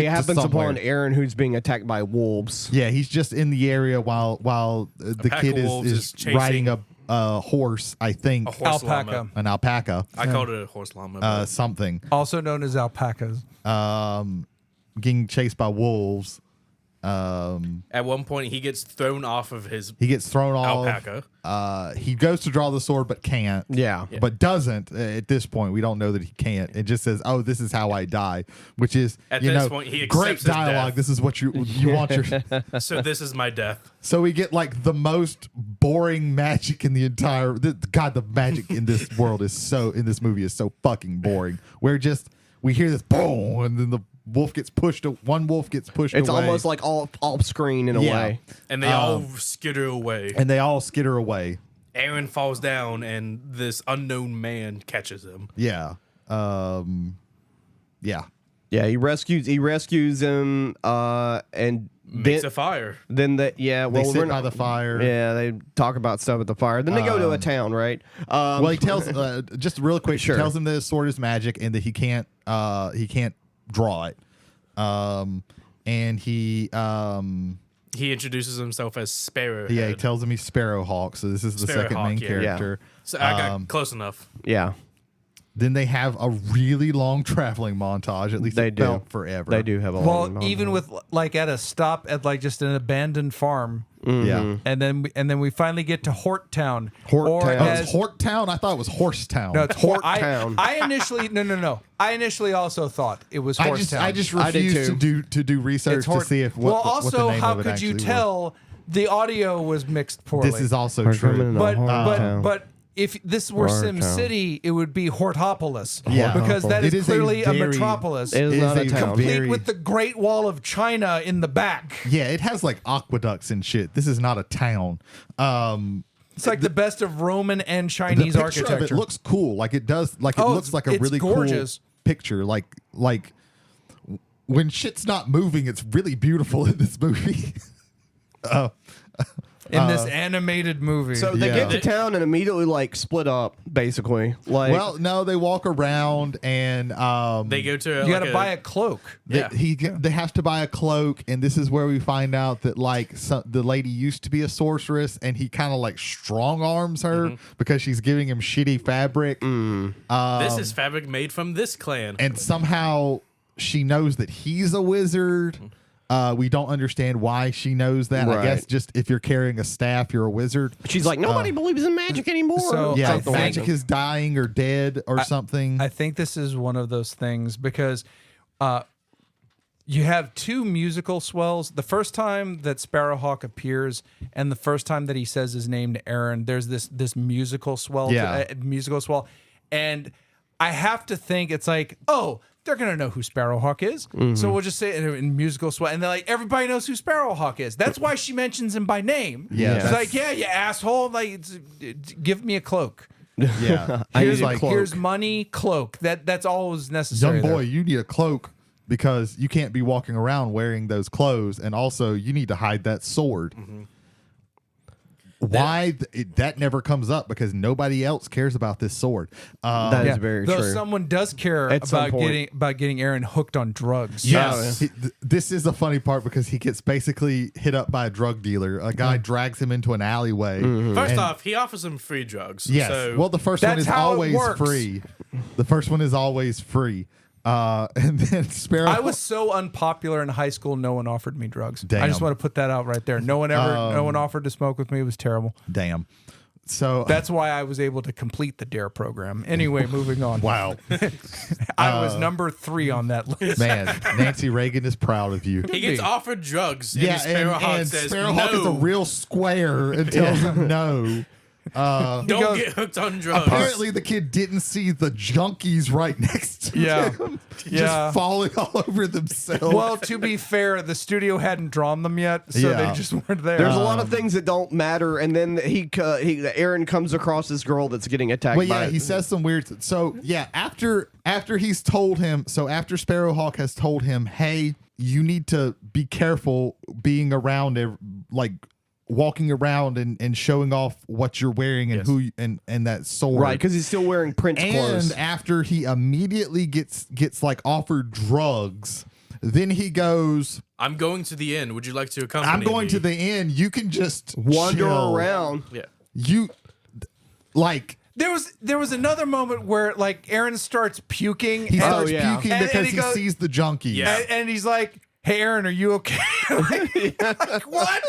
happens somewhere. upon Aaron, who's being attacked by wolves. Yeah, he's just in the area while the kid is riding a horse. I think A horse Alpaca. llama. an alpaca. I called it a horse llama. but Something. Also known as alpacas. Getting chased by wolves. At one point, he gets thrown off of his He gets thrown off. alpaca. He goes to draw the sword but can't. Yeah. But doesn't at this point. We don't know that he can't. It just says, "Oh, this is how I die," which is At this point, he great accepts his dialogue. death. This is what you want your. So this is my death. So we get like the most boring magic in the entire. The magic in this world in this movie is so fucking boring. We hear this boom, and then one wolf gets pushed It's away. almost like off screen in a way. And they all skitter away. And they all skitter away. Aaron falls down, and this unknown man catches him. Yeah. Yeah. Yeah, he rescues him, and Makes a fire. Then They sit by the fire. Yeah, they talk about stuff at the fire. Then they go to a town, right? Well, he tells just real quick. Sure. He tells him that his sword is magic and that he can't draw it. And he introduces himself as Sparrowhead. he tells him he's Sparrowhawk. So this is the second main Sparrowhawk, yeah. character. So I got close enough. Yeah, Then they have a really long traveling montage. At least they it do. felt forever. They do have a Well, long even with like at a stop at like just an abandoned farm, Yeah. and then we finally get to Hort Town. Hort Or Town. Oh, as- it's Hort Town? I thought it was Horse Town. No, it's Hort Town. I initially no. I initially also thought it was Horse Town. I just I did refused to do research It's to Hort- see if well, what also, the name how of it could you actually tell the audio was mixed poorly? was. This is also We're coming true. in but Hort Town. but if this were Hort Sim Town. City, it would be Hortopolis. Yeah. because that It is is a clearly a very- metropolis, It is not a a town. complete very- with the Great Wall of China in the back. Yeah, it has like aqueducts and shit. This is not a town. It's like the best of Roman and The Chinese picture architecture. of it looks cool. Like it does. Like it Oh, looks like a it's really gorgeous. cool picture. Like when shit's not moving, it's really beautiful in this movie. in this animated movie. So they get to town and immediately like split up, basically. Like, well, no, they walk around and they go to you got to buy a cloak. they have to buy a cloak, and this is where we find out that like the lady used to be a sorceress, and he kind of like strong arms her because she's giving him shitty fabric. This is fabric made from this clan, and somehow she knows that he's a wizard. We don't understand why she knows that. Right. I guess just if you're carrying a staff, you're a wizard. she's like, nobody believes in magic anymore. So Yeah, I think- magic is dying or dead or something. I think this is one of those things because you have two musical swells. The first time that Sparrowhawk appears and the first time that he says his name to Aaron, there's this musical swell. Musical swell. And I have to think it's like, oh, they're going to know who Sparrowhawk is. So we'll just say it in musical swell. And they're like, everybody knows who Sparrowhawk is. That's why she mentions him by name. Yeah, She's like, yeah, you asshole. Like, give me a cloak. Yeah, Here's money, cloak. That's all was necessary. young boy, you need a cloak because you can't be walking around wearing those clothes, and also you need to hide that sword. Why that never comes up because nobody else cares about this sword. That is very Though true. someone does care At some about point. getting Aaron hooked on drugs. Yes. This is a funny part because he gets basically hit up by a drug dealer. A guy drags him into an alleyway. First and- off, he offers him free drugs. yes. So Well, the first one That's is how it always works. free. The first one is always free. And then Sparrow. I was so unpopular in high school. No one offered me drugs. I just Damn. want to put that out right there. No one offered to smoke with me. It was terrible. Damn. So That's why I was able to complete the DARE program. Anyway, moving on. wow, I was number 3 on that list. man, Nancy Reagan is proud of you. he gets offered drugs. Yeah, and Sparrowhawk says Sparrowhawk no. is a real square and tells him no. Don't goes- get hooked on drugs. Apparently, the kid didn't see the junkies right next to Yeah. him, Yeah. just falling all over themselves. Well, to be fair, the studio hadn't drawn them yet, so Yeah. they just weren't there. There's a lot of things that don't matter, and then Aaron comes across this girl that's getting attacked. Well, by yeah, he says some weird. So yeah, after he's told him, after Sparrowhawk has told him, hey, you need to be careful being around, like walking around and showing off what you're wearing and who and that sword, right, because he's still wearing Prince clothes. And after he immediately gets like offered drugs, then he goes, I'm going to the inn. Would you like to accompany I'm going me? to the inn. You can just Wander chill. around. Yeah. You like. There was another moment where like Aaron starts puking. He starts yeah. puking And because he he goes- sees the junkies. Yeah. and he's like, "Hey, Aaron, are you okay?" like, what?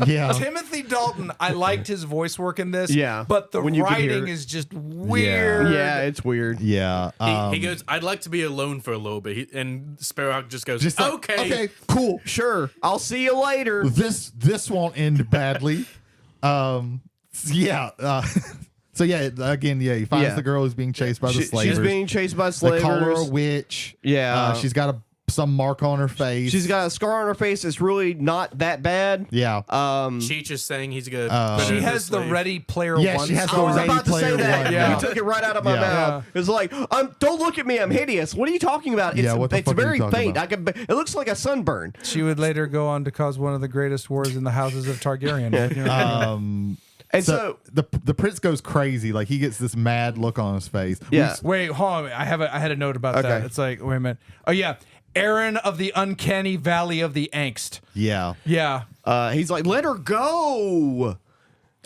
Yeah. Timothy Dalton. I liked his voice work in this. Yeah. but the When you could hear writing it. is just weird. Yeah, it's weird. Yeah. He goes, I'd like to be alone for a little bit. And Sparrowhawk just goes, just like, okay. cool. Sure, I'll see you later. This won't end badly. Yeah. So yeah, again, he finds Yeah. the girl who's being chased by the slavers. She's being chased by They slavers. call her a witch. Yeah. She's got some mark on her face. She's got a scar on her face that's really not that bad. yeah. Cheech is saying he's going to put her She in has the slave. Ready Player Yeah, One. she has the I was Ready about to say Player that. One. Yeah. You took it right out of my Yeah. mouth. It's like, don't look at me. I'm hideous. What are you talking about? It's, Yeah, what the it's fuck are you very talking faint. about? It looks like a sunburn. She would later go on to cause one of the greatest wars in the houses of Targaryen. You know? And So the prince goes crazy. Like he gets this mad look on his face. yeah. Wait, hold on. I had a note about that. Okay. It's like, wait a minute. Oh yeah, Aaron of the uncanny valley of the angst. Yeah. Yeah. He's like, let her go.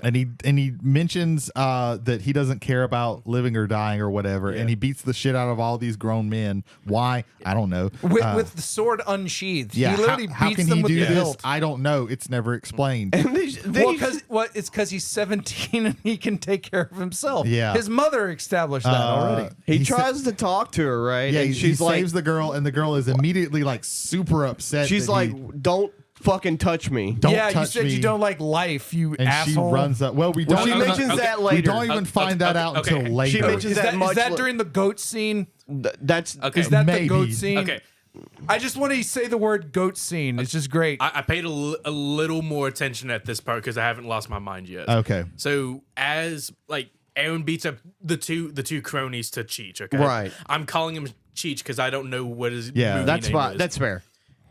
And he mentions that he doesn't care about living or dying or whatever, and he beats the shit out of all these grown men. Why? I don't know. With the sword unsheathed. Yeah, He literally how beats can them he with do the this? hilt. I don't know. It's never explained. And It's because he's 17 and he can take care of himself. Yeah. His mother established that already. he sa- tries to talk to her, right? Yeah, and he she's like, saves the girl, and the girl is immediately like super upset. she's that like, he- don't fucking touch me. don't Yeah, you touch said me. you don't like life, you And asshole. she runs up. Well, we don't. She even, mentions that later. We don't even find that out okay. until later. She mentions Is that that, much is that li- during the goat scene? That's Okay. Is that the Maybe. goat scene? Okay. I just want to say the word goat scene. It's just great. I paid a little more attention at this part because I haven't lost my mind yet. Okay. So as like Aaron beats up the two cronies to Cheech, okay? Right. I'm calling him Cheech because I don't know what his Yeah. movie that's name fine. is. That's fair.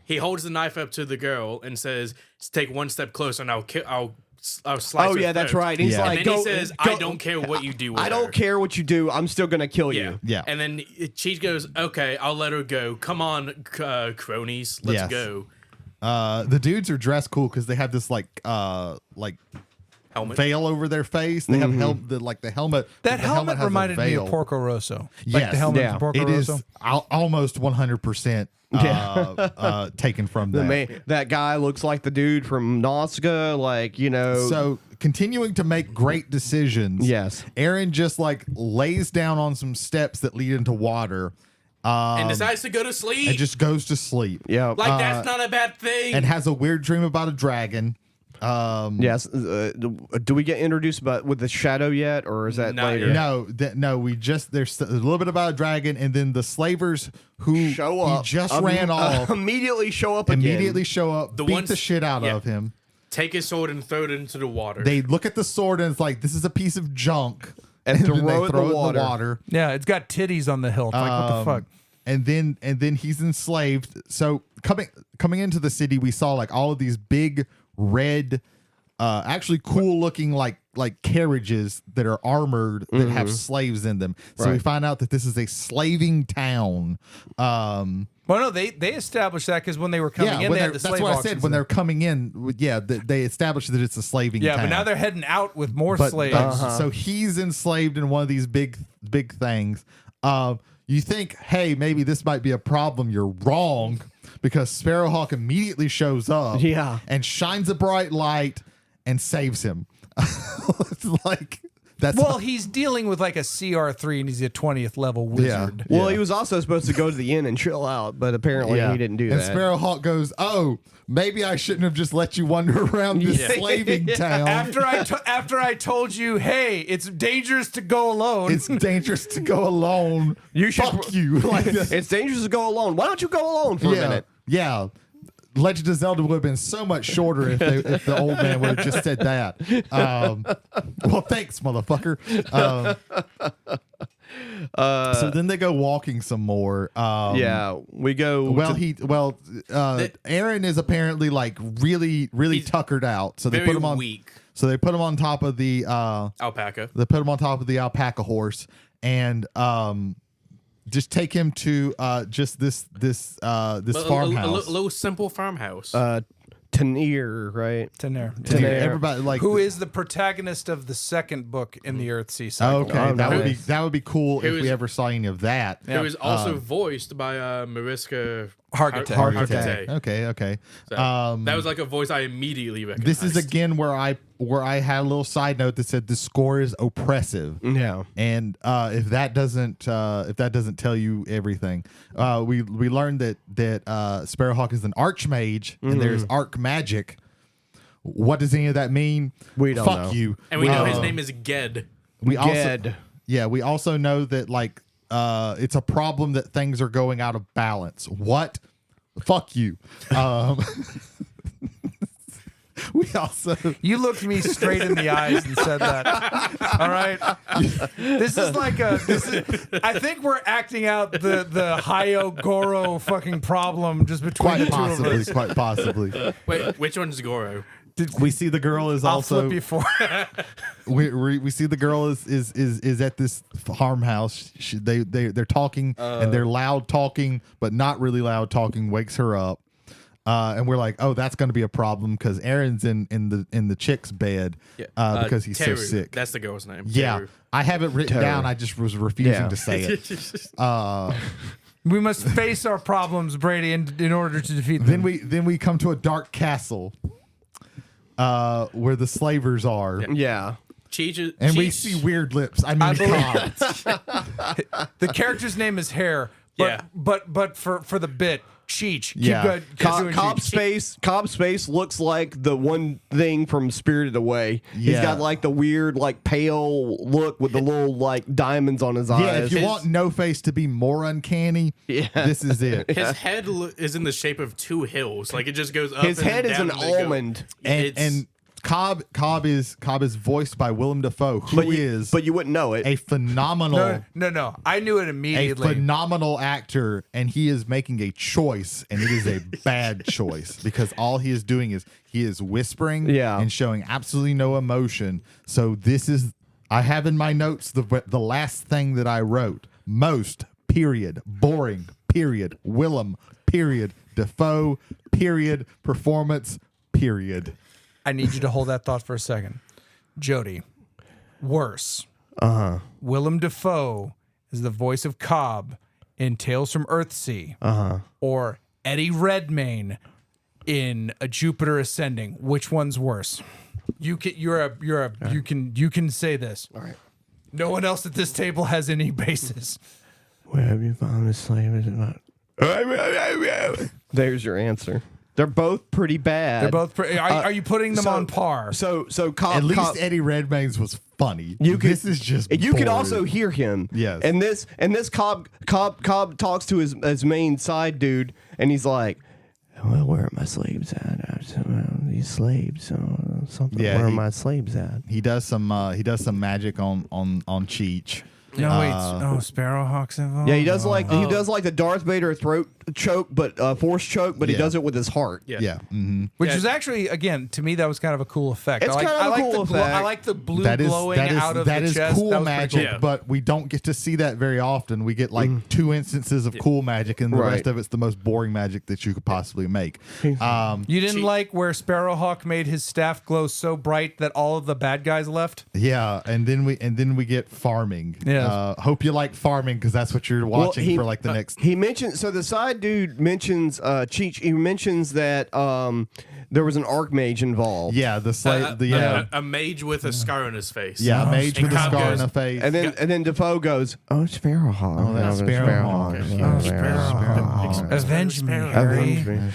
He holds the knife up to the girl and says, "Take one step closer, and I'll slice. Oh her yeah, that's throat. right. He's Yeah. like, And then he says, "I don't care what you do with I her." don't care what you do. I'm still gonna kill Yeah. you. Yeah. And then Cheech goes, "Okay, I'll let her go. Come on, cronies, let's Yes. go." The dudes are dressed cool because they have this like Helmet. veil over their face. They have the helmet. That the helmet has a reminded me of veil. Porco Rosso. Yes. Like the helmet Yeah. from Porco It Rosso. is almost 100% taken from that. That guy looks like the dude from Nazca, like, you know. So continuing to make great decisions. Yes. Aaron just like lays down on some steps that lead into water. And decides to go to sleep. And just goes to sleep. Yeah. Like that's not a bad thing. And has a weird dream about a dragon. Yes. Do we get introduced with the shadow yet, or is that Not later? yet. No, we just there's a little bit about a dragon, and then the slavers who Show up. he just ran off Immediately show up again. immediately show up, beat ones- the shit out yeah. of him. Take his sword and throw it into the water. They look at the sword and it's like, this is a piece of junk, And then throw they it in the water. Yeah, it's got titties on the hilt. Like what the fuck? And then he's enslaved. So coming into the city, we saw like all of these big red, actually cool looking like carriages that are armored that have slaves in them. So we Right. find out that this is a slaving town. Well, no, they established that because when they were coming in, when they had they're- the that's slave what I auctions said. When and- they're coming in, they established that it's a slaving yeah, town. but now they're heading out with more But- slaves. so he's enslaved in one of these big things. You think, hey, maybe this might be a problem. You're wrong, because Sparrowhawk immediately shows up, Yeah. and shines a bright light and saves him. It's like that's Well, he's dealing with like a CR3 and he's a 20th level wizard. Well, he was also supposed to go to the inn and chill out, but apparently he didn't do and that. Sparrowhawk goes, "Oh, maybe I shouldn't have just let you wander around this Yeah. slaving town. After I told you, hey, it's dangerous to go alone. It's dangerous to go alone. You should- Fuck you." Like that. It's dangerous to go alone. Why don't you go alone for a minute? Yeah. Legend of Zelda would have been so much shorter if the old man would have just said that. Well, thanks, motherfucker. So then they go walking some more. Yeah, we go. Aaron is apparently like really He's tuckered out. So they very put him on. weak. So they put him on top of the Alpaca. They put him on top of the alpaca horse and just take him to just this farmhouse. A little simple farmhouse. Tanir, right? Tanir. Tanir. Everybody like Who is the protagonist of the second book in the Earthsea cycle? okay? Oh, that would be cool Who if we is- ever saw any of that. Yeah. Who was also voiced by Mariska Hargitay. Hargitay. Okay. So that was like a voice I immediately recognized. This is again where I had a little side note that said the score is oppressive. Yeah. And if that doesn't tell you everything, we learned that Sparrowhawk is an archmage and there's arc magic. What does any of that mean? We don't Fuck know. you. And we know his name is Ged. We Ged. we also know that like it's a problem that things are going out of balance. What? Fuck you. We also You looked me straight in the eyes and said that. All right. This is I think we're acting out the Hayo Goro fucking problem just between the two of us. quite possibly. Wait, which one's Goro? We see the girl is I'll also flip you for we see the girl is at this farmhouse. They're talking and they're loud talking, but not really loud talking. Wakes her up, and we're like, oh, that's going to be a problem because Aaron's in the chick's bed because he's Teru. so sick. That's the girl's name. Yeah, Teru. I have it written Teru. down. I just was refusing Yeah. to say it. We must face our problems, Brady, in order to defeat them. Then we come to a dark castle, where the slavers are. Yeah. Cheech, And we Cheech- see weird lips. I mean, Cobb. The character's name is Hare. But, Yeah. but for the bit, Cheech. Keep Yeah. good. Keep doing Cheech. Cobb Space looks like the one thing from Spirited Away. He's Yeah. got like the weird, like pale look with the little like diamonds on his eyes. Yeah, if you want No Face to be more uncanny, this is it. His head is in the shape of two hills. Like it just goes up. His and head is down an and they go. almond. And It's- Cobb is voiced by Willem Dafoe, who is but you wouldn't know it. a phenomenal No. I knew it a immediately. phenomenal actor, and he is making a choice, and it is a bad choice because all he is doing is he is whispering and showing absolutely no emotion. So this is, I have in my notes the last thing that I wrote: most, period, boring, period, Willem, period, Defoe, period, performance, period. I need you to hold that thought for a second. Jody, worse. Willem Dafoe is the voice of Cobb in Tales from Earthsea. Or Eddie Redmayne in A Jupiter Ascending. Which one's worse? You can say this. All right. No one else at this table has any basis. Where have you found this slave? Is it not? There's your answer. They're both pretty bad. They're both. Are you putting them on par? So Cobb, At least Eddie Redmayne's was funny. This is just. You could also hear him. Yes. And this Cobb talks to his main side dude, and he's like, "Well, where are my slaves at? These slaves, something. Yeah, where are my slaves at?" He does some magic on Cheech. No, wait. Sparrowhawk's involved. Yeah, he does like the Darth Vader throat choke, but force choke, but he does it with his heart. Yeah. Mm-hmm. Which is actually, again, to me, that was kind of a cool effect. It's I like the blue glowing out of the chest. That is cool magic, cool. but we don't get to see that very often. We get like 2 instances of cool magic, and the rest of it's the most boring magic that you could possibly make. You didn't like where Sparrowhawk made his staff glow so bright that all of the bad guys left? Yeah, and then we get farming. Yeah. Hope you like farming because that's what you're watching for like the next. He mentioned the side dude mentions Cheech. He mentions that there was an archmage involved. Yeah, the slave. A mage with a scar on his face. Yeah, a mage with a Cobb scar goes, on the face. And then Defoe goes, "Oh, Sparrowhawk. Oh, that's Sparrowhawk. Sparrowhawk. Avenge me, Harry.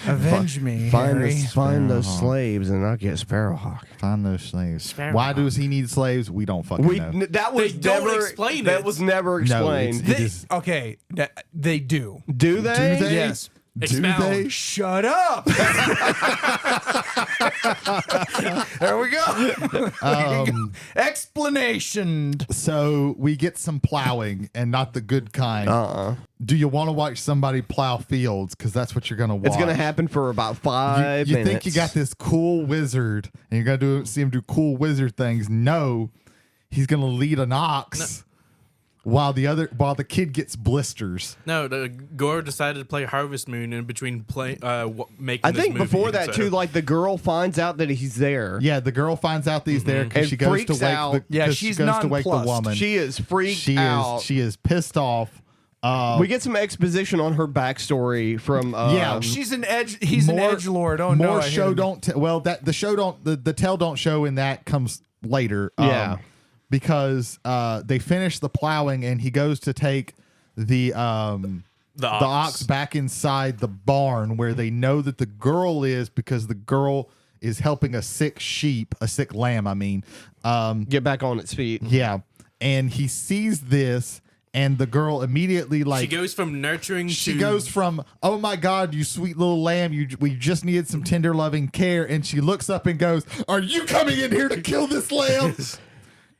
Avenge me, Harry. Find those slaves and I'll get Sparrowhawk." Find those slaves. Why does he need slaves? We don't fucking know. That was They don't never explain That it. was never No, explained. Okay, they do. Do they? Do they? Yes. Do Expound. they? Shut up. There we go. Explanation. So we get some plowing and not the good kind. Do you want to watch somebody plow fields? Because that's what you're going to watch. It's going to happen for about 5 You minutes. think you got this cool wizard and you're going to see him do cool wizard things. No, he's going to lead an ox while the kid gets blisters. No, Goro decided to play Harvest Moon in between making. I this think movie, before that so. too, like the girl finds out that he's there. Yeah, the girl finds out that he's there because And she goes to freaks wake out. She's she goes to wake the nonplussed. woman. She is freaked out. She is pissed off. We get some exposition on her backstory from. She's an edge. He's an edgelord. Oh no! More I hate show him. don't. The show don't. The tell don't show in that comes later. Yeah. Because they finish the plowing and he goes to take the ox back inside the barn where they know that the girl is, because the girl is helping a sick lamb. I mean, get back on its feet. yeah. And he sees this. And the girl immediately she goes from nurturing. She goes from, "Oh my God, you sweet little lamb! We just needed some tender, loving care." And she looks up and goes, "Are you coming in here to kill this lamb?"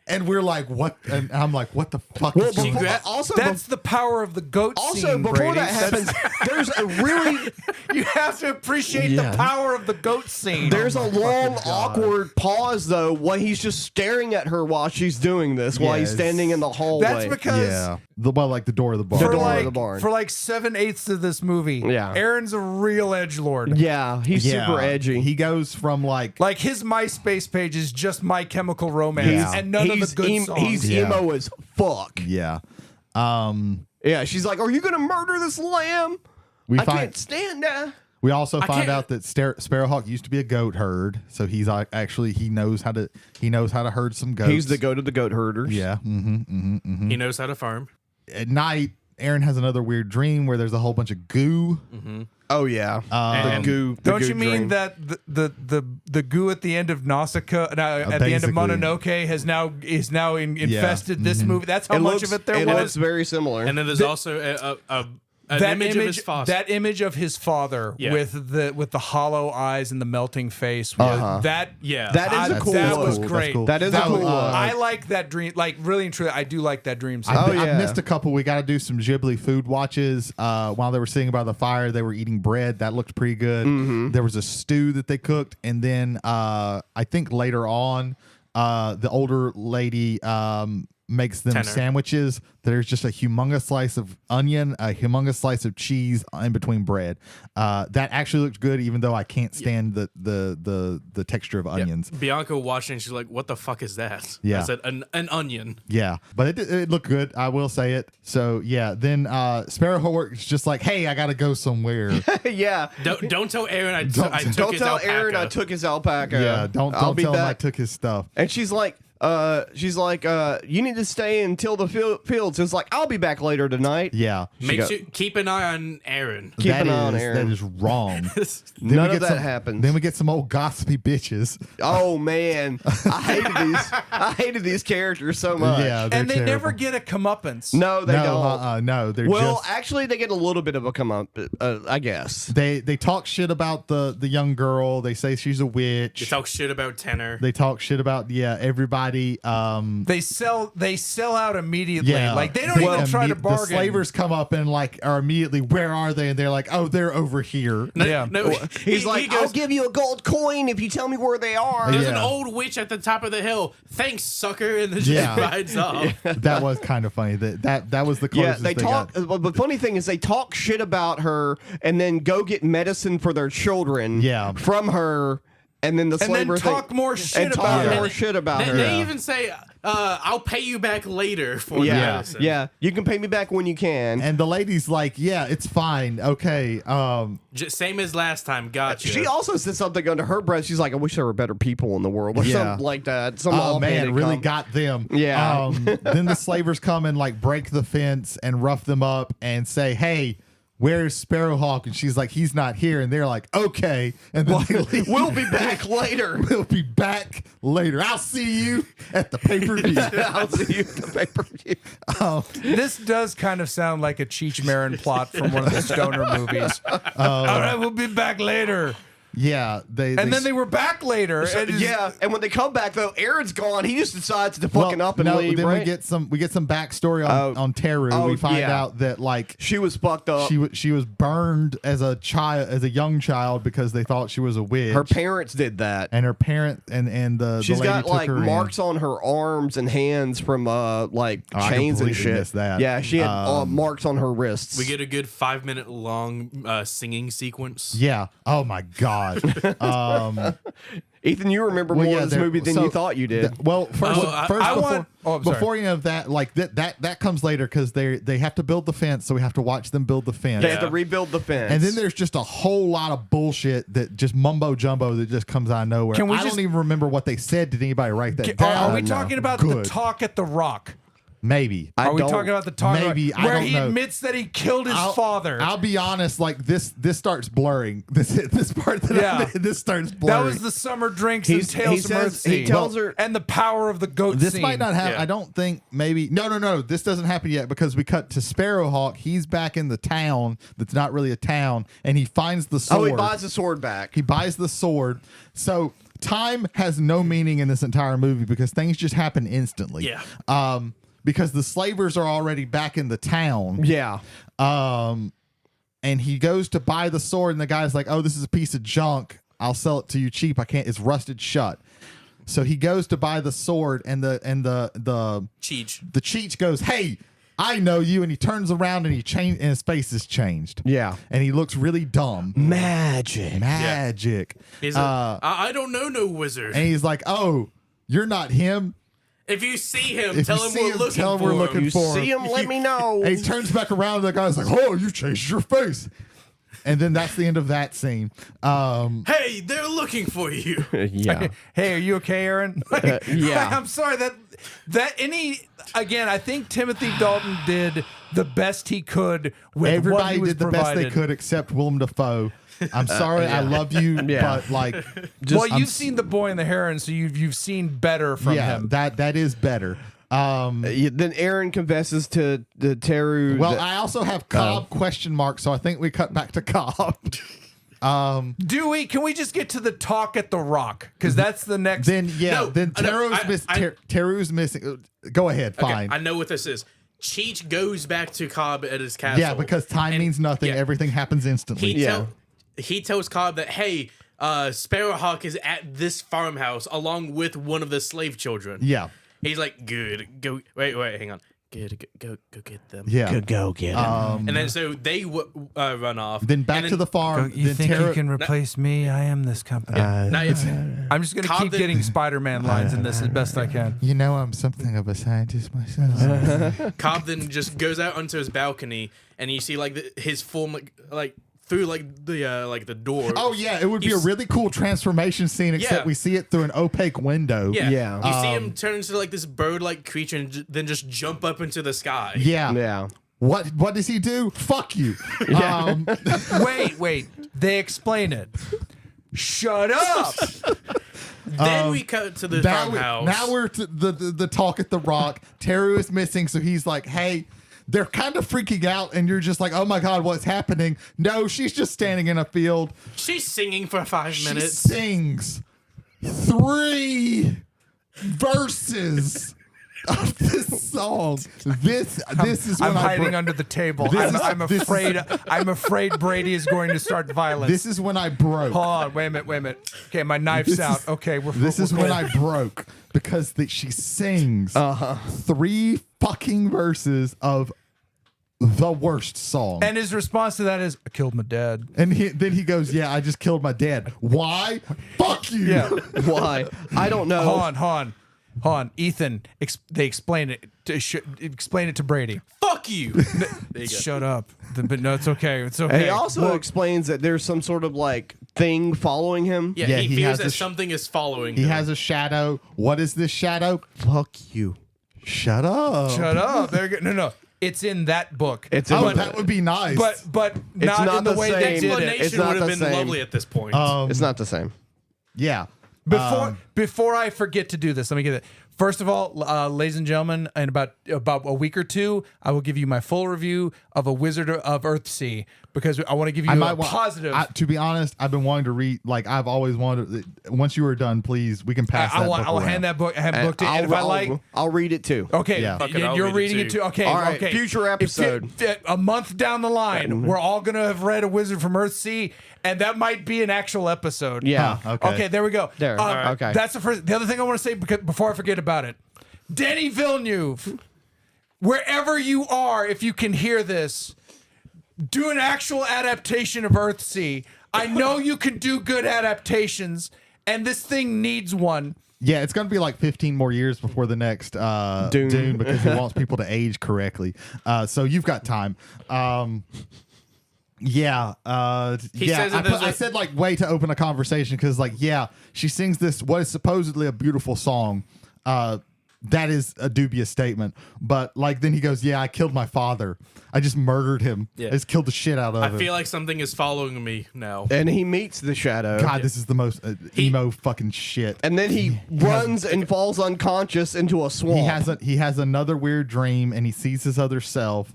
And we're like, "What?" And I'm like, "What the fuck?" Well, is going on?" also, That's the power of the goat also scene, before Brady. that happens, there's a really You have to appreciate the power of the goat scene. there's a long awkward pause though while he's just staring at her while she's doing this while he's Yes. standing in the hallway. That's because like the door of the barn. for door of like the barn. for like 7/8 of this movie, Aaron's a real edgelord. yeah, he's super edgy. He goes from like His MySpace page is just My Chemical Romance and none of the good songs. He's emo as fuck. yeah. Yeah, she's like, "Are you gonna murder this lamb? I can't stand that." We also find can't- out that Sparrowhawk used to be a goat herd, so he's actually he knows how to herd some goats. He's the goat of the goat herders. Yeah. He knows how to farm. At night, Aaron has another weird dream where there's a whole bunch of goo. Oh yeah, the And goo. the Don't goo you mean dream. that the goo at the end of Nausicaa, at the end of Basically. Mononoke is now infested this movie? That's how It much looks, of it there it was. looks very similar. And then there's also An image of his father. That image of his father with the hollow eyes and the melting face. That is a cool That look. was great. Cool. That is a cool look. I like that dream. Like really and truly, I do like that dream scene. I missed a couple. We got to do some Ghibli food watches. While they were sitting by the fire, they were eating bread. That looked pretty good. There was a stew that they cooked, and then I think later on, the older lady makes them sandwiches. There's just a humongous slice of onion, a humongous slice of cheese in between bread. That actually looked good, even though I can't stand the texture of onions. Bianca watching, she's like, "What the fuck is that?" Yeah. I said, "An onion." Yeah, but it looked good. I will say it. So yeah, then Sparrowhawk is just like, "Hey, I gotta go somewhere." Yeah. Don't tell Aaron I took his Don't tell alpaca. Aaron I took his alpaca. Yeah, don't I'll be tell him I back. took his stuff. And she's like, you need to stay until the fields. It's like, I'll be back later tonight. Yeah, Make sure keep an eye on Aaron. Keep an eye on That Aaron. is wrong. None of that happens. Then we get some old gossipy bitches. Oh man, I hated these characters so much. Yeah, they're and they terrible. never get a comeuppance. No, they don't. No, they're Well, just actually, they get a little bit of a come up, I guess. they talk shit about the young girl. They say she's a witch. You talk shit about Tenor. They talk shit about everybody. They sell out immediately. Yeah, Like they don't even try to bargain. The slavers come up and are immediately, where are they? And they're like, oh, they're over here. No, He's like, he goes, I'll give you a gold coin if you tell me where they are. "There's an Yeah. old witch at the top of the hill. Thanks, sucker." And then Yeah. just rides off. That was kind of funny. That was the Yeah, closest they talk. got. But the funny thing is, they talk shit about her and then go get medicine for their children. Yeah. From her, and then the and then slaver talk more shit and about talk her. more shit about her. They even say, "I'll pay you back later for the Yeah, medicine." yeah. You can pay me back when you can. And the lady's like, yeah, it's fine. Okay. Same as last time. Gotcha. She also said something under her breath. She's like, "I wish there were better people in the world," or Yeah. something like that. Some Oh man, offhanded really comment. got them. Yeah. Then the slavers come and break the fence and rough them up and say, "Hey, where's Sparrowhawk?" And she's like, "He's not here." And they're like, "Okay." And then they leave. We'll be back later. We'll be back later. I'll see you at the pay-per-view. I'll see you at the pay-per-view. This does kind of sound like a Cheech Marin plot from one of the Stoner movies. All right, we'll be back later. Yeah, And then they were back later. and Yeah, and when they come back though, Aaron's gone. He just decides to fucking up and leave. Then right? we get some backstory on Teru. Oh, We find yeah. out that she was fucked up. she was burned as a young child because they thought she was a witch. Her parents did that. and her parent and the She's lady got took her in. marks on her arms and hands from I chains and completely shit. missed that. Yeah, she had marks on her wrists. We get a good 5-minute long singing sequence. Yeah. Oh my God. Ethan, you remember more of this movie than you thought you did. Before any of that, that comes later because they have to build the fence, so we have to watch them build the fence. They have to rebuild the fence. And then there's just a whole lot of bullshit that just mumbo jumbo that just comes out of nowhere. I don't even remember what they said. Did anybody write that down? Are we talking about the talk at the Rock? Maybe. Are we talking about the talk Maybe. where I don't he know. admits that he killed his father? I'll be honest. This starts blurring. This part that this starts blurring. That was the summer drinks and Tales from Earthsea. He tells her, and the power of the goat This scene. might not happen. Yeah. I don't think. Maybe. No. This doesn't happen yet because we cut to Sparrowhawk. He's back in the town that's not really a town, and he finds the sword. oh, he buys the sword back. He buys the sword. So time has no meaning in this entire movie because things just happen instantly. Yeah. Because the slavers are already back in the town. Yeah. And he goes to buy the sword, and the guy's like, "Oh, this is a piece of junk. I'll sell it to you cheap. I can't. It's rusted shut." So he goes to buy the sword, and the Cheech. the Cheech goes, "Hey, I know you," and he turns around and and his face is changed. Yeah. And he looks really dumb. Magic. He's like, I don't know no wizard. And he's like, "Oh, you're not him. If you see him, If tell you him see we're him, looking tell him for we're him. looking You for see him, let me know. And he turns back around, and the guy's like, "Oh, you changed your face." And then that's the end of that scene. Hey, they're looking for you. Yeah. Hey, are you okay, Aaron? Yeah. I'm sorry again, I think Timothy Dalton did the best he could with what Everybody he was did the best provided. they could except Willem Dafoe. I'm sorry, I love you, Yeah. but Well, you've seen The Boy and the Heron, so you've seen better from him. That is better. Then Aaron confesses to Teru. Well, I also have Cobb question mark, so I think we cut back to Cobb. Do we? Can we just get to the talk at the Rock? Because that's the next. Then No, Teru's missing. Go ahead, fine. Okay, I know what this is. Cheech goes back to Cobb at his castle. Yeah, because time means nothing. yeah. Everything happens instantly. He tells Cobb that, hey, Sparrowhawk is at this farmhouse along with one of the slave children. Yeah. He's like, good. Go. Wait, hang on. Good. Go get them. Yeah. go get him. And then so they run off. Then back to the farm. You then think Teru, you can replace me? I am this company. I'm just going to keep getting Spider-Man lines in this as best I can. You know, I'm something of a scientist myself. Cobb then just goes out onto his balcony, and you see his form like through the door. Oh yeah, it would be a really cool transformation scene, except we see it through an opaque window. Yeah. You see him turn into like this bird-like creature, and then just jump up into the sky. Yeah. What does he do? Fuck you. Wait. They explain it. Shut up. Then we cut to the farmhouse. Now we're to the talk at the Rock. Teru is missing, so he's like, hey. They're kind of freaking out, and you're just like, oh my God, what's happening? No, she's just standing in a field. She's singing for 5 minutes. She sings 3 verses of this song. This is when I'm hiding under the table. I'm afraid Brady is going to start violence. This is when I broke. Hold on, wait a minute. Okay, my knife's out. Okay, This is when I broke because she sings 3 fucking verses of the worst song. And his response to that is, I killed my dad. And then he goes, yeah, I just killed my dad. Why? Fuck you. Yeah. Why? I don't know. Hold on. Ethan, they explain it. Explain it to Brady. Fuck you. There you go. Shut up. But no, it's okay. It's okay. He also explains that there's some sort of like thing following him. Yeah, he feels that something is following him. He has a shadow. What is this shadow? Fuck you. Shut up. Shut up. No. It's in that book. That would be nice. But not in the way they did it. Explanation would have been lovely at this point. It's not the same. Yeah. Before I forget to do this, let me get it. First of all, ladies and gentlemen, in about a week or two, I will give you my full review of A Wizard of Earthsea, because I want to give you a positive. To be honest, I've been wanting to read. Like I've always wanted. Once you are done, please, we can pass. I'll hand that book. I haven't looked at it. If I like, I'll read it too. Okay, Yeah. you're reading it too. Okay, All right, okay. future episode. A month down the line, we're all gonna have read A Wizard from Earthsea, and that might be an actual episode. Yeah. Huh, okay. Okay, there we go. There. Okay. That's the first. The other thing I want to say before I forget about it, Denny Villeneuve, wherever you are, if you can hear this, do an actual adaptation of Earthsea. I know you can do good adaptations, and this thing needs one. Yeah, it's going to be like 15 more years before the next Dune because he wants people to age correctly. So you've got time. I said like way to open a conversation because she sings this what is supposedly a beautiful song. That is a dubious statement, but then he goes, I killed my father. I just murdered him. Yeah. I just killed the shit out of him. I feel like something is following me now. And he meets the shadow. God, this is the most emo fucking shit. And then he runs and falls unconscious into a swamp. He has another weird dream, and he sees his other self.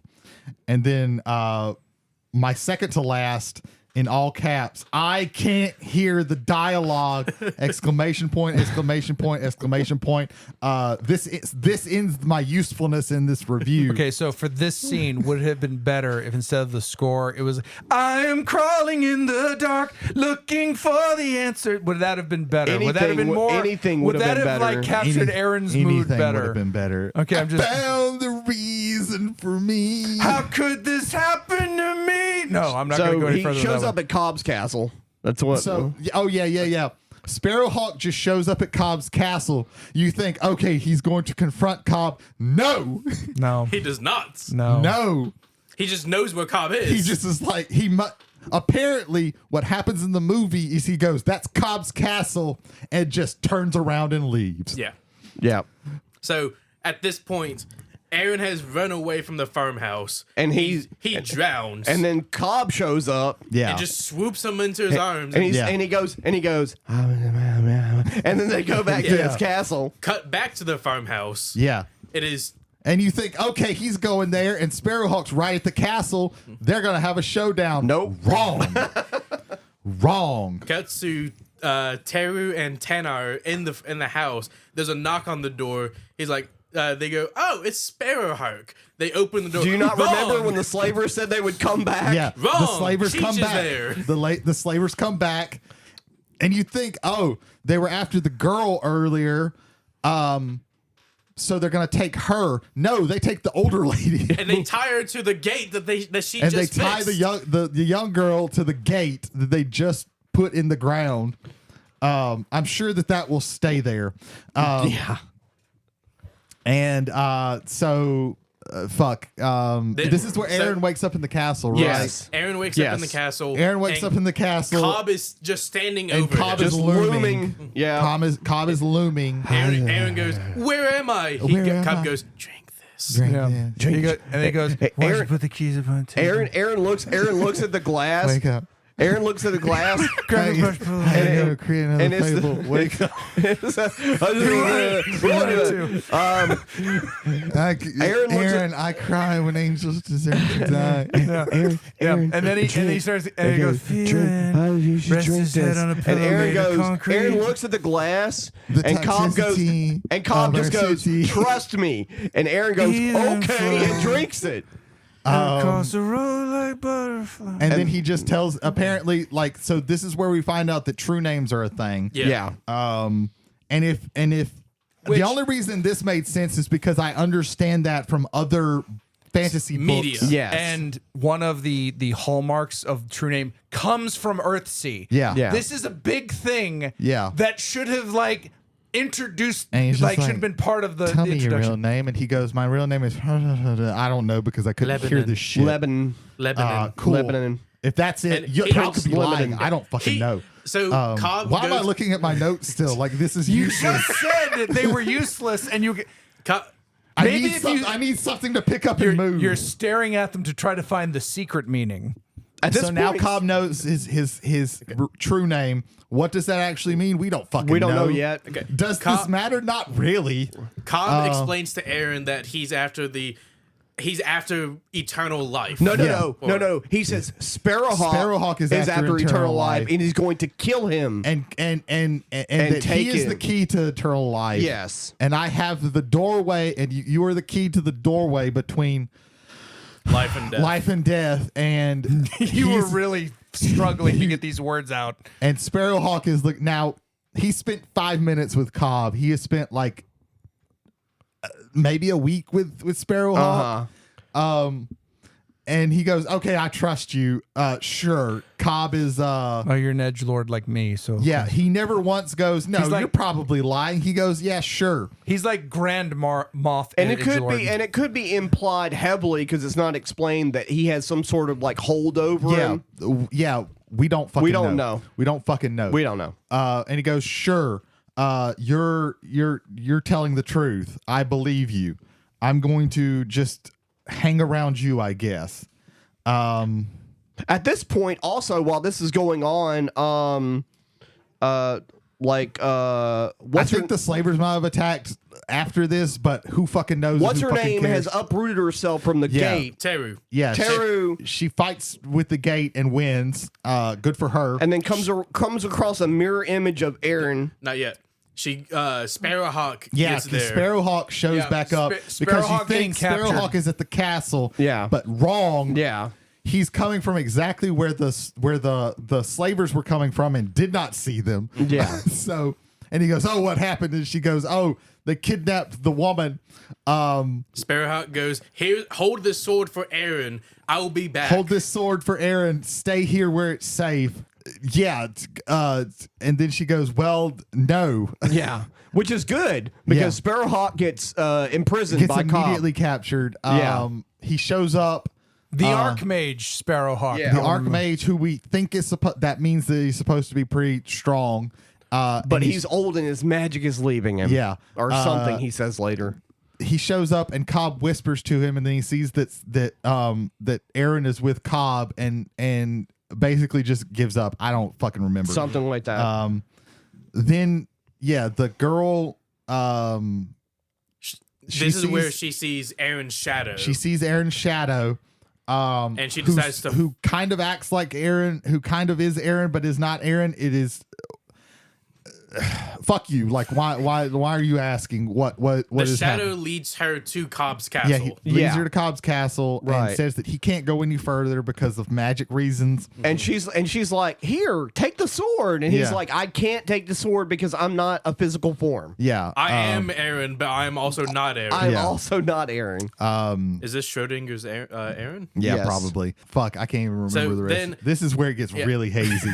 And then my second to last, in all caps, I can't hear the dialogue! Exclamation point! Exclamation point! Exclamation point! This ends my usefulness in this review. Okay, so for this scene, would it have been better if instead of the score, it was "I am crawling in the dark, looking for the answer"? Would that have been better? Would that have been more? Anything would have been better. Captured Aaron's mood better? Would have been better. Okay, I found the reason for me. How could this happen to me? No, I'm not going to go any further. He shows up at Cobb's castle. That's what. Sparrowhawk just shows up at Cobb's castle. You think, okay, he's going to confront Cobb. No. He does not. No. He just knows where Cobb is. He just is like, apparently what happens in the movie is he goes, that's Cobb's castle, and just turns around and leaves. Yeah. So at this point, Aaron has run away from the farmhouse, and he drowns. And then Cobb shows up, and just swoops him into his arms. And he goes, and then they go back to his castle. Cut back to the farmhouse. Yeah. It is. And you think, okay, he's going there, and Sparrowhawk's right at the castle. They're gonna have a showdown. Nope. Wrong. Wrong. Cuts to Teru and Tanar in the house. There's a knock on the door. He's like, they go, "Oh, it's Sparrowhawk." They open the door. Do you not Wrong! remember when the slavers said they would come back? Yeah, Wrong. the slavers Cheech come is back. there. The slavers come back, and you think, oh, they were after the girl earlier, so they're gonna take her. No, they take the older lady, And they tie her to the gate that she and just they tie fixed. the young girl to the gate that they just put in the ground. I'm sure that will stay there. Yeah. And so. Fuck. This is where Aaron wakes up in the castle, right? Yes. Aaron wakes up in the castle. Aaron wakes and up in the castle. Cobb is just standing And over Cobb him. is Just looming. Yeah. Cobb is looming. Aaron goes, "Where am I?" Where am Cobb I? goes, "Drink this." Drink Yeah. it. And he goes, Hey, "Why don't you Aaron- put the keys up on the table?" Aaron looks at the glass. Wake up. Aaron looks at the glass. Grab a brush, pull it Hey, out. go create another and it's fable. the- Wake up. Aaron, I cry when angels deserve to die. And then he starts, and he goes, rest his head on a pillow And Aaron made of goes. concrete. Aaron looks at the glass, The and Cobb goes. toxicity And Cobb of just our goes, city. "Trust me." And Aaron goes, Even "Okay," and flow. drinks it. Across the road like butterfly. And then he just tells, apparently, like, so this is where we find out that true names are a thing. Yeah. And if Which- the only reason this made sense is because I understand that from other fantasy Media. books. Yes. And one of the hallmarks of true name comes from Earthsea. Yeah. Yeah. This is a big thing. Yeah. That should have introduced, And he's just should like, have been part of the Tell me your introduction. real name. And he goes, my real name is, I don't know because I couldn't hear Lebanon. this shit. Lebanon. Lebanon. Cool. Lebanon. If that's it, And you he- Cobb could be lying. Lebanon. I don't fucking He- know. So Cobb Why am I goes- looking at my notes still? Like, this is You useless. just said that they were useless, and Cobb, maybe if you- I need something to pick up and move. you're staring at them to try to find the secret meaning. At this So now point, Cobb knows his true name. What does that actually mean? We don't fucking we don't know yet. Okay. Does this Cobb- matter? Not really. Cobb explains to Aaron that he's after eternal life. No. He says Sparrowhawk is after eternal life. and he's going to kill him. And that take he is him. the key to eternal life. Yes. And I have the doorway, and you are the key to the doorway between Life and death. life and death. And You were he's- really struggling to get these words out. And Sparrowhawk is like, now he spent 5 minutes with Cobb. He has spent like maybe a week with Sparrowhawk. And he goes, okay, I trust you. Sure. Cobb is Oh, you're an edgelord like me, so yeah, he never once goes, no, He's like- you're probably lying. He goes, yeah, sure. he's like Grand Moff, And it could edgelord. be, and it could be implied heavily because it's not explained that he has some sort of hold over Yeah. him. Yeah. We don't fucking We don't know. We don't fucking know. We don't know. And he goes, sure. You're telling the truth. I believe you. I'm going to just hang around you, I guess. At this point, also while this is going on, I think the slavers might have attacked after this, but who fucking knows? what's Who her fucking name cares? has uprooted herself from the Yeah. gate, Teru. Yeah, Teru. She fights with the gate and wins. Good for her. and then comes across a mirror image of Aaron. Not yet. She Sparrowhawk Yeah, gets because there. Sparrowhawk shows Yeah, back up Sparrowhawk because you getting think captured. Sparrowhawk is at the castle. Yeah. but wrong. Yeah. He's coming from exactly where the slavers were coming from and did not see them. Yeah. So, and he goes, "Oh, what happened?" And she goes, "Oh, they kidnapped the woman. Sparrowhawk goes, "Here, hold this sword for Aaron. I will be back." Hold this sword for Aaron. Stay here where it's safe." Yeah. And then she goes, "Well, no." Yeah. Which is good because Yeah. Sparrowhawk gets imprisoned Gets by immediately Cobb. captured. Yeah. He shows up. the Archmage Sparrowhawk. Yeah. The Archmage, who we think is that means that he's supposed to be pretty strong. But and he's old and his magic is leaving him. Yeah. Or something he says later. he shows up and Cobb whispers to him, and then he sees that Aaron is with Cobb and basically just gives up. I don't fucking remember. Something like that. Then the girl this is where she sees Aaron's shadow. She sees Aaron's shadow. And she decides who kind of acts like Aaron, who kind of is Aaron, but is not Aaron. It is fuck you. Like, why are you asking what the is shadow happening? leads her to Cobb's castle. Yeah, he leads her to Cobb's castle and says that he can't go any further because of magic reasons. And she's like, here, take the sword. And he's like, I can't take the sword because I'm not a physical form. Yeah, I am Aaron, but I am also not Aaron. I'm also not Aaron. Is this Schrodinger's Aaron? Yeah, Yes. probably. Fuck, I can't even remember the rest. then- This is where it gets really hazy.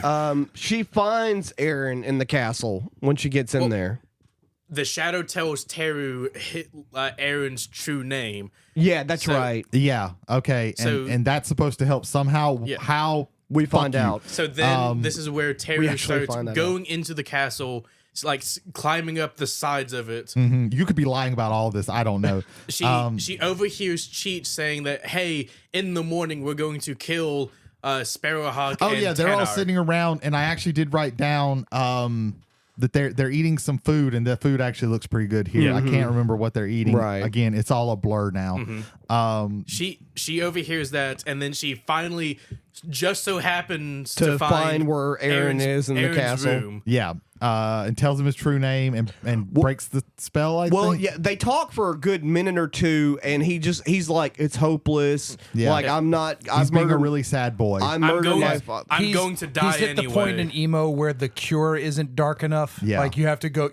She finds Aaron in the castle when she gets in there. The shadow tells Teru Aaron's true name. Yeah, that's right. Yeah, okay, and that's supposed to help somehow. Yeah. How We find out. So then this is where Teru actually starts find that going into the castle, like climbing up the sides of it. you could be lying about all this. I don't know. She overhears Cheech saying that, hey, in the morning we're going to kill Sparrowhawk. Oh and yeah, they're all Tanar. sitting around, and I actually did write down that they're eating some food, and the food actually looks pretty good here. I can't remember what they're eating. Right. Again, it's all a blur now. She overhears that, and then she finally just so happens To find where Aaron is in the Aaron's castle. room. Yeah, and tells him his true name and breaks the spell. I Well, think. yeah, they talk for a good minute or two, and he's like, it's hopeless. Yeah. Like, I'm not. He's being a really sad boy. I'm I'm murdering my going, father. I'm going to die He's hit anyway. the point in emo where the cure isn't dark enough. Yeah. Like you have to go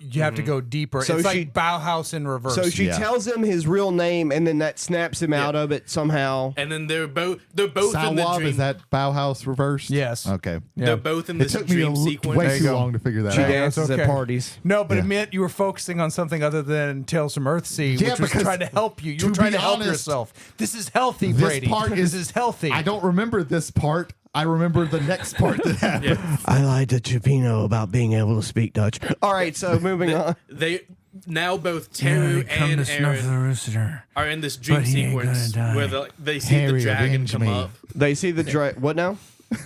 deeper. So it's she- like Bauhaus in reverse. So she tells him his real name, and then that snaps him out of it somehow. And then they're both in the Salwab, dream. is that Bauhaus reversed? Yes. Okay. They're both in It this took me dream sequence. way you too go. long to figure that She out. dances okay. at parties. No, but Yeah. it meant you were focusing on something other than Tales from Earthsea, Yeah, which was because trying to help you. You to were trying be to help honest, yourself. This is healthy, This Brady. part This is healthy. I don't remember this part. I remember the next part that happened. I lied to Chipino about being able to speak Dutch. All right, so moving on. They now both Teru and Aaron rooster. are in this dream but he ain't sequence gonna die. where they see Harry, the dragon avenge come me. up. They see the what now?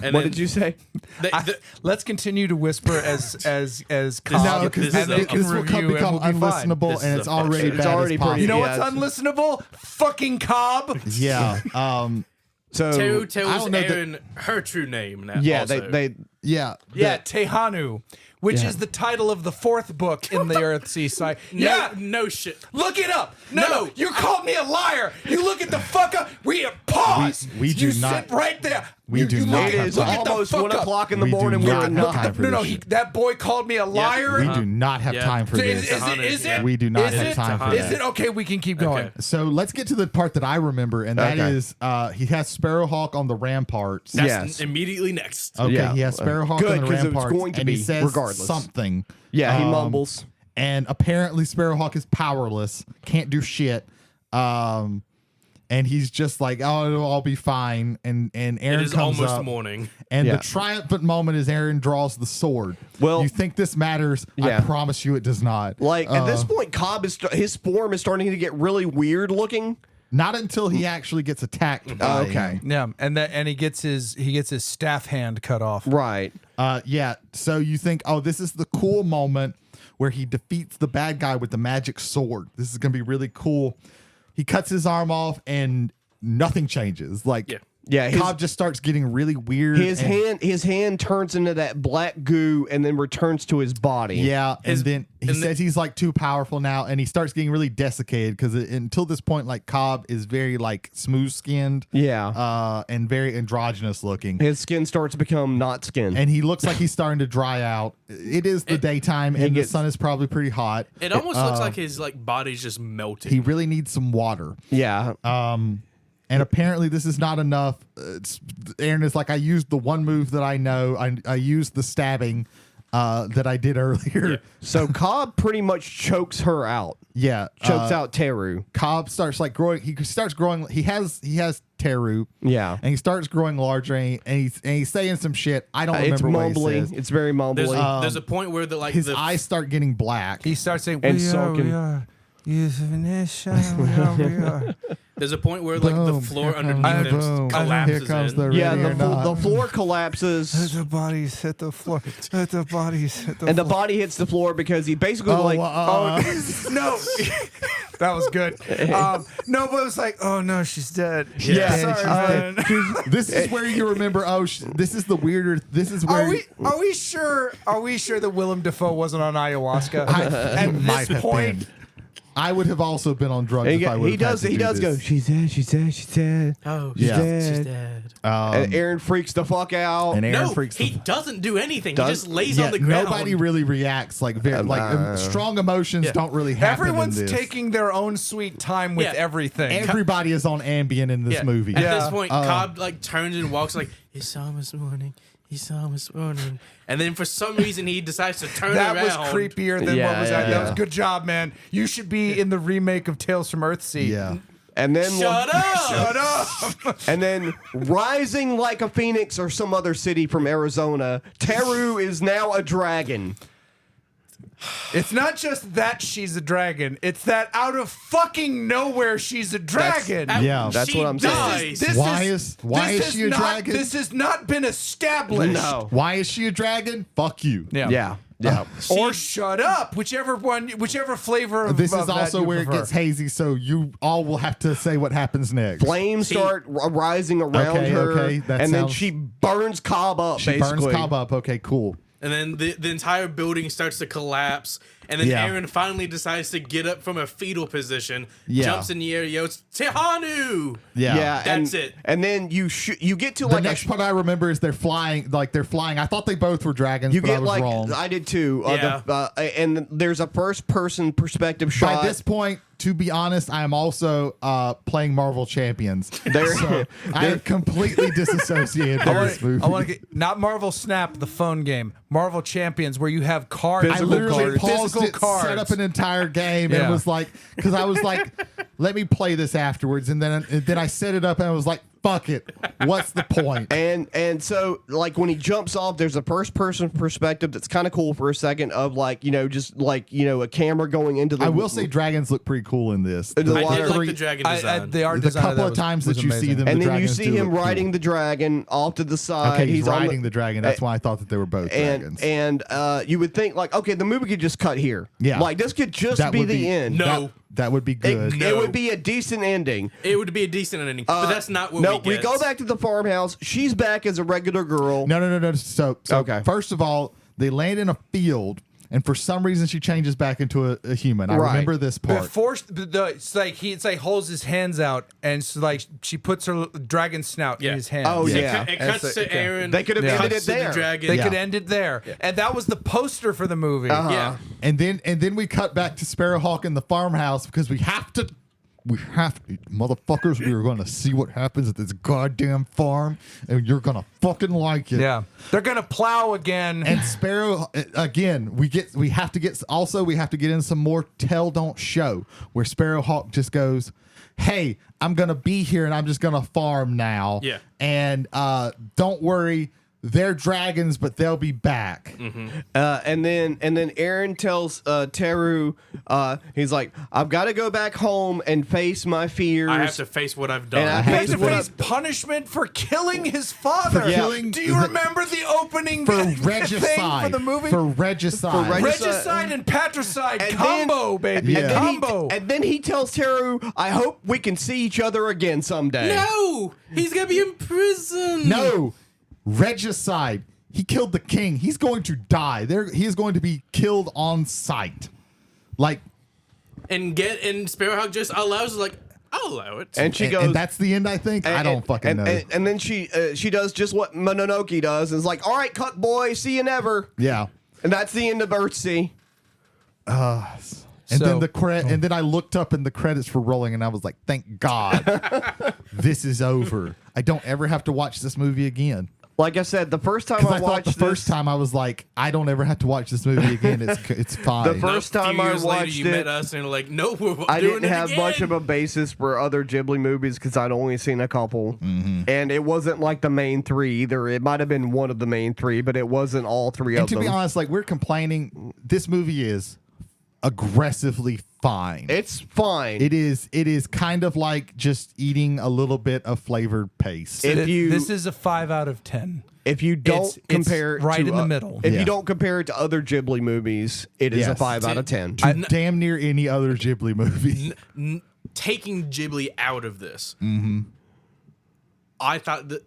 And What then did you say? Let's continue to whisper as Cobb, No, because This and is they a- this will review become and we'll be fine. unlistenable, This and is it's a already fucking- It's bad already as pretty- possible. You know Yeah, what's it's- unlistenable? Fucking Cobb. Yeah. So Teru I tells don't know that- Aaron her true name now. yeah, also. they Yeah. Yeah, Tehanu, which is the title of the fourth book in the Earthsea side. No shit. Look it up. No, you called me a liar. You look at the fuck up. Pause. We do you not- sit right there. we You- do you not look It at- is look at the almost fuck 1 up. o'clock in the We do morning. not We're have not. time for No, this shit. that boy called me a liar. We do not have Yeah. time for Is, this. is it? We do not is have it? time for Is that. it? Okay, we can keep going. Okay. So let's get to the part that I remember, and that Okay. is he has Sparrowhawk on the ramparts. That's Yes. immediately next. Okay, Yeah. he has Sparrowhawk Good, on the 'cause it was ramparts, going to and he be, says regardless. something. Yeah, he mumbles. And apparently Sparrowhawk is powerless, can't do shit. And he's just like, "Oh, it'll all be fine." And Aaron It is comes almost up, morning. and Yeah. the triumphant moment is Aaron draws the sword. Well- you think this matters? Yeah. I promise you, it does not. Like at this point, Cobb his form is starting to get really weird looking. Not until he actually gets attacked. By Okay. him. Yeah, and he gets his staff hand cut off. Right. Yeah. So you think, oh, this is the cool moment where he defeats the bad guy with the magic sword. This is gonna be really cool. He cuts his arm off and nothing changes. Like, Yeah. Yeah, Cobb just starts getting really weird. his and- hand turns into that black goo and then returns to his body. Yeah, His- and then he and says he's like too powerful now, and he starts getting really desiccated because until this point, like Cobb is very like smooth skinned, Yeah. and very androgynous looking, His skin starts to become not skin. and he looks like he's starting to dry out. It is the daytime, and the gets- sun is probably pretty hot. It almost looks like his body's just melting. He really needs some water. yeah. And apparently this is not enough. Aaron is like, I used the one move that I know. I used the stabbing that I did earlier. So Cobb pretty much chokes her out. Yeah. Chokes out Teru. Cobb starts like growing. He starts growing. He has Teru. Yeah. And he starts growing larger, and he's saying some shit. I don't It's remember what he mumbling. says. It's very mumbling. There's a point where His eyes start getting black. He starts saying, And we sunken. are There's a point where like the Boom. floor Here comes underneath the them boom. collapses Here comes in. the Yeah, ready or not. the floor collapses. The bodies hit the floor. The bodies hit the And the body hits the floor because he basically no. That was good. No, but it was like, oh no, she's dead. Yeah. Sorry, man. This is where you remember. Oh, this is the weirder. This is where. Are we sure? Are we sure that Willem Dafoe wasn't on ayahuasca at might this have point? been. I would have also been on drugs if I would he does go, she's dead, she's dead, she's dead. Oh, Yeah. she's dead. And Aaron freaks the fuck out. And Aaron No, freaks. he doesn't do anything. Does- He just lays Yeah, on the ground. nobody really reacts like strong emotions don't really happen. Everyone's in this. taking their own sweet time with Yeah. everything. Everybody is on Ambien in this Yeah. movie. At Yeah. this point, Cobb like turns and walks like, he saw him this morning. He saw him this morning. And then for some reason he decides to turn that around. was creepier than Yeah, what was yeah, that. That was yeah. good job, man. You should be in the remake of Tales from Earthsea. Yeah. And then Shut up! Shut up. And then rising like a phoenix or some other city from Arizona, Teru is now a dragon. It's not just that she's a dragon. It's that out of fucking nowhere she's a dragon. Yeah. That's She what I'm saying. dies. Why is she a dragon? This has not been established. No. Why is she a dragon? Fuck you. Yeah. Yeah. Or shut up. Whichever flavor of This of is that also you where it prefer. gets hazy, so you all will have to say what happens next. Flames start rising around Okay, her, okay, that and then sounds- she burns Cobb up. She basically. burns Cobb up. Okay, cool. And then the entire building starts to collapse. And then Yeah. Aaron finally decides to get up from a fetal position, Yeah. jumps in the air, yells, Tehanu! Yeah. Yeah, That's it. And then you get to The like next part I remember is they're flying. I thought they both were dragons, you but I get was like wrong. I did too. Yeah. And there's a first person perspective shot. By this point, to be honest, I am also playing Marvel Champions. There- So I am completely disassociated from this movie. I want to get not Marvel Snap, the phone game. Marvel Champions, where you have cards. I physical literally cards. paused Physical it, cards. set up an entire game, Yeah. and was like, because I was like, let me play this afterwards, and then I set it up, and I was like, fuck it, what's the point? And so like when he jumps off, there's a first person perspective that's kind of cool for a second of like just like a camera going into the. I will say dragons look pretty cool in this. The I water. did like the dragon design. the art The design of couple that of times was that you see amazing. them, And the then you dragons see do him look cool. riding the dragon off to the side. Okay, he's on riding the dragon. That's why I thought that they were both dragons. And you would think like, okay, the movie could just cut here. Yeah. like this could just That be would the end. No. that would be good. No. It would be a decent ending. It would be a decent ending, but that's not what No, we we get. go back to the farmhouse. She's back as a regular girl. No. So Okay. First of all, they land in a field, and for some reason she changes back into a human. I Right. remember this part. Before it's like he holds his hands out and it's like she puts her dragon snout in Yeah. his hand. Oh, yeah. It And cuts it's to like- Aaron. They could have Yeah. ended cuts it to the there. dragon. They Yeah. could end it there, and that was the poster for the movie. Yeah. And then we cut back to Sparrowhawk in the farmhouse because we have to, motherfuckers, we are going to see what happens at this goddamn farm, and you're going to fucking like it. Yeah, they're gonna plow again. And Sparrow again, we have to get in some more tell don't show where Sparrowhawk just goes, "Hey, I'm gonna be here and I'm just gonna farm now. Yeah. And don't worry, they're dragons, but they'll be back." And then Aaron tells Teru, he's like, I've got to go back home and face my fears. I have to face what I've done. And I he has face to what face punishment for killing his father. For killing Do you remember the opening For thing regicide. for the movie? For regicide. Regicide and patricide And combo, baby. Yeah. Combo. And then he tells Teru, I hope we can see each other again someday. No! He's gonna be in prison! No, regicide. He killed the king. He's going to die. He is going to be killed on sight. Like, And Sparrowhawk just allows like, I'll allow it. And she goes, and that's the end. I think. I don't fucking know. And then she does just what Mononoke does and is like, all right, cut boy, see you never. Yeah. And that's the end of Earthsea. And then and then I looked up and the credits were rolling and I was like, thank God, this is over. I don't ever have to watch this movie again. Like I said, the first time Because I I thought watched the first this, time I was like, I don't ever have to watch this movie again. It's fine. The first time I years later, watched you it, met us and like, no, we're I doing didn't it have again. much of a basis for other Ghibli movies because I'd only seen a couple. And it wasn't like the main three either. It might have been one of the main three, but it wasn't all three and of to them. be honest, like we're complaining, this movie is aggressively fine. It's fine. It is kind of like just eating a little bit of flavored paste. This is a 5 out of 10. If you don't compare it right to, in the middle. If you don't compare it to other Ghibli movies, it is a 5 out of 10. Damn near any other Ghibli movie. Taking Ghibli out of this, I thought that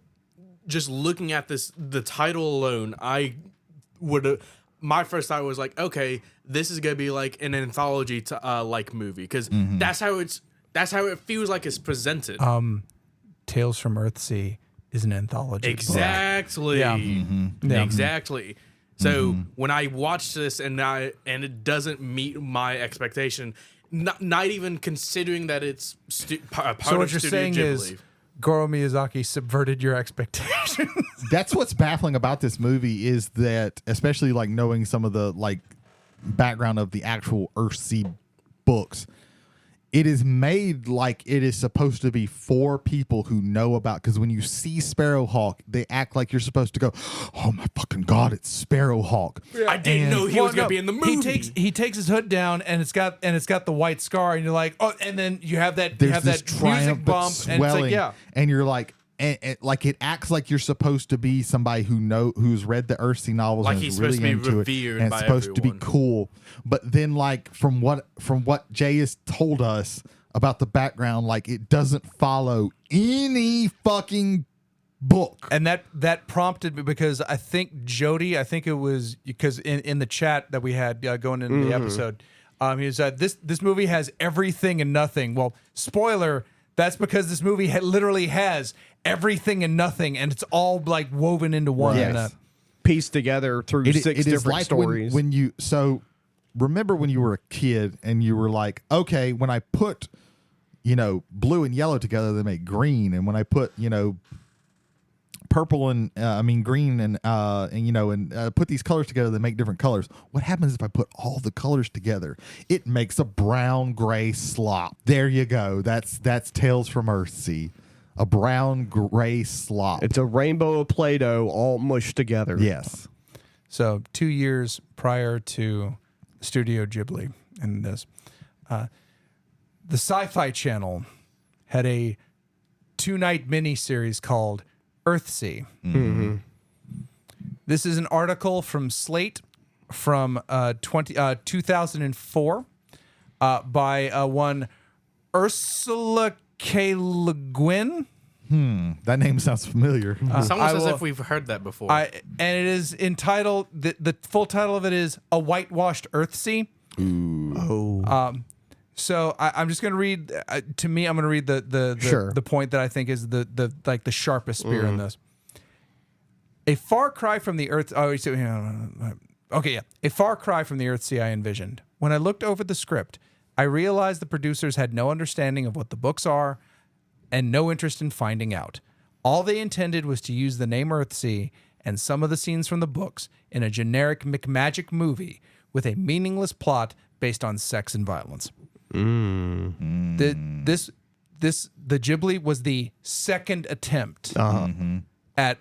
just looking at the title alone, I would have. My first thought was like, okay, this is gonna be like an anthology like movie because that's how it feels like it's presented. Tales from Earthsea is an anthology. Exactly. Yeah. Yeah. Exactly. So when I watched this and it doesn't meet my expectation, not even considering that it's part So what of you're Studio saying Ghibli. is Goro Miyazaki subverted your expectations. That's what's baffling about this movie is that, especially like knowing some of the like background of the actual Earthsea books, it is made like it is supposed to be for people who know about, because when you see Sparrowhawk, they act like you're supposed to go, oh my fucking God, it's Sparrowhawk. I didn't know he was gonna be in the movie. He takes his hood down and it's got the white scar and you're like, oh, and then you have that There's this music triumphant bump swelling, and it's like, yeah. and you're like, and like it acts like you're supposed to be somebody who's read the Earthsea novels Like and he's is really supposed to be into revered it, and by it's supposed to be everyone. cool. But then, like from what Jay has told us about the background, like it doesn't follow any fucking book. And that prompted me because I think Jody, it was because in the chat that we had going into the episode, he said this movie has everything and nothing. Well, spoiler, that's because this movie literally has everything and nothing, and it's all like woven into one. Yes. Pieced together through six different like stories. when you remember when you were a kid and you were like, okay, when I put blue and yellow together, they make green, and when I put purple and green and put these colors together, they make different colors. What happens if I put all the colors together? It makes a brown gray slop. There you go. That's Tales from Earthsea. A brown gray slop. It's a rainbow of Play-Doh all mushed together. Yes. So 2 years prior to Studio Ghibli and this, the Sci-Fi Channel had a 2-night miniseries called Earthsea. This is an article from Slate from 2004 by one Ursula K. Le Guin. That name sounds familiar. Someone says if we've heard that before. And it is entitled, the full title of it is A Whitewashed Earthsea. So I'm just going to read, to me, I'm going to read the point that I think is the sharpest spear in this. A far cry from the Earth. A far cry from the Earthsea I envisioned. When I looked over the script, I realized the producers had no understanding of what the books are and no interest in finding out. All they intended was to use the name Earthsea and some of the scenes from the books in a generic McMagic movie with a meaningless plot based on sex and violence. The Ghibli was the second attempt at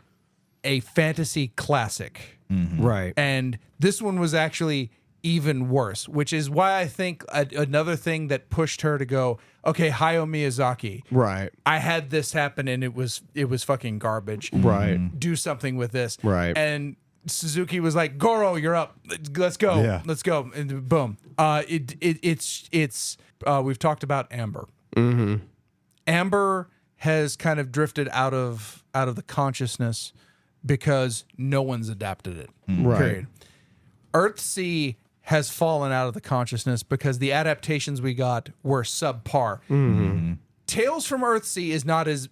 a fantasy classic. Right. And this one was actually even worse, which is why I think another thing that pushed her to go, okay, Hayao Miyazaki. Right. I had this happen and it was fucking garbage. Right. Do something with this. Right. And Suzuki was like, Goro, you're up. Let's go. Yeah. Let's go. And boom. It's we've talked about Amber. Amber has kind of drifted out of the consciousness because no one's adapted it. Right. Period. Earthsea has fallen out of the consciousness because the adaptations we got were subpar. Tales from Earthsea is not as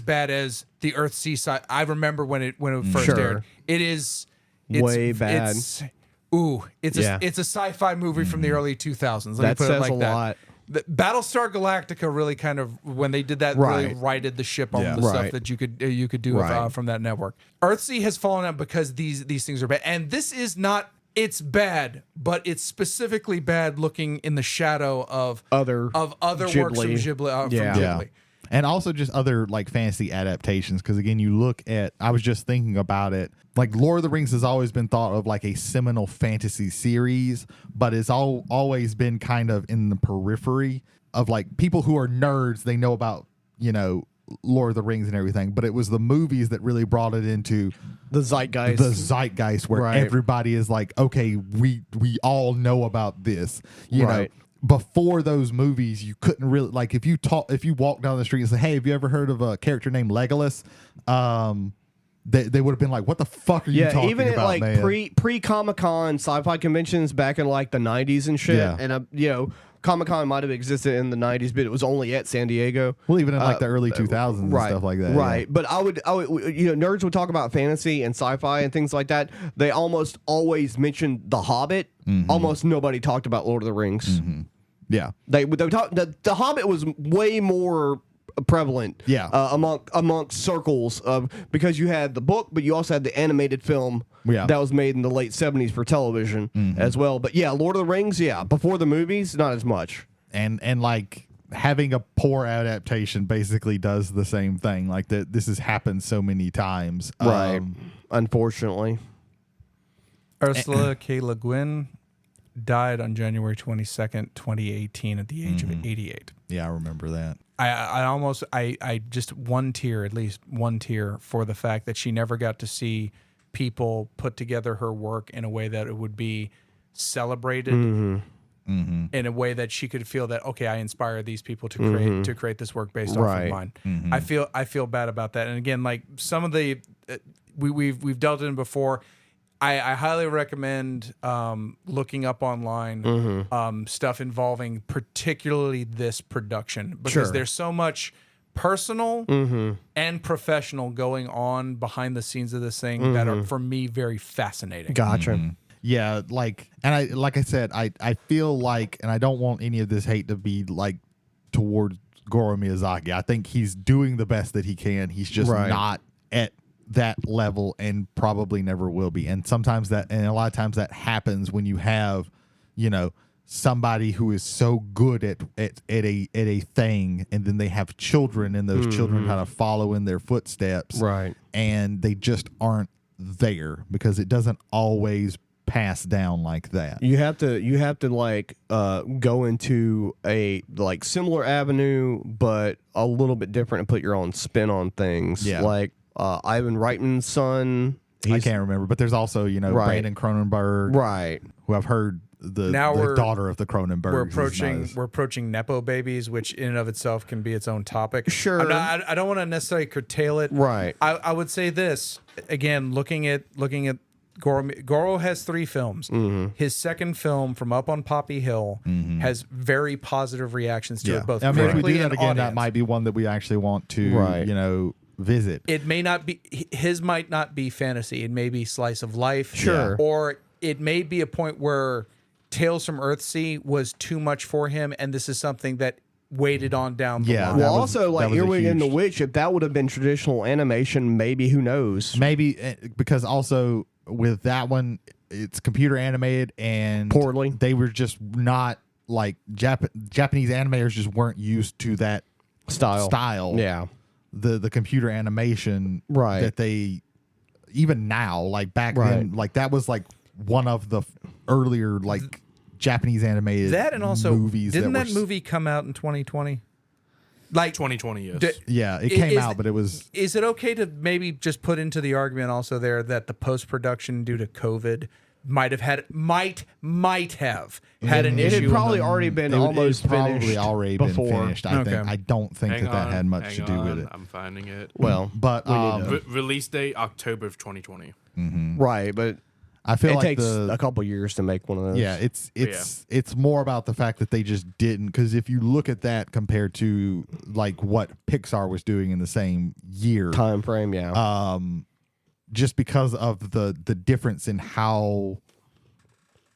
bad as the Earthsea side. I remember when it first aired. It's way bad. It's a sci-fi movie from the early 2000s. Let That me put says it like a that. lot. Battlestar Galactica really kind of, when they did that, really righted the ship on the stuff that you could do from that network. Earthsea has fallen out because these things are bad, and this is not. It's bad, but it's specifically bad looking in the shadow of other works from Ghibli. And also just other like fantasy adaptations, because again, you look at, I was just thinking about it, like Lord of the Rings has always been thought of like a seminal fantasy series, but it's always been kind of in the periphery of like people who are nerds. They know about, you know, Lord of the Rings and everything, but it was the movies that really brought it into The zeitgeist where Right. everybody is like, okay, we all know about this, you know. Before those movies, you couldn't really, like, if you walk down the street and say, hey, have you ever heard of a character named Legolas? They would have been like, what the fuck are you talking even about, at like man? pre Comic-Con sci-fi conventions back in like the 90s and shit. Yeah. And you know, Comic-Con might have existed in the 90s, but it was only at San Diego. Well, even in like the early 2000s and stuff like that. Right. Yeah. But I would, you know, nerds would talk about fantasy and sci-fi and things like that. They almost always mentioned The Hobbit. Almost nobody talked about Lord of the Rings. Yeah. They talk, the Hobbit was way more prevalent amongst circles because you had the book, but you also had the animated film that was made in the late 70s for television as well. But yeah, Lord of the Rings, before the movies, not as much. And like having a poor adaptation basically does the same thing. Like that, this has happened so many times. Right. Unfortunately. Ursula K. Le Guin died on January 22nd, 2018 at the age of 88. Yeah, I remember that. I just at least one tear for the fact that she never got to see people put together her work in a way that it would be celebrated in a way that she could feel that, okay, I inspire these people to create this work based off of mine. I feel bad about that. And again, like some of the we've dealt in before. I highly recommend looking up online stuff involving particularly this production because there's so much personal and professional going on behind the scenes of this thing that are, for me, very fascinating. Gotcha. Yeah, like I said, I feel like, and I don't want any of this hate to be like towards Goro Miyazaki. I think he's doing the best that he can. He's just not at that level and probably never will be. And sometimes that, and a lot of times that happens when you have, you know, somebody who is so good at a thing, and then they have children, and those children kind of follow in their footsteps, Right. and they just aren't there because it doesn't always pass down like that. You have to like go into a like similar avenue, but a little bit different and put your own spin on things. Yeah. Like Ivan Reitman's son. I can't remember, but there's also, you know, Brandon Cronenberg, Right. who I've heard the daughter of the Cronenberg. We're approaching Nepo babies, which in and of itself can be its own topic. Sure. I don't want to necessarily curtail it. Right. I would say this again, looking at Goro has 3 films. His second film, From Up on Poppy Hill, has very positive reactions to it, both I mean, if we critically do that and again, audience. that might be one that we actually want to, you know, visit. It may not be his, might not be fantasy. It may be slice of life, Sure. or it may be a point where Tales from Earthsea was too much for him, and this is something that weighted on down the line. Well, was- also like that was a Earwig and the huge- Witch, if that would have been traditional animation, maybe, who knows? Maybe because also with that one, it's computer animated and Poorly. They were just not like Japanese animators just weren't used to that style. Yeah. The computer animation Right. that they even now, like back then, like that was like one of the earlier like Japanese animated That and also movies. didn't that that movie come out in 2020? Like 2020, yes. Yeah, it came out, but it was. Is it okay to maybe just put into the argument also there that the post production due to COVID might have had an It issue? had probably already been almost probably finished already before. been finished. I think. I don't think Hang that on, had much to hang do with on, it. I'm finding it. Well, But Release date October of 2020. right, but I feel it like takes a couple years to make one of those. Yeah, it's more about the fact that they just didn't, because if you look at that compared to like what Pixar was doing in the same year, Time frame, just because of the difference in how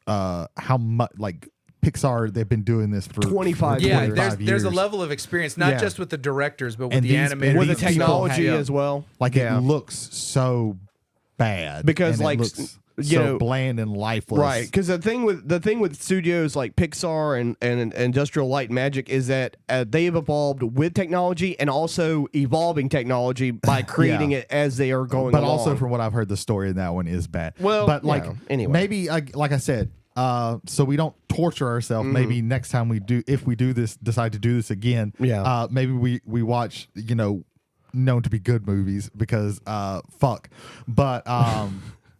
much like Pixar, they've been doing this for 25 Yeah, years. there's a level of experience, not Yeah. just with the directors, but with And the these- animators, with the these people technology have- as well. Like it looks so bad Because and it like looks- so bland and lifeless. Right, because the thing with studios like Pixar and Industrial Light and Magic is that they've evolved with technology and also evolving technology by creating it as they are going But along. also, from what I've heard, the story in that one is bad. Well, but like anyway. maybe like I said, so we don't torture ourselves. Maybe next time we do, if we do this, decide to do this again. Yeah. Maybe we watch known to be good movies because fuck. But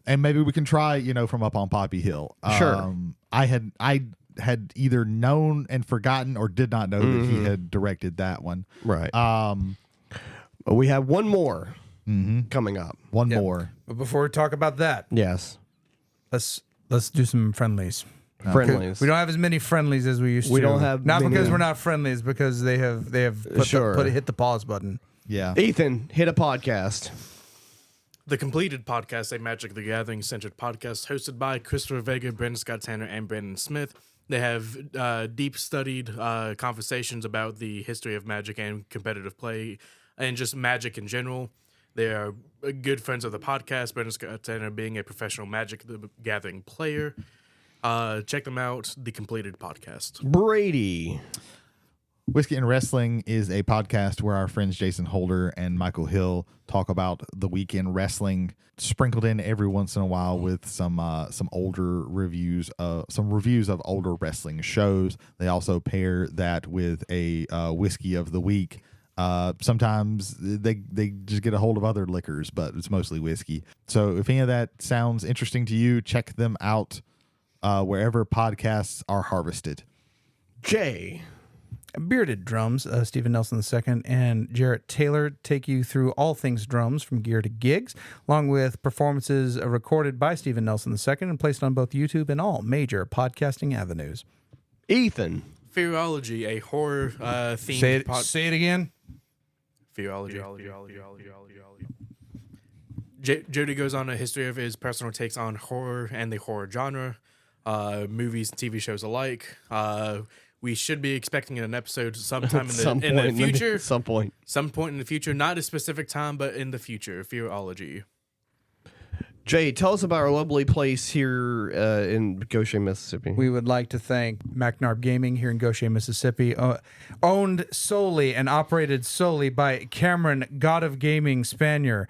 and maybe we can try from Up on Poppy Hill. Sure. I had either known and forgotten or did not know that he had directed that one. Right. We have one more coming up. One more. But before we talk about that, Yes. let's do some friendlies. Friendlies. We don't have as many friendlies as we used to. We don't have not many. because we're not friendlies, because they have hit the pause button. Yeah. Ethan, hit a podcast. The Completed Podcast, a Magic the Gathering centered podcast hosted by Christopher Vega, Brandon Scott Tanner, and Brandon Smith. They have deep studied conversations about the history of Magic and competitive play and just Magic in general. They are good friends of the podcast, Brandon Scott Tanner being a professional Magic the Gathering player. Check them out, The Completed Podcast. Brady. Whiskey and Wrestling is a podcast where our friends Jason Holder and Michael Hill talk about the weekend wrestling, sprinkled in every once in a while with some older reviews, some reviews of older wrestling shows. They also pair that with a whiskey of the week. Sometimes they just get a hold of other liquors, but it's mostly whiskey. So if any of that sounds interesting to you, check them out wherever podcasts are harvested. Jay. Bearded Drums, Stephen Nelson II and Jarrett Taylor take you through all things drums from gear to gigs, along with performances recorded by Stephen Nelson II and placed on both YouTube and all major podcasting avenues. Ethan. Fearology, a horror themed Say it again. Fearology. Jody goes on a history of his personal takes on horror and the horror genre, movies and TV shows alike. We should be expecting an episode sometime in the future. Some point in the future, not a specific time, but in the future. Fearology. Jay, tell us about our lovely place here in Goshen, Mississippi. We would like to thank MacNarb Gaming here in Goshen, Mississippi, owned solely and operated solely by Cameron, God of Gaming Spanier.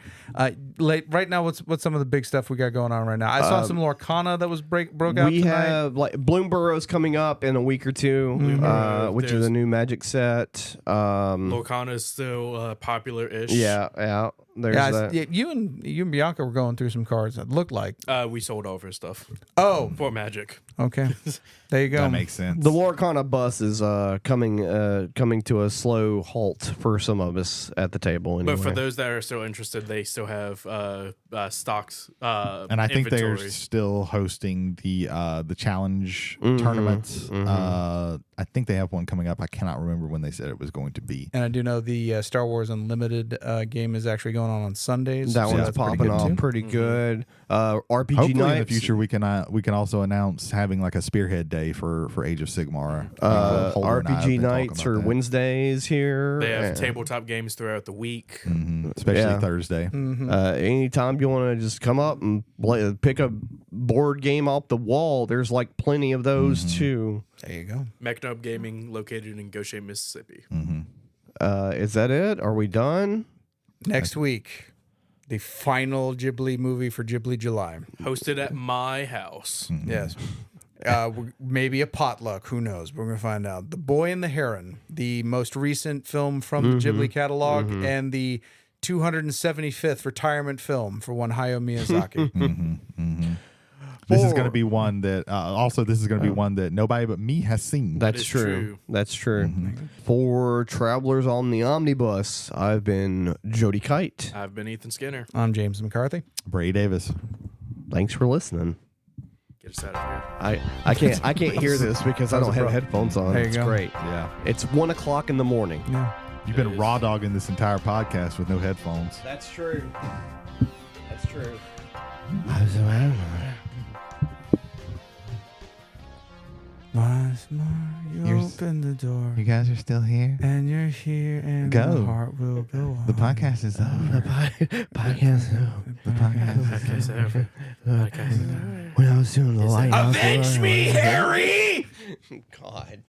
Right now, what's some of the big stuff we got going on right now? I saw some Lorcana that was broke out We tonight. have Bloomburrow's coming up in a week or two, which is a new Magic set. Lorcana is still popular-ish. Yeah. There's that. Yeah, you and Bianca were going through some cards that looked like. We sold all of her stuff. Oh, For Magic. okay. There you go. That makes sense. The Lorcana bus is coming to a slow halt for some of us at the table. Anyway. But for those that are still interested, they still have stocks. And I think they're still hosting the challenge tournaments. I think they have one coming up. I cannot remember when they said it was going to be. And I do know the Star Wars Unlimited game is actually going on Sundays. That so one's that's popping off too. pretty good. RPG Hopefully nights. in the future we can also announce having like a spearhead day for Age of Sigmar. Holder and I have RPG been nights talking are about that. Wednesdays here. They have and, tabletop games throughout the week. Especially Yeah. Thursday. anytime you want to just come up and pick a board game off the wall, there's like plenty of those too. There you go. MacNub Gaming, located in Goshen, Mississippi. Is that it? Are we done? Next week, the final Ghibli movie for Ghibli July. Hosted at my house. Yes. Maybe a potluck. Who knows? We're going to find out. The Boy and the Heron, the most recent film from the Ghibli catalog, and the 275th retirement film for one Hayao Miyazaki. This is going to be one that this is going to be one that nobody but me has seen. That's is true. true. That's true. For Travelers on the Omnibus, I've been Jody Kite. I've been Ethan Skinner. I'm James McCarthy. Brady Davis. Thanks for listening. Get us out of here. I can't hear this because I don't have headphones on. There you It's go. great. Yeah. It's 1:00 in the morning. Yeah. You've been raw dogging this entire podcast with no headphones. That's true. That's true. Once more, you'll open the door. You guys are still here. And you're here, and Go. the heart will go on. The podcast is over. The podcast is over. When I was doing the lighthouse. Avenge me, Harry! God.